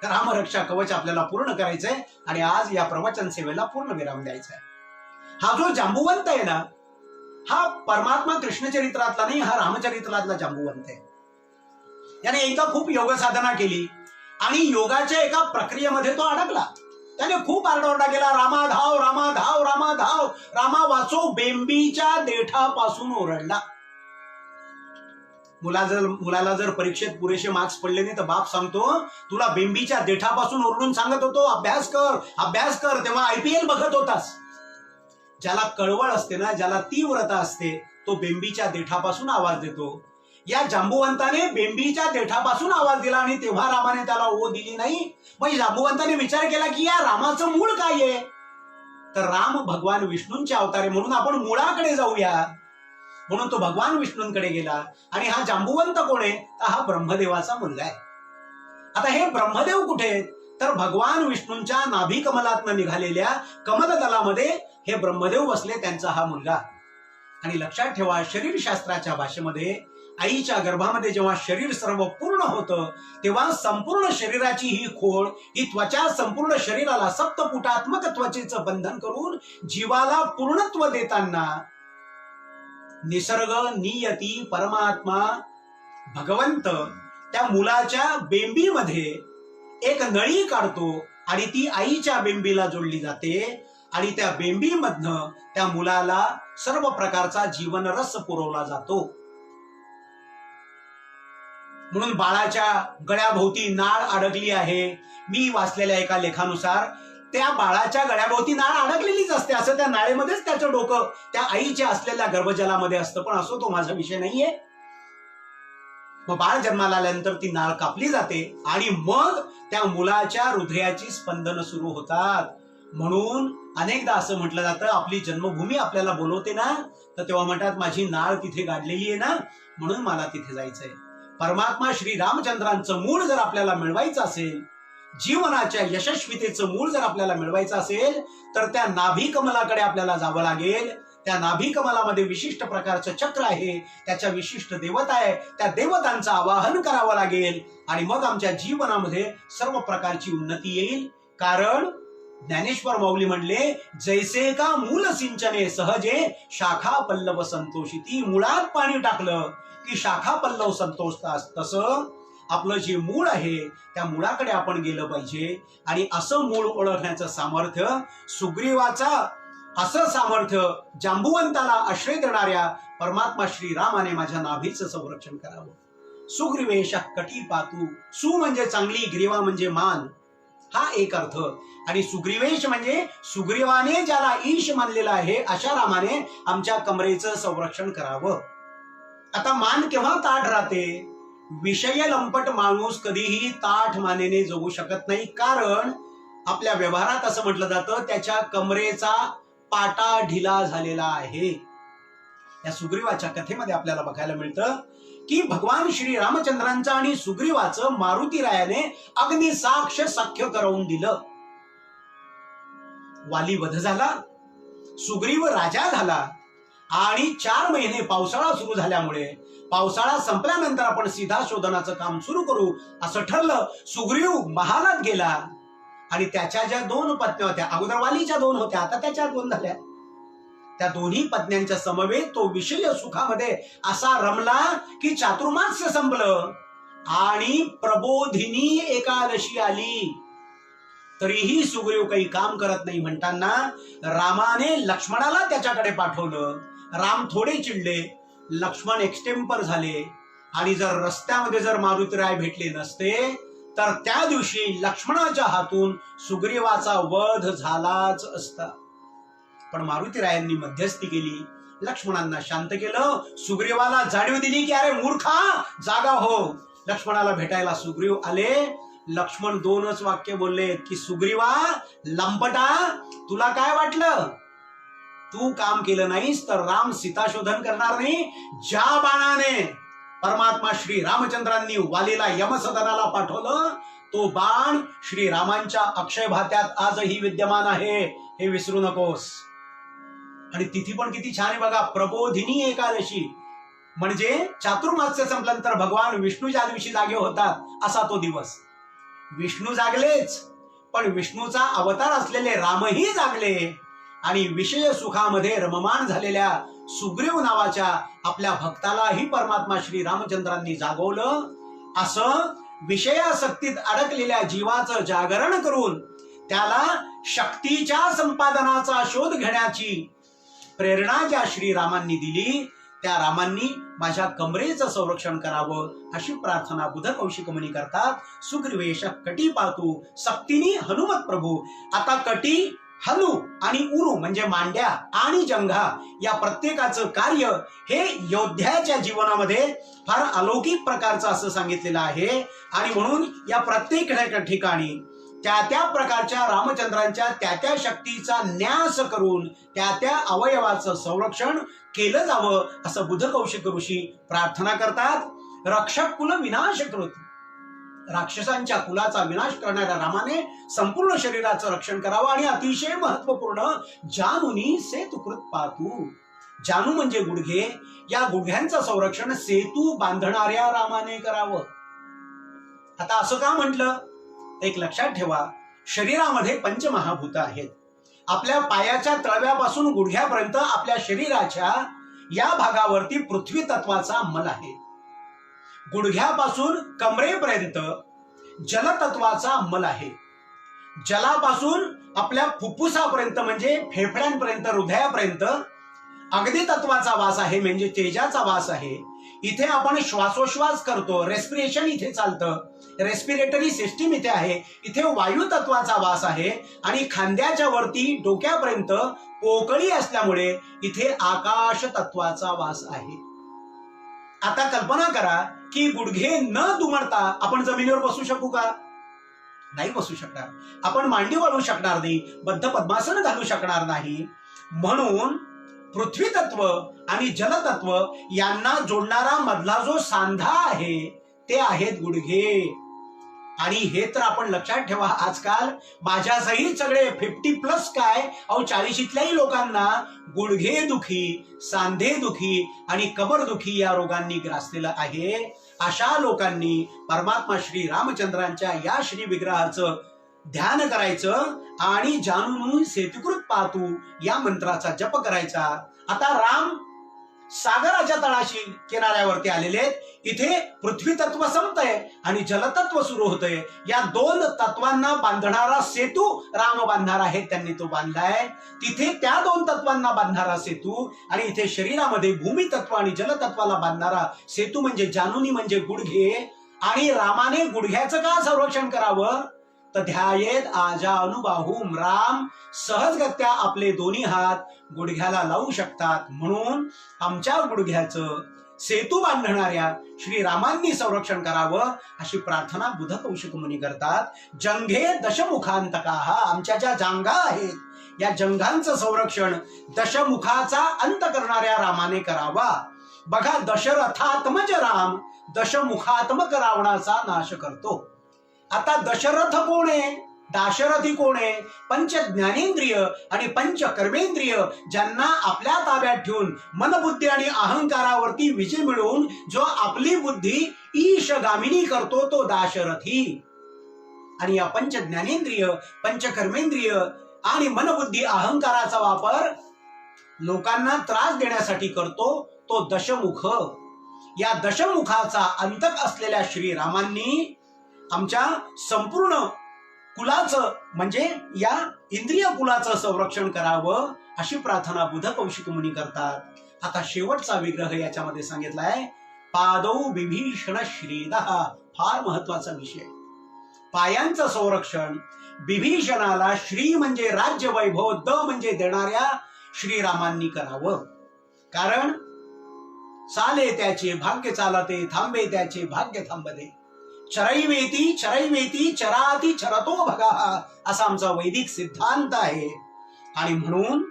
रामरक्षा कवच आपल्याला पूर्ण करायचंय आणि आज या प्रवचन सेवेला पूर्ण विराम द्यायचा आहे. हा जो जांबुवंत आहे ना, हा परमात्मा कृष्णचरित्रातला नाही, हा रामचरित्रातला जांबुवंत आहे. याने एकदा खूप योग साधना केली आणि योगाच्या एका प्रक्रियेमध्ये तो अडकला. त्याने खूप आरडाओरडा केला, रामा धाव, रामा धाव, रामा धाव, रामा वाचो. बेंबीच्या देठापासून ओरडला. मुलाला जर परीक्षेत पुरेसे मार्क्स पडले नाही तर बाप सांगतो, तुला बेंबीच्या देठापासून ओरडून सांगत होतो, अभ्यास कर, अभ्यास कर. तेव्हा IPL बघत होतास. ज्याला कळवळ असते ना, ज्याला तीव्रता असते, तो बेंबीच्या देठापासून आवाज देतो. या जांबुवंताने बेंबीच्या देठापासून आवाज दिला आणि तेव्हा रामाने त्याला ओ दिली नाही. मग जांबुवंताने विचार केला की या रामाचं मूळ काय आहे, तर राम भगवान विष्णूंचे अवतार आहे, म्हणून आपण मुळाकडे जाऊया. म्हणून तो भगवान विष्णूंकडे गेला. आणि हा जांबुवंत कोण आहे, तर हा ब्रह्मदेवाचा मुलगा आहे. आता हे ब्रह्मदेव कुठे आहेत, तर भगवान विष्णूंच्या नाभी कमलातनं निघालेल्या कमलदलामध्ये हे ब्रह्मदेव बसले, त्यांचा हा मुलगा. आणि लक्षात ठेवा, शरीरशास्त्राच्या भाषेमध्ये आईच्या गर्भामध्ये जेव्हा शरीर सर्व पूर्ण होतं, तेव्हा संपूर्ण शरीराची ही खोड, ही त्वचा संपूर्ण शरीराला सप्तपुटात्मक त्वचेचं बंधन करून जीवाला पूर्णत्व देताना निसर्ग, नियती, परमात्मा, भगवंत त्या मुलाच्या बेंबीमध्ये एक नळी काढतो आणि ती आईच्या बेंबीला जोडली जाते आणि त्या बेंबीमधनं त्या मुलाला सर्व प्रकारचा जीवनरस पुरवला जातो. म्हणून बाळाच्या गळ्याभोवती नाळ अडकली आहे. मी वाचलेल्या एका लेखानुसार त्या बाळाच्या गळ्याभोवती नाळ अडकलेलीच असते, असं त्या नाळेमध्येच त्याचं डोकं त्या आईच्या असलेल्या गर्भजलामध्ये असतं. पण असो, तो माझा विषय नाहीये. मग बाळ जन्माला आल्यानंतर ती नाळ कापली जाते आणि मग त्या मुलाच्या हृदयाची स्पंदन सुरू होतात. म्हणून अनेकदा असं म्हटलं जातं, आपली जन्मभूमी आपल्याला बोलवते ना, तर तेव्हा म्हणतात माझी नाळ तिथे गाडलेली आहे ना, म्हणून मला तिथे जायचंय. परमात्मा श्री रामचंद्रांचं मूळ जर आपल्याला मिळवायचं असेल, जीवनाच्या यशस्वीतेचं मूळ जर आपल्याला मिळवायचं असेल, तर त्या नाभी कमलाकडे आपल्याला जावं लागेल. त्या नाभी कमलामध्ये विशिष्ट प्रकारचं चक्र आहे, त्याच्या विशिष्ट देवता आहे, त्या देवतांचं आवाहन करावं लागेल आणि मग आमच्या जीवनामध्ये सर्व प्रकारची उन्नती येईल. कारण ज्ञानेश्वर माऊली म्हणले, जैसे का मूल सिंचने सहजे शाखा पल्लव संतोषिती. मुळात पाणी टाकलं की शाखा पल्लव संतोषतात, तसं आपलं जे मूळ आहे त्या मुळाकडे आपण गेलं पाहिजे. आणि असं मूळ ओळखण्याचं सामर्थ्य सुग्रीवाचा, असं सामर्थ्य जांबुवंताला आश्रय देणाऱ्या परमात्मा श्री रामाने माझ्या नाभीचं संरक्षण करावं. सुग्रीवेश कटी पातू. सु म्हणजे चांगली, ग्रीवा म्हणजे मान, हा एक अर्थ. आणि सुग्रीवेश म्हणजे सुग्रीवाने ज्याला ईश मानलेला आहे, अशा रामाने आमच्या कमरेचं संरक्षण करावं. आता मान केव्हा ताठ राहते, विषय लंपट माणूस कधीही ताठ मानेने जगू शकत नाही. कारण आपल्या व्यवहारात असं म्हटलं जातं, त्याच्या कमरेचा पाटा ढिला झालेला आहे. या सुग्रीवाच्या कथेमध्ये आपल्याला बघायला मिळतं की भगवान श्री रामचंद्रांचं आणि सुग्रीवाचं मारुतीरायाने अग्निसाक्ष सख्य करवून दिलं. वाली वध झाला, सुग्रीव राजा झाला आणि 4 महिने पावसाळा सुरू झाल्यामुळे पावसाळा संपल्यानंतर आपण सीधा शोधनाचं काम सुरू करू असं ठरलं. सुग्रीव महालात गेला आणि त्याच्या ज्या 2 पत्न्या होत्या, अगोदर वालीच्या 2 होत्या, आता त्याच्या 2 झाल्या. त्या दोन्ही पत्न्यांच्या समवेत तो विषय सुखामध्ये असा रमला की चातुर्मास्य संपलं आणि प्रबोधिनी एकादशी आली. तरीही सुग्रीव काही काम करत नाही म्हणताना रामाने लक्ष्मणाला त्याच्याकडे पाठवलं. राम थोडे चिडले, लक्ष्मण एक्सटेम्पर झाले आणि जर रस्त्यामध्ये जर मारुतीराय भेटले नसते तर त्या दिवशी लक्ष्मणाच्या हातून सुग्रीवाचा वध झालाच असता. पण मारुतीरायांनी मध्यस्थी केली, लक्ष्मणांना शांत केलं, सुग्रीवाला जाणीव दिली की अरे मूर्खा जागा हो. लक्ष्मणाला भेटायला सुग्रीव आले. लक्ष्मण 2च वाक्य बोलले की सुग्रीवा लंपटा, तुला काय वाटलं, तू काम केलं नाहीस तर राम सीता शोधन करणार नाही. ज्या बाणाने परमात्मा श्री रामचंद्रांनी वालीला यमसदनाला पाठवलं, तो बाण श्री रामांच्या अक्षय भात्यात आजही विद्यमान आहे, हे विसरू नकोस. आणि तिथी पण किती छान आहे बघा, प्रबोधिनी एकादशी, म्हणजे चातुर्मास्य संपल्यानंतर भगवान विष्णू ज्या दिवशी जागे होतात असा तो दिवस. विष्णू जागलेच, पण विष्णूचा अवतार असलेले रामही जागले आणि विषय सुखामध्ये रममाण झालेल्या सुग्रीव नावाच्या आपल्या भक्तालाही परमात्मा श्री रामचंद्रांनी जागवलं. असं विषयासक्तीत अडकलेल्या जीवाचं जागरण करून त्याला शक्तीच्या संपादनाचा शोध घेण्याची प्रेरणा ज्या श्रीरामांनी दिली, त्या रामांनी माझ्या कमरेचं संरक्षण करावं अशी प्रार्थना बुध कौशिक मुनी करतात. सुग्रीवेश कटी पातू सक्तीनी हनुमत प्रभू. आता कटी, हनु आणि उरु म्हणजे मांड्या आणि जंघा या प्रत्येकाचं कार्य हे योद्ध्याच्या जीवनामध्ये फार अलौकिक प्रकारचं असं सांगितलेलं आहे. आणि म्हणून या प्रत्येक ठिकाणी त्या त्या प्रकारच्या रामचंद्रांच्या त्या त्या शक्तीचा न्यास करून त्या त्या अवयवाचं संरक्षण केलं जावं असं बुध कौशिक ऋषी प्रार्थना करतात. रक्षक कुल विनाश कृत, राक्षसांच्या कुलाचा विनाश करणाऱ्या रामाने संपूर्ण शरीराचं रक्षण करावं. आणि अतिशय महत्वपूर्ण, जानुनी सेतुकृत पातू. जानू म्हणजे गुडघे, या गुडघ्यांचं संरक्षण सेतू बांधणाऱ्या रामाने करावं. आता असं का म्हटलं, एक लक्षात ठेवा, शरीरामध्ये पंचमहाभूत आहेत. आपल्या पायाच्या तळव्यापासून गुडघ्यापर्यंत आपल्या शरीराच्या या भागावरती पृथ्वी तत्वाचा मल आहे. गुडघ्यापासून कमरेपर्यंत जलतत्वाचा मल आहे. जलापासून आपल्या फुफ्फुसापर्यंत म्हणजे फेफड्यांपर्यंत, हृदयापर्यंत अग्नी तत्वाचा वास आहे, म्हणजे तेजाचा वास आहे. इथे आपण श्वासोश्वास करतो, रेस्पिरेशन इथे चालतं, रेस्पिरेटरी सिस्टीम इथे आहे. इथे वायू तत्वाचा वास आहे. आणि खांद्याच्या वरती डोक्यापर्यंत पोकळी असल्यामुळे इथे आकाश तत्वाचा वास आहे. आता कल्पना करा की गुडघे न दुमडता आपण जमिनीवर बसू शकू का? नाही बसू शकणार. आपण मांडी वळू शकणार नाही, बद्ध पद्मासन घालू शकणार नाही. म्हणून पृथ्वी तत्व आणि जलतत्व यांना जोडणारा मधला जो सांधा आहे ते आहेत गुडघे. आणि हे तर आपण लक्षात ठेवा, आजकाल माझ्यासहित सगळे 50+ काय, 40तल्याही लोकांना गुडघे दुखी, सांधे दुखी आणि कमर दुखी या रोगांनी ग्रासलेलं आहे. अशा लोकांनी परमात्मा श्री रामचंद्रांच्या या श्री विग्रहाचं ध्यान करायचं आणि जानून सेतुकृत पातू या मंत्राचा जप करायचा. आता राम सागराच्या तळाशी किनाऱ्यावरती आलेले आहेत. इथे पृथ्वी तत्व संपतंय आणि जलतत्व सुरू होतंय. या दोन तत्वांना बांधणारा सेतू राम बांधणार आहेत, त्यांनी तो बांधलाय. तिथे त्या दोन तत्वांना बांधणारा सेतू आणि इथे शरीरामध्ये भूमी तत्व आणि जलतत्वाला बांधणारा सेतू म्हणजे जानूनी म्हणजे गुडघे. आणि रामाने गुडघ्याचं का संरक्षण करावं, तर ध्यायेत आजा अनुबाहुम, राम सहजगत्या आपले दोन्ही हात गुडघ्याला लावू शकतात. म्हणून आमच्या गुडघ्याचं सेतू बांधणाऱ्या श्री रामांनी संरक्षण करावं अशी प्रार्थना बुध कौशिक मुनी करतात. जंघे दशमुखांतका, आमच्या ज्या जांघा आहेत या जंघांचं संरक्षण दशमुखाचा अंत करणाऱ्या रामाने करावा. बघा, दशरथात्मज राम दशमुखात्मक रावणाचा नाश करतो. आता दशरथ कोण आहे, दाशरथी कोण आहे? पंच ज्ञानेंद्रिय आणि पंच कर्मेंद्रिय ज्यांना आपल्या ताब्यात ठेवून मनबुद्धी आणि अहंकारावरती विजय मिळवून जो आपली बुद्धी ईशगामिनी करतो तो दाशरथी. आणि या पंच ज्ञानेंद्रिय, पंच कर्मेंद्रिय आणि मनबुद्धी अहंकाराचा वापर लोकांना त्रास देण्यासाठी करतो तो दशमुख. या दशमुखाचा अंतक असलेल्या श्रीरामांनी आमच्या संपूर्ण कुलाचं म्हणजे या इंद्रिय कुलाचं संरक्षण करावं अशी प्रार्थना बुध कौशिक मुनी करतात. आता शेवटचा विग्रह याच्यामध्ये सांगितलाय, पादौ विभीषण श्रीदः. फार महत्वाचा विषय, पायांचं संरक्षण विभीषणाला, श्री म्हणजे राज्य वैभव, द म्हणजे देणाऱ्या श्रीरामांनी करावं. कारण चाले त्याचे भाग्य चालते, थांबे त्याचे भाग्य थांबते. चरैवेती चरैवेती चराती चरतो भगा, असा आमचा वैदिक सिद्धांत आहे. आणि म्हणून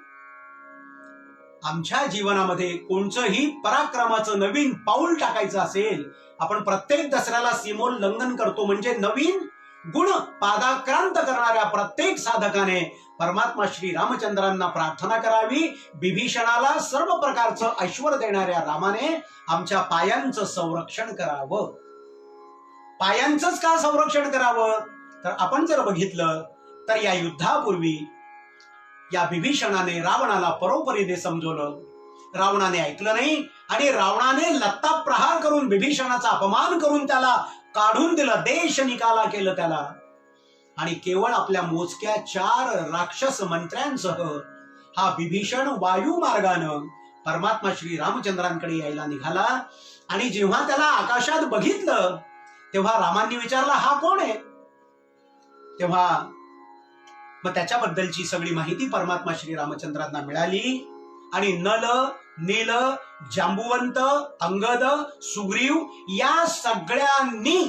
आमच्या जीवनामध्ये कोणचंही पराक्रमाचं नवीन पाऊल टाकायचं असेल, आपण प्रत्येक दसऱ्याला सीमोल्लंघन करतो, म्हणजे नवीन गुण पादाक्रांत करणाऱ्या प्रत्येक साधकाने परमात्मा श्री रामचंद्रांना प्रार्थना करावी. विभीषणाला सर्व प्रकारचं ऐश्वर्य देणाऱ्या रामाने आमच्या पायांचं संरक्षण करावं. पायांचंच का संरक्षण करावं? तर आपण जर बघितलं तर या युद्धापूर्वी या विभीषणाने रावणाला परोपरीने समजवलं. रावणाने ऐकलं नाही आणि रावणाने लत्ता प्रहार करून विभीषणाचा अपमान करून त्याला काढून दिलं, देश निकाला केलं त्याला. आणि केवळ आपल्या मोजक्या 4 राक्षस मंत्र्यांसह हा विभीषण वायू मार्गानं परमात्मा श्री रामचंद्रांकडे यायला निघाला. आणि जेव्हा त्याला आकाशात बघितलं तेव्हा रामांनी विचारला, हा कोण आहे? तेव्हा मग त्याच्याबद्दलची सगळी माहिती परमात्मा श्री रामचंद्रांना मिळाली. आणि नल, नील, जांबुवंत, अंगद, सुग्रीव या सगळ्यांनी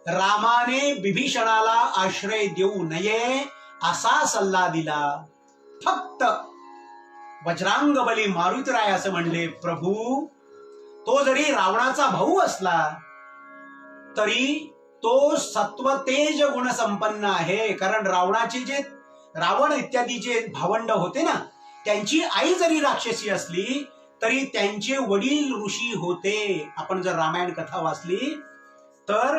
रामाने विभीषणाला आश्रय देऊ नये असा सल्ला दिला. फक्त वज्रांगबली मारुतीराय असं म्हणले, प्रभू तो जरी रावणाचा भाऊ असला तरी तो सत्वतेज गुण संपन्न आहे. कारण रावण इत्यादी जे भावंड होते ना, त्यांची आई जरी राक्षसी असली तरी त्यांचे वडील ऋषी होते. आपण जर रामायण कथा वाचली तर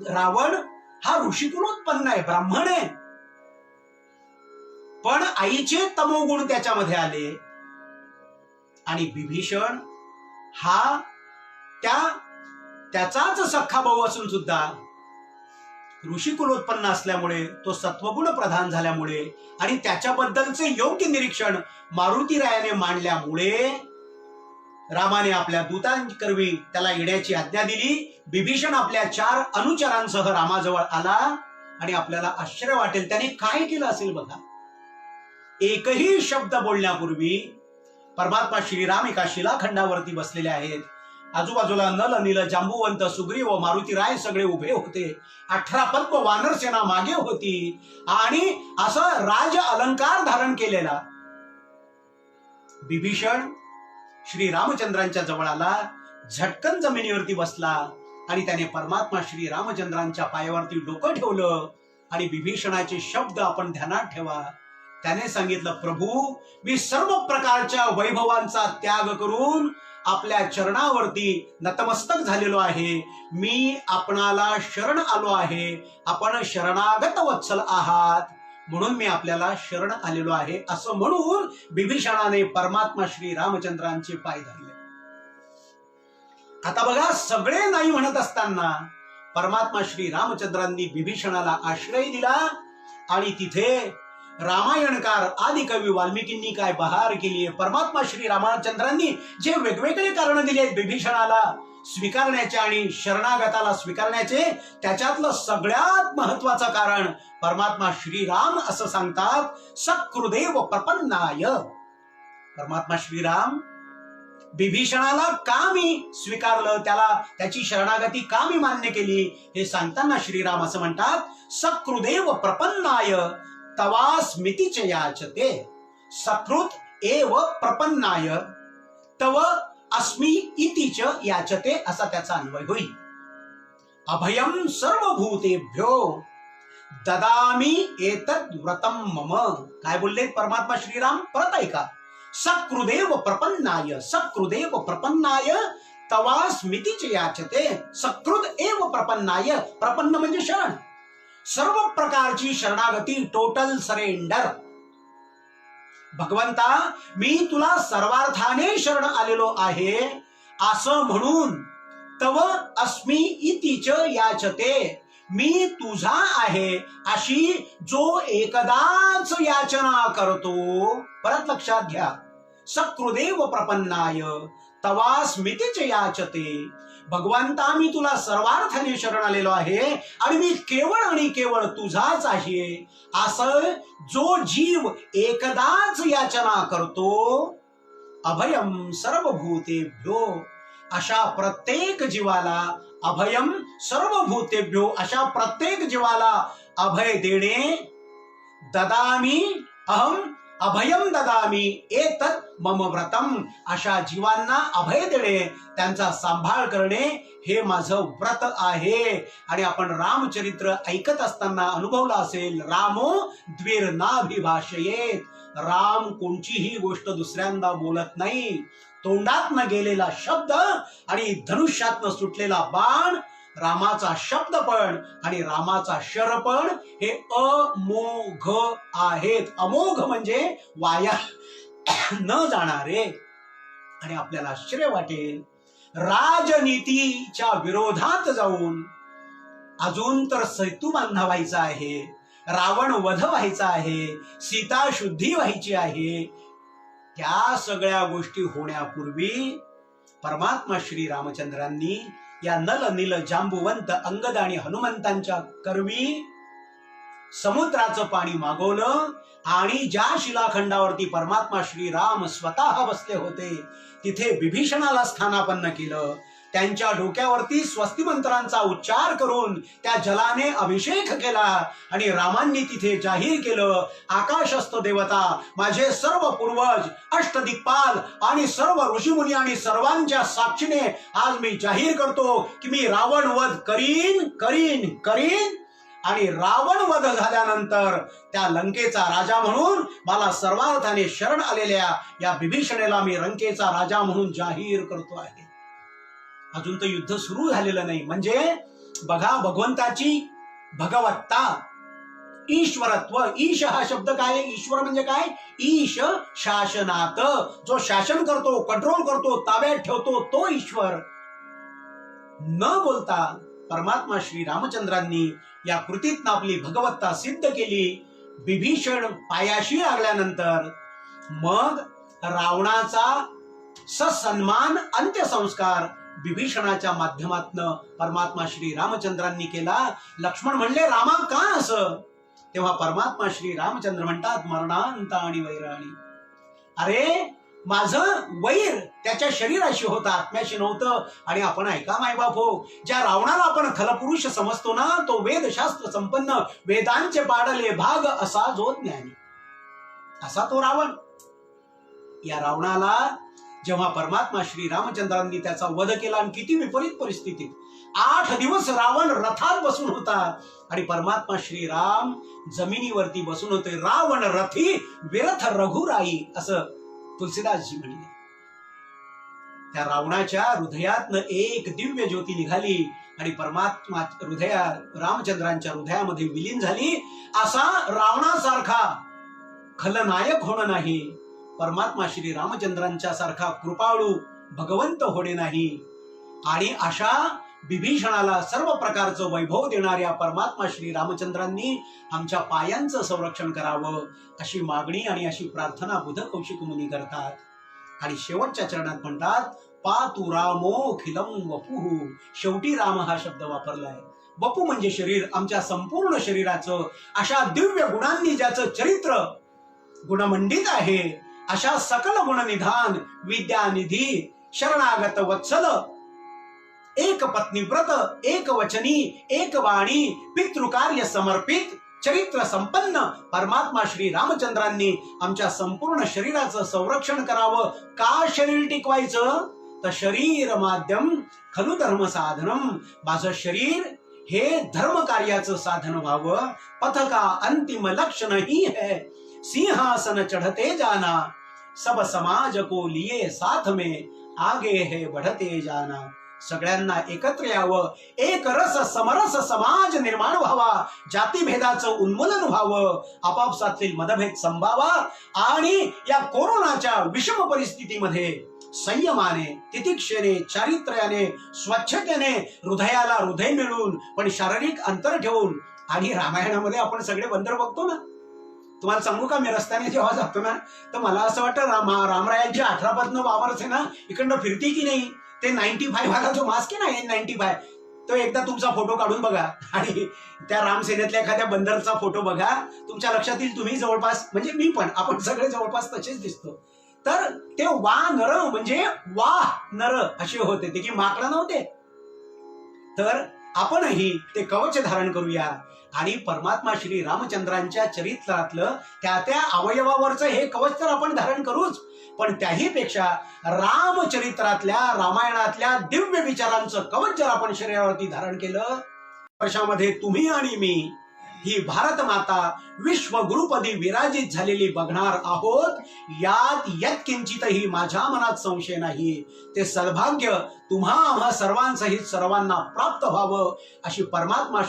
रावण हा ऋषिकुलोत्पन्न आहे, ब्राह्मण आहे. पण आईचे तमोगुण त्याच्यामध्ये आले. आणि विभीषण हा त्याचाच सख्खा भाऊ असून सुद्धा ऋषिकुलोत्पन्न असल्यामुळे, तो सत्वगुण प्रधान झाल्यामुळे आणि त्याच्याबद्दलचे योग्य निरीक्षण मारुतीरायाने मांडल्यामुळे रामाने आपल्या दूतांकरवी त्याला येण्याची आज्ञा दिली. विभीषण आपल्या 4 अनुचरांसह रामाजवळ आला. आणि आपल्याला आश्चर्य वाटेल त्याने काय केलं असेल बघा. एकही शब्द बोलण्यापूर्वी परमात्मा श्रीराम एका शिलाखंडावरती बसलेले आहेत. आजूबाजूला नल, नील, जांबुवंत, सुग्रीव व मारुतीराय सगळे उभे होते. 18 पद्म वानर सेना मागे होती. आणि असं राज अलंकार धारण केलेला विभीषण श्री रामचंद्रांच्या जवळ आला, झटकन जमिनीवरती बसला आणि त्याने परमात्मा श्री रामचंद्रांच्या पायावरती डोकं ठेवलं. आणि विभीषणाचे शब्द आपण ध्यानात ठेवा. त्याने सांगितलं, प्रभू मी सर्व प्रकारच्या वैभवांचा त्याग करून आपल्या चरणावरती नतमस्तक झालेलो आहे. मी आपणाला शरण आलो आहे. आपण शरणागत वत्सल आहात म्हणून मी आपल्याला शरण आलेलो आहे. असं म्हणून विभीषणाने परमात्मा श्री रामचंद्रांचे पाय धरले. आता बघा, सगळे नाही म्हणत असताना परमात्मा श्री रामचंद्रांनी विभीषणाला आश्रय दिला. आणि तिथे रामायणकार आदि कवी वाल्मिकींनी काय बहार केली आहे. परमात्मा श्री रामचंद्रांनी जे वेगवेगळे कारण दिले विभीषणाला स्वीकारण्याचे आणि शरणागताला स्वीकारण्याचे, त्याच्यातलं सगळ्यात महत्वाचं कारण परमात्मा श्रीराम असं सांगतात, सकृदेव प्रपन्नाय. परमात्मा श्रीराम विभीषणाला का मी स्वीकारलं, त्याची शरणागती का मी मान्य केली, हे सांगताना श्रीराम असं म्हणतात, सकृदेव प्रपन्नाय तवा स्मितीच याचते. सकृत एव प्रपन्नाय तव अस्मि इतिच याचते, असा त्याचा अन्वय होईल. अभयम सर्वभूतेभ्यो ददामी एतद् व्रतम मम. काय बोलले परमात्मा श्रीराम? परत ऐका. सकृदेव प्रपन्नाय, सकृदेव प्रपन्नाय तवा स्मितीच याचते. सकृत एव प्रपन्नाय, प्रपन्न म्हणजे शरण, सर्व प्रकारची शरणागती, टोटल सरेंडर. भगवंता मी तुला सर्वार्थाने शरण आलेलो आहे असं म्हणून तव अस्मि इतिच याचते, मी तुझा आहे अशी जो एकदाच याचना करतो. परत लक्षात घ्या, सकृदेव प्रपन्नाय तवा स्मितीच याचते. भगवंता मी तुला सर्वार्थाने शरण आलेलो आहे आणि मी केवळ आणि केवळ तुझाच आहे असं जो जीव एकदाच याचना करतो. अभयम सर्वभूतेभ्यो, अशा प्रत्येक जीवाला, अभयम सर्वभूतेभ्यो, अशा प्रत्येक जीवाला अभय देणे. ददामी अहम अभयम ददामी एतत् मम व्रतम. अशा जीवांना अभय देणे, त्यांचा सांभाळ करणे हे माझं व्रत आहे. आणि आपण रामचरित्र ऐकत असताना अनुभवला असेल, रामो द्विर्नाभिभाषयेत. राम कोणतीही गोष्ट दुसऱ्यांदा बोलत नाही. तोंडातनं गेलेला शब्द आणि धनुष्यातनं सुटलेला बाण, रामाचा शब्द पण आणि रामाचा शर पण हे अमोघ आहेत. अमोघ म्हणजे वाया न जाणारे. आणि आपल्याला आश्चर्य वाटेल, राजनीतीच्या विरोधात जाऊन अजून तर सेतू बांधावायचा आहे, रावण वध व्हायचा आहे, सीता शुद्धी व्हायची आहे. त्या सगळ्या गोष्टी होण्यापूर्वी परमात्मा श्री रामचंद्रांनी या नल नील जांबुवंत अंगद आणि हनुमंतांच्या करवी समुद्राचं पाणी मागवलं. आणि ज्या शिलाखंडावरती परमात्मा श्रीराम स्वतः बसले होते तिथे विभीषणाला स्थानापन्न केलं. त्यांच्या डोक्यावरती स्वस्ती मंत्रांचा उच्चार करून त्या जलाने अभिषेक केला. आणि रामांनी तिथे जाहीर केलं, आकाशस्थ देवता, माझे सर्व पूर्वज, अष्टदिक्पाल आणि सर्व ऋषीमुनी आणि सर्वांच्या साक्षीने आज मी जाहीर करतो की मी रावण वध करीन करीन करीन. आणि रावण वध झाल्यानंतर त्या लंकेचा राजा म्हणून मला सर्वार्थाने शरण आलेल्या या विभीषणेला मी लंकेचा राजा म्हणून जाहीर करतो आहे. अजून तर युद्ध सुरू झालेलं नाही. म्हणजे बघा, भगवंताची भगवत्ता, ईश्वरत्व. ईश हा शब्द काय आहे? ईश्वर म्हणजे काय? ईश शासनात, जो शासन करतो, कंट्रोल करतो, ताब्यात ठेवतो, तो ईश्वर. न बोलता परमात्मा श्री रामचंद्रांनी या कृतीत आपली भगवत्ता सिद्ध केली. विभीषण पायाशी लागल्यानंतर मग रावणाचा सन्मान अंत्यसंस्कार विभीषणाच्या माध्यमातनं परमात्मा श्री रामचंद्रांनी केला. लक्ष्मण म्हणले, रामा का असं? तेव्हा परमात्मा श्री रामचंद्र म्हणतात, मरणांत आणि वैराणी. अरे, माझं वैर त्याच्या शरीराशी होतं, आत्म्याशी नव्हतं. आणि आपण ऐका मायबाप हो, ज्या रावणाला आपण खलपुरुष समजतो ना, तो वेदशास्त्र संपन्न, वेदांचे पाडले भाग असा जो ज्ञानी, असा तो रावण. या रावणाला जेव्हा परमात्मा श्री रामचंद्रांनी त्याचा वध केला, आणि किती विपरीत परिस्थितीत, 8 दिवस रावण रथात बसून होता आणि परमात्मा श्रीराम जमिनीवरती बसून होते. रावण रथी विरथ रघुराई, असं तुलसीदासजी म्हणले. त्या रावणाच्या हृदयातनं एक दिव्य ज्योती निघाली आणि परमात्मा रामचंद्रांच्या हृदयामध्ये विलीन झाली. असा रावणासारखा खलनायक होणं नाही, परमात्मा श्री रामचंद्रांच्या सारखा कृपाळू भगवंत होणे नाही. आणि अशा विभीषणाला सर्व प्रकारचं वैभव देणाऱ्या परमात्मा श्री रामचंद्रांनी आमच्या पायांचं संरक्षण करावं, अशी मागणी आणि अशी प्रार्थना बुध कौशिक मुनी करतात. आणि शेवटच्या चरणात म्हणतात, पातु रामो खिलम वपुः. शेवटी राम हा शब्द वापरलाय. वपू म्हणजे शरीर, आमच्या संपूर्ण शरीराचं अशा दिव्य गुणांनी ज्याचं चरित्र गुणमंडित आहे, अशा सकल गुणनिधान विद्यानिधी शरणागत वत्सल, एक पत्नी व्रत, एक वचनी, एक वाणी, पितृकार्य समर्पित, चरित्र संपन्न परमात्मा श्री रामचंद्रांनी आमच्या संपूर्ण शरीराचं संरक्षण करावं. का शरीर टिकवायचं? तर शरीर माध्यम खलु धर्म साधनम. माझं शरीर हे धर्म कार्याचं साधन व्हावं. पथ का अंतिम लक्ष्य नहीं है, सिंहासन चढ़ते जाना, सब समाज को लिए साथ में, आगे है बढ़ते जाना. सगळ्यांना एकत्र यावं, एक रस समरस समाज निर्माण व्हावा, जातीभेदाचं उन्मूलन व्हावं, आपापसातील मतभेद संभावा. आणि या कोरोनाच्या विषम परिस्थितीमध्ये संयमाने, तितिक्षेने, चारित्र्याने, स्वच्छतेने, हृदयाला हृदय मिळून पण शारीरिक अंतर ठेवून. आणि रामायणामध्ये आपण सगळे बंदर बघतो ना. तुम्हाला सांगू का, मी रस्त्याने जेव्हा जातो ना, तर मला असं वाटतं रामरायांची 18 पत्न वावरचे ना, इकडनं फिरती की नाही. ते 95 वाला जो मास्क आहे ना, N95, तो एकदा तुमचा फोटो काढून बघा आणि त्या रामसेनेतल्या एखाद्या बंदरचा फोटो बघा, तुमच्या लक्षात येईल तुम्ही जवळपास, म्हणजे मी पण, आपण सगळे जवळपास तसेच दिसतो. तर ते वा नर म्हणजे वाह नर असे होते ते, की माकडं नव्हते. तर आपणही ते कवच धारण करूया आणि परमात्मा श्री रामचंद्रांच्या चरित्रातलं त्या अवयवावरचं हे कवच तर आपण धारण करूच, पण त्याही पेक्षा रामचरित्रातल्या रामायणातल्या दिव्य विचारांचं कवच जर आपण शरीरावरती धारण केलं, वर्षामध्ये तुम्ही आणि मी ही भारत माता विश्वगुरुपदी विराजित झालेली बघणार आहोत, यात यत्किंचितही माझ्या मनात संशय नाही. ते सद्भाग्य तुम्हा आम्हा सर्वांसहित सर्वांना प्राप्त व्हावं अशी परमात्मा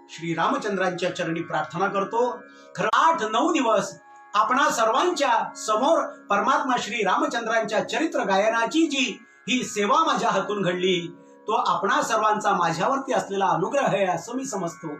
श्री रामचंद्रांच्या चरणी प्रार्थना करतो. खरं 8-9 दिवस आपणा सर्वांच्या समोर परमात्मा श्री रामचंद्रांच्या चरित्र गायनाची जी ही सेवा माझ्या हातून घडली, तो आपणा सर्वांचा माझ्यावरती असलेला अनुग्रह आहे असं मी समजतो.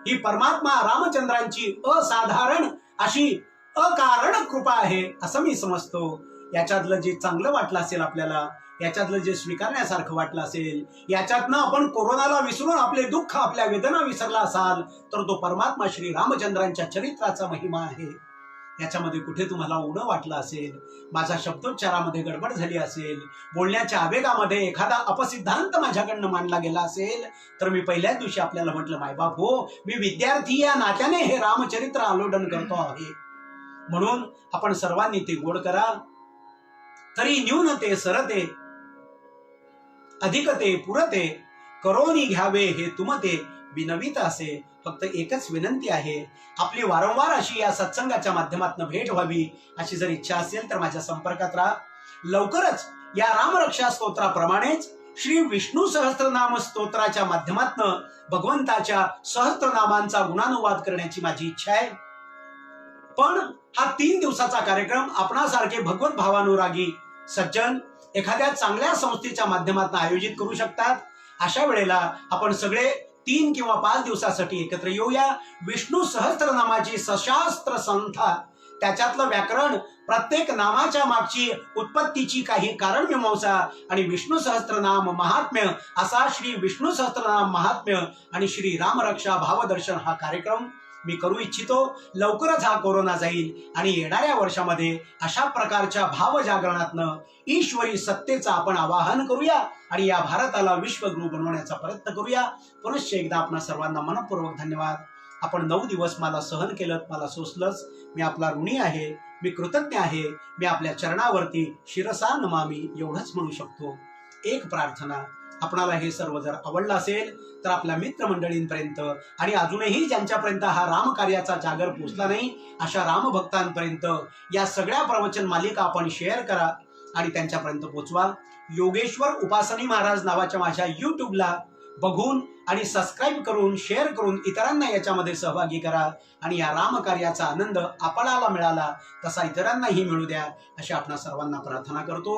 ही परमात्मा रामचंद्रांची असाधारण अशी अकारण कृपा आहे असं मी समजतो. याच्यातलं जे चांगलं वाटलं असेल आपल्याला, याच्यातलं जे स्वीकारण्यासारखं वाटलं असेल, याच्यातनं आपण कोरोनाला विसरून आपले दुःख आपल्या वेदना विसरला असाल, तर तो परमात्मा श्री रामचंद्रांच्या चरित्राचा महिमा आहे. याच्यामध्ये कुठे तुम्हाला उणं वाटलं असेल, माझा शब्दोच्चारामध्ये गडबड झाली असेल, बोलण्याच्या आवेगामध्ये एखादा अपसिद्धांत माझ्याकडनं मांडला गेला असेल, तर मी पहिल्याच दिवशी आपल्याला म्हटलं, मायबाप हो, मी विद्यार्थी या नात्याने हे रामचरित्र आलोडन करतो आहे. म्हणून आपण सर्वांनी ते गोड करा. तरी न्यूनते सरते अधिकते पुरते करोनी घ्यावे हे तुमते विनवित असे. फक्त एकच विनंती आहे, आपली वारंवार अशी या सत्संगाच्या माध्यमातून भेट व्हावी अशी जर इच्छा असेल तर माझ्या संपर्कात राहा. लवकरच या रामरक्षा स्तोत्राप्रमाणेच श्री विष्णू सहस्त्रनाम स्तोत्राच्या माध्यमातून भगवंताच्या सहस्त्रनामांचा गुणानुवाद करण्याची माझी इच्छा आहे. पण हा 3 दिवसाचा कार्यक्रम आपणासारखे भगवत भावानुरागी सज्जन एखाद्या चांगल्या संस्थेच्या माध्यमातून आयोजित करू शकतात. अशा वेळेला आपण सगळे 3 किंवा 5 दिवसासाठी एकत्र येऊया. विष्णू सहस्त्रनामाची सशास्त्र संथा, त्याच्यातलं व्याकरण, प्रत्येक नामाच्या मागची उत्पत्तीची काही कारण मीमांसा आणि विष्णू सहस्त्रनाम महात्म्य असा श्री विष्णू सहस्त्रनाम महात्म्य आणि श्री रामरक्षा भावदर्शन हा कार्यक्रम मी करू इच्छितो. लवकरच हा कोरोना जाईल आणि येणाऱ्या वर्षामध्ये अशा प्रकारच्या भावजागरणातनं ईश्वरी सत्तेचं आपण आवाहन करूया आणि या भारताला विश्वगुरु बनवण्याचा प्रयत्न करूया. पुनश्च एकदा आपणा सर्वांना मनपूर्वक धन्यवाद. आपण 9 दिवस मला सहन केलं, मला सोसलंच. मी आपला ऋणी आहे, मी कृतज्ञ आहे. मी आपल्या चरणावरती शिरसा नमामी एवढंच म्हणू शकतो. एक प्रार्थना, आपणाला हे सर्व जर आवडलं असेल तर आपल्या मित्रमंडळींपर्यंत आणि अजूनही ज्यांच्यापर्यंत हा राम कार्याचा जागर पोचला नाही अशा रामभक्तांपर्यंत या सगळ्या प्रवचन मालिका आपण शेअर करा आणि त्यांच्यापर्यंत पोचवा. योगेश्वर उपासनी महाराज नावाच्या माझ्या युट्यूबला बघून आणि सबस्क्राईब करून शेअर करून इतरांना याच्यामध्ये सहभागी करा आणि या राम कार्याचा आनंद आपल्याला मिळाला तसा इतरांनाही मिळू द्या अशी आपण सर्वांना प्रार्थना करतो.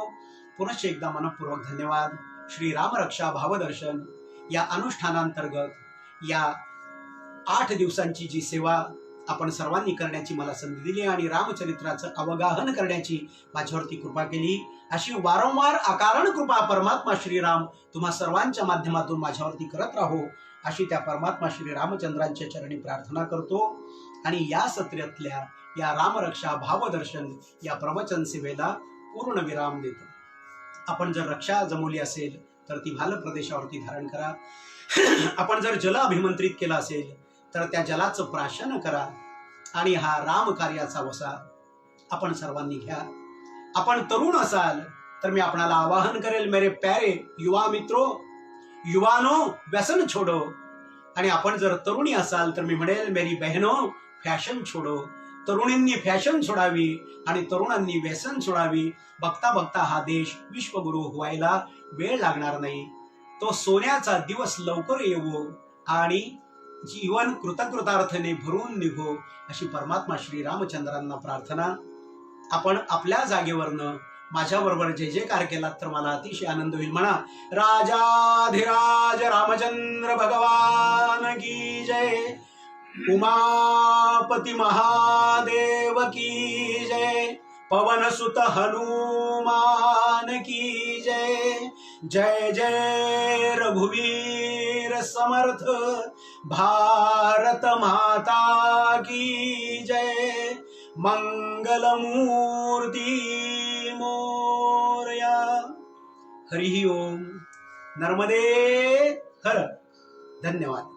पुनश्च एकदा मनपूर्वक धन्यवाद. श्री रामरक्षा भावदर्शन या अनुष्ठानांतर्गत या 8 दिवसांची जी सेवा आपण सर्वांनी करण्याची मला संधी दिली आणि रामचरित्राचं अवगाहन करण्याची माझ्यावरती कृपा केली, अशी वारंवार अकारण कृपा परमात्मा श्रीराम तुम्हा सर्वांच्या माध्यमातून माझ्यावरती करत राहो अशी त्या परमात्मा श्री रामचंद्रांच्या चरणी प्रार्थना करतो. आणि या सत्रातल्या या रामरक्षा भावदर्शन या प्रवचन सेवेला पूर्ण विराम देतो. आपण जर रक्षा जमवली असेल तर ती भाल प्रदेशावरती धारण करा. आपण जर जल अभिमंत्रित केला असेल तर त्या जलाचं प्राशन करा आणि हा राम कार्याचा वसा आपण सर्वांनी घ्या. आपण तरुण असाल तर मी आपणाला आवाहन करेल, मेरे प्यारे युवा मित्रो, युवानो व्यसन छोडो. आणि आपण जर तरुणी असाल तर मी म्हणेल, मेरी बहनो फॅशन छोडो. तरुणींनी फॅशन सोडावी आणि तरुणांनी व्यसन सोडावी. बघता बघता हा देश विश्वगुरु व्हायला वेळ लागणार नाही. तो सोन्याचा दिवस लवकर येवो आणि जीवन कृतकृतार्थाने भरून निघो अशी परमात्मा श्री रामचंद्रांना प्रार्थना. आपण आपल्या जागेवरनं माझ्याबरोबर जय जयकार केलात तर मला अतिशय आनंद होईल. म्हणा, राजाधिराज रामचंद्र भगवान की जय, उमापति महादेव की जय, पवन सुत हनुमान की जय. जय जय रघुवीर समर्थ भारत माता की जय. मंगल मूर्ती मोरया. हरि ओम. नर्मदे हर. धन्यवाद.